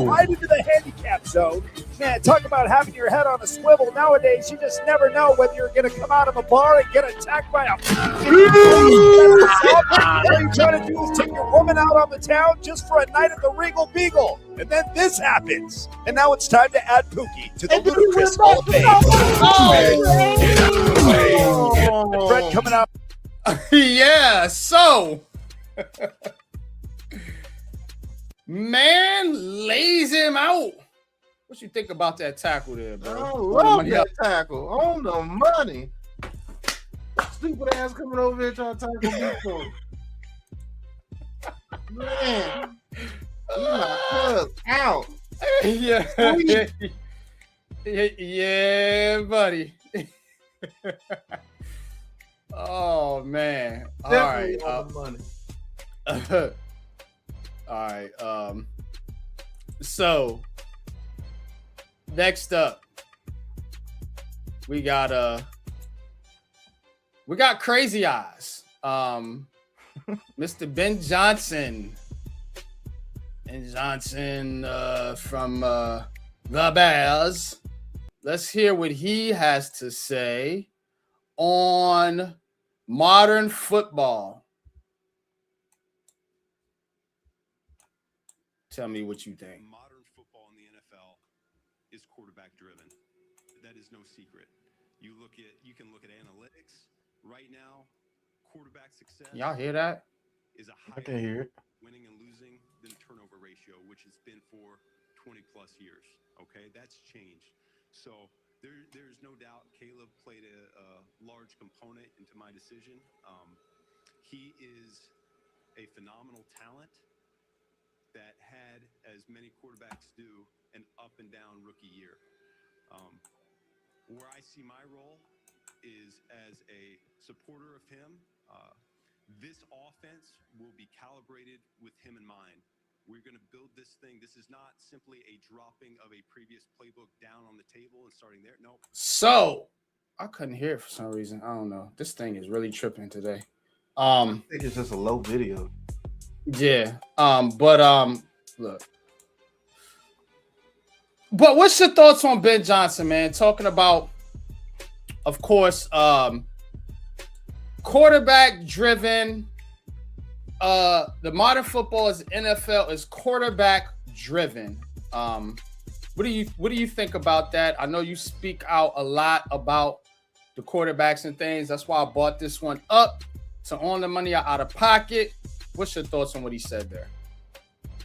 Right into the handicap zone. Man, talk about having your head on a swivel. Nowadays, you just never know whether you're going to come out of a bar and get attacked by a... All you're trying to do is take your woman out on the town just for a night at the Regal Beagle. And then this happens. And now it's time to add Pookie to the ludicrous Hall of Fame. Fred coming out. Yeah, so... Man lays him out. What you think about that tackle there, bro? I love that tackle. On the money. Stupid ass coming over here trying to tackle me for. Man. My cuz out. Yeah, buddy. Oh man. Definitely on the money. All right. So next up, we got Crazy Eyes. Mr. Ben Johnson Ben Johnson from the Bears. Let's hear what he has to say on modern football. Tell me what you think. Modern football in the NFL is quarterback driven. That is no secret. You can look at analytics right now. Quarterback success. Y'all hear that? Is a I can hear it. winning and losing than turnover ratio, which has been for 20 plus years. Okay, that's changed. So there's no doubt Caleb played a large component into my decision. He is a phenomenal talent that had, as many quarterbacks do, an up and down rookie year. Where I see my role is as a supporter of him. This offense will be calibrated with him in mind. We're going to build this thing. This is not simply a dropping of a previous playbook down on the table and starting there. No. So I couldn't hear it for some reason. I don't know. This thing is really tripping today. I think it's just a low video. Yeah. Look. But what's your thoughts on Ben Johnson, man? Talking about, of course, quarterback driven. The modern football is NFL is quarterback driven. What do you think about that? I know you speak out a lot about the quarterbacks and things. That's why I brought this one up to On the Money or Outta Pocket. What's your thoughts on what he said there?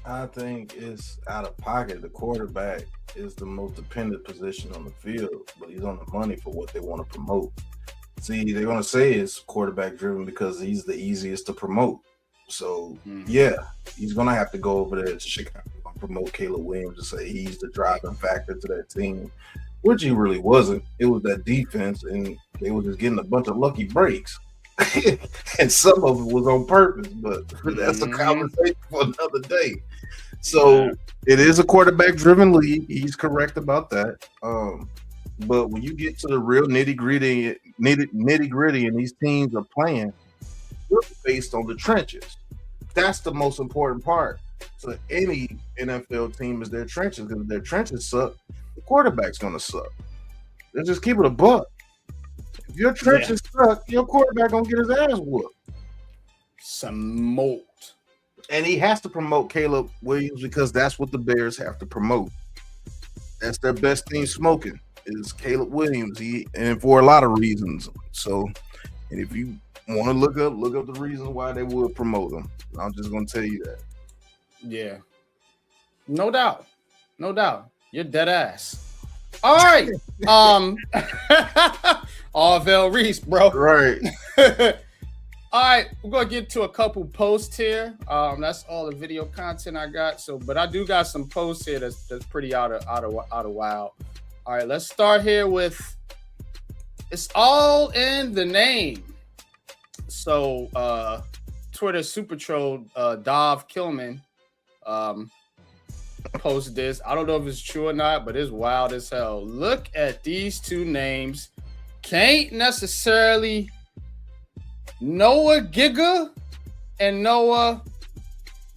I think it's out of pocket. The quarterback is the most dependent position on the field, but he's on the money for what they want to promote. See, they're going to say it's quarterback driven because he's the easiest to promote. So, yeah, he's going to have to go over there to Chicago and promote Caleb Williams and say he's the driving factor to that team, which he really wasn't. It was that defense, and they were just getting a bunch of lucky breaks. And some of it was on purpose, but that's a conversation for another day. So it is a quarterback-driven league. He's correct about that. But when you get to the real nitty-gritty, and these teams are playing, they're based on the trenches. That's the most important part. So any NFL team is their trenches, because if their trenches suck, the quarterback's going to suck. Let's just keep it a buck. If your trenches suck, your quarterback gonna get his ass whooped. Smoked. And he has to promote Caleb Williams because that's what the Bears have to promote. That's their best thing smoking is Caleb Williams. And for a lot of reasons. So, and if you want to look up the reasons why they would promote him. I'm just gonna tell you that. Yeah. No doubt. You're dead ass. All right. Arville Reese, bro. Right. All right, we're gonna get to a couple posts here. That's all the video content I got. But I do got some posts here that's pretty out of wild. All right, let's start here with it's all in the name. So Twitter super troll Dov Kilman posted this. I don't know if it's true or not, but it's wild as hell. Look at these two names. Can't necessarily Noah Giga and Noah,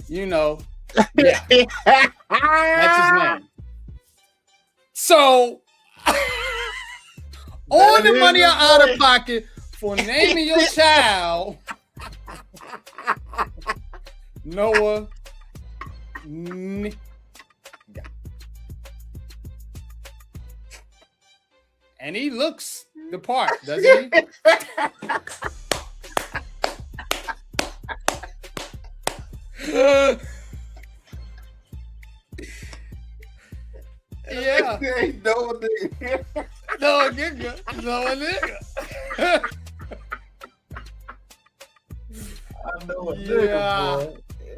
yeah. That's his name. So on the money or out of pocket for naming your child Noah and he looks the part, doesn't he? Yeah. No nigga. I know a nigga, boy.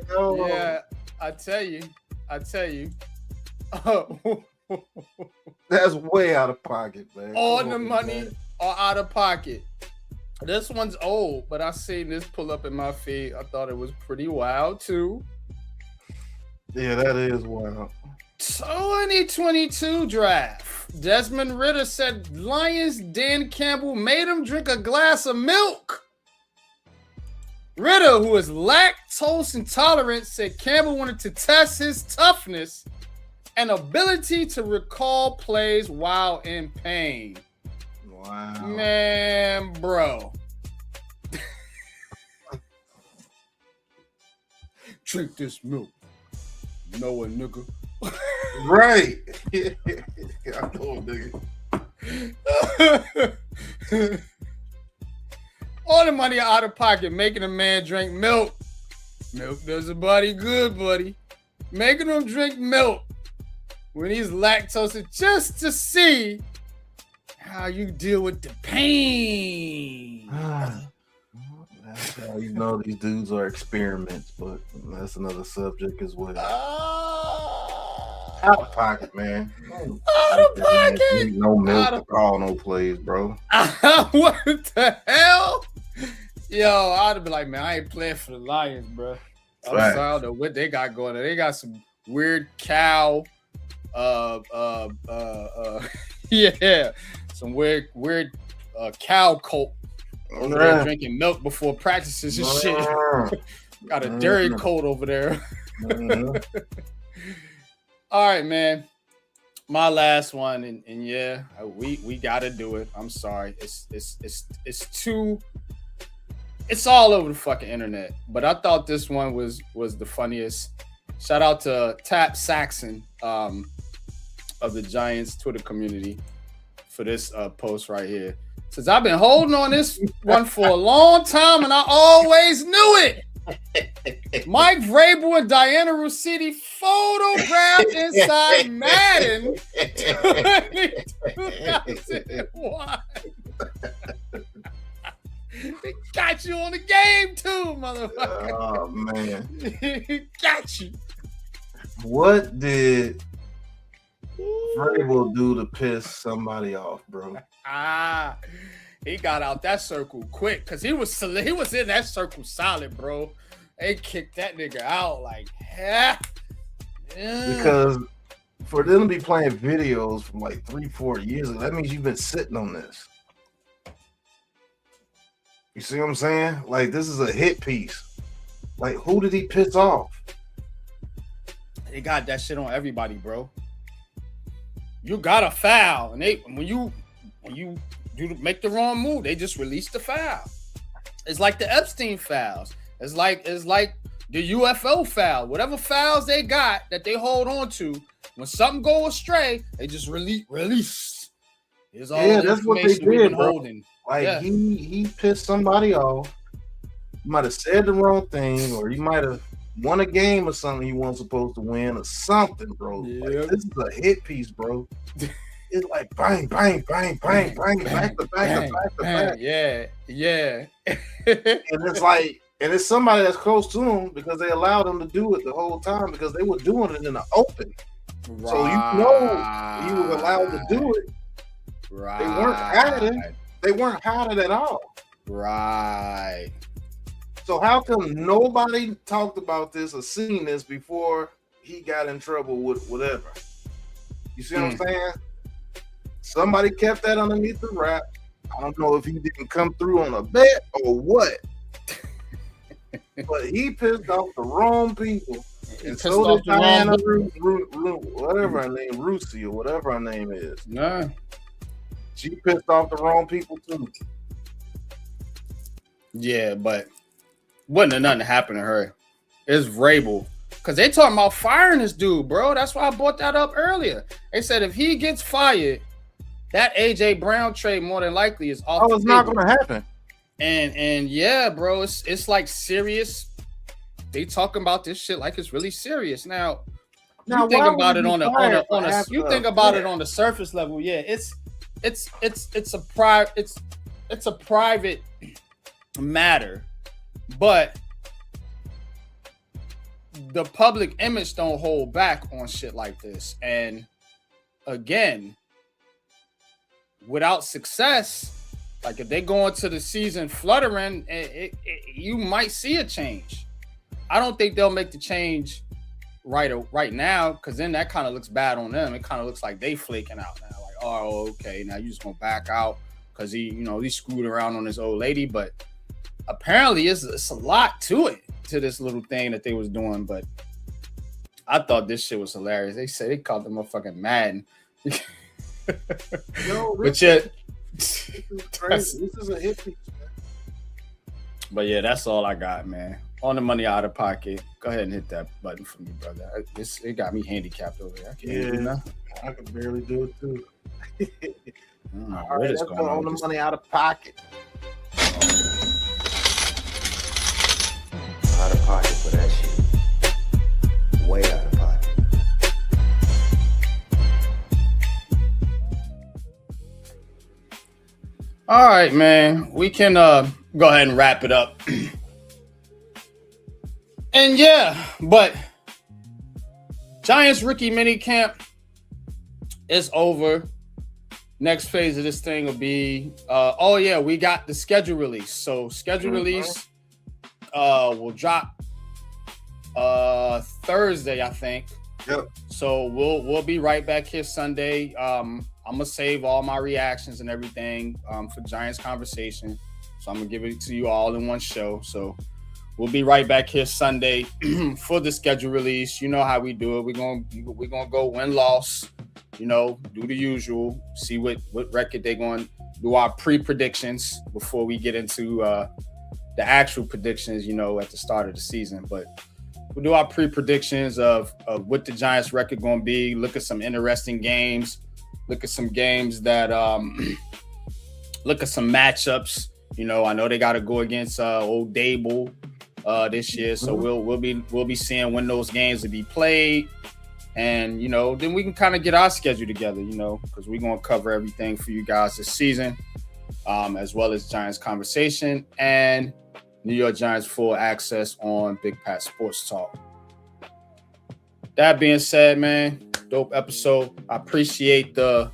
No. Yeah, I tell you. Oh. That's way out of pocket, man. On the money or out of pocket. This one's old, but I seen this pull up in my feed. I thought it was pretty wild too. Yeah, that is wild. 2022 draft. Desmond Ridder said Lions Dan Campbell made him drink a glass of milk. Ritter, who is lactose intolerant, said Campbell wanted to test his toughness and ability to recall plays while in pain. Wow. Man, bro. Drink this milk. Know a nigga. Right. I know, nigga. All the money out of pocket, making a man drink milk. Milk does a body good, buddy. Making him drink milk when he's lactose just to see how you deal with the pain. That's how you know these dudes are experiments, but that's another subject as well. Out of pocket, man. Out of pocket. No milk to call no plays, bro. What the hell? Yo, I'd be like, man, I ain't playing for the Lions, bro. I'm sorry, I don't know what they got going on. They got some weird cow, yeah, some weird cow cult. Over there drinking milk before practices and shit. Got a dairy coat over there. All right, man. My last one, and yeah, we gotta do it. I'm sorry. It's too. It's all over the fucking internet. But I thought this one was the funniest. Shout out to Tap Saxon of the Giants Twitter community for this post right here. Says, I've been holding on this one for a long time, and I always knew it. Mike Vrabel and Diana Rossetti photographed inside Madden 2001. They got you on the game too, motherfucker. Oh, man. Got you. What did Vrabel do to piss somebody off, bro? He got out that circle quick because he was in that circle solid, bro. They kicked that nigga out like yeah. Because for them to be playing videos from like 3-4 years ago, that means you've been sitting on this. You see what I'm saying? Like, this is a hit piece. Like, who did he piss off? They got that shit on everybody, bro. You got a foul, and when you make the wrong move, they just release the foul. It's like the Epstein fouls. It's like the UFO foul. Whatever fouls they got that they hold on to, when something goes astray, they just release. Here's all the that's what they information did, bro. holding. Like he pissed somebody off. He might have said the wrong thing, or he might have won a game or something he wasn't supposed to win, or something, bro. Like, this is a hit piece, bro. It's like bang, bang, bang, bang, bang, back to back to back to back. Yeah. And it's like, and it's somebody that's close to him because they allowed him to do it the whole time because they were doing it in the open. Right. So you know he was allowed to do it. Right. They weren't hiding. They weren't hiding at all. Right. So how come nobody talked about this or seen this before he got in trouble with whatever? You see what I'm saying? Somebody kept that underneath the wrap. I don't know if he didn't come through on a bet or what. But he pissed off the wrong people. And so did Diana whatever her name, Rusi or whatever her name is. Nah. She pissed off the wrong people too. Yeah, but wasn't nothing happened to her. It's Vrabel. Because they talking about firing this dude, bro. That's why I brought that up earlier. They said if he gets fired, that A.J. Brown trade more than likely is off. Oh, it's not going to happen. And yeah, bro, it's like serious. They talking about this shit like it's really serious. Now you think about it on the surface level. Yeah, it's a private matter, but the public image don't hold back on shit like this. And again, without success, like if they go into the season fluttering, you might see a change. I don't think they'll make the change right now, because then that kind of looks bad on them. It kind of looks like they flaking out now. Like, oh, okay, now you just gonna back out because he screwed around on his old lady. But apparently it's a lot to this little thing that they was doing, but I thought this shit was hilarious. They said they called the motherfucking Madden. But yet, this is crazy. This is a hit piece, man. But yeah, that's all I got, man. On the money, out of pocket. Go ahead and hit that button for me, brother. It got me handicapped over here. I can't do nothing. I can barely do it too. All right, let's go on the money, out of pocket. Out of pocket for that shit. Way out of pocket. All right, man. We can go ahead and wrap it up. And yeah, but Giants rookie minicamp is over. Next phase of this thing will be we got the schedule release. So schedule release will drop Thursday, I think. Yep. So we'll be right back here Sunday. I'm gonna save all my reactions and everything for Giants Conversation. So I'm gonna give it to you all in one show. So we'll be right back here Sunday for the schedule release. You know how we do it. We're gonna go win-loss. You know, do the usual. See what record they're going to do our pre-predictions before we get into the actual predictions, you know, at the start of the season. But we'll do our pre-predictions of what the Giants record going to be. Look at some interesting games. Look at some games that look at some matchups. You know, I know they got to go against old Dable this year. So we'll be seeing when those games will be played. And, you know, then we can kind of get our schedule together, you know, because we're going to cover everything for you guys this season, as well as Giants Conversation and New York Giants Full Access on Big Pat Sports Talk. That being said, man, dope episode. I appreciate the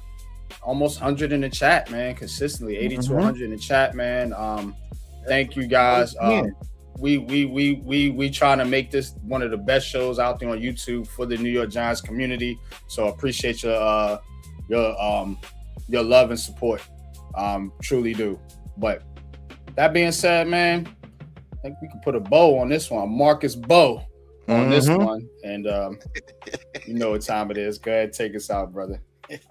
almost 100 in the chat, man, consistently, 80 to 100 in the chat, man. Thank you guys. We trying to make this one of the best shows out there on YouTube for the New York Giants community. So appreciate your love and support. Truly do. But that being said, man, I think we can put a bow on this one. Marcus bow on this one. And you know what time it is. Go ahead, take us out, brother.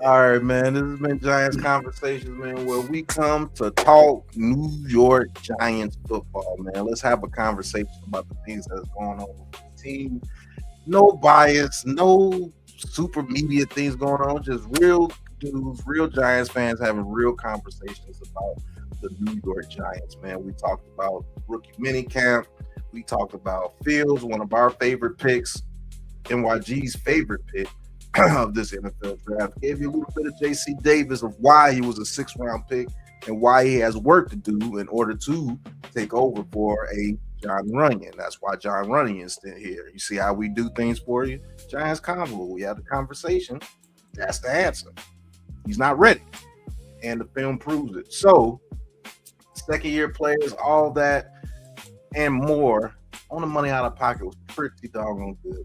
All right, man. This has been Giants Conversations, man, where we come to talk New York Giants football, man. Let's have a conversation about the things that's going on with the team. No bias, no super media things going on, just real dudes, real Giants fans having real conversations about the New York Giants, man. We talked about rookie minicamp. We talked about Fields, one of our favorite picks, NYG's favorite pick of this NFL draft. Gave you a little bit of J.C. Davis of why he was a 6th-round pick and why he has work to do in order to take over for a John Runyon. That's why John Runyon is still here. You see how we do things for you? Giants Convo. We have the conversation. That's the answer. He's not ready. And the film proves it. So, second-year players, all that and more on the money out of pocket was pretty doggone good.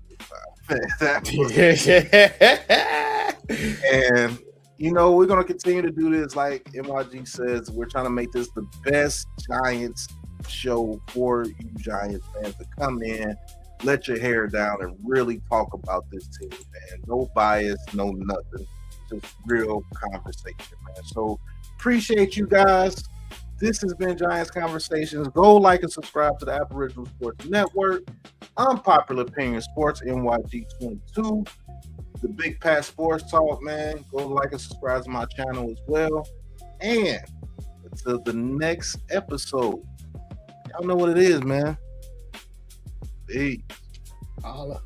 And you know, we're gonna continue to do this. Like NYG says, we're trying to make this the best Giants show for you Giants fans to come in, let your hair down, and really talk about this team, man. No bias, no nothing, just real conversation, man. So appreciate you guys. This has been Giants Conversations. Go like and subscribe to the Aboriginal Sports Network. Unpopular Opinion Sports, NYG22. The Big Pat Sports Talk, man. Go like and subscribe to my channel as well. And until the next episode, y'all know what it is, man. Peace. Holla.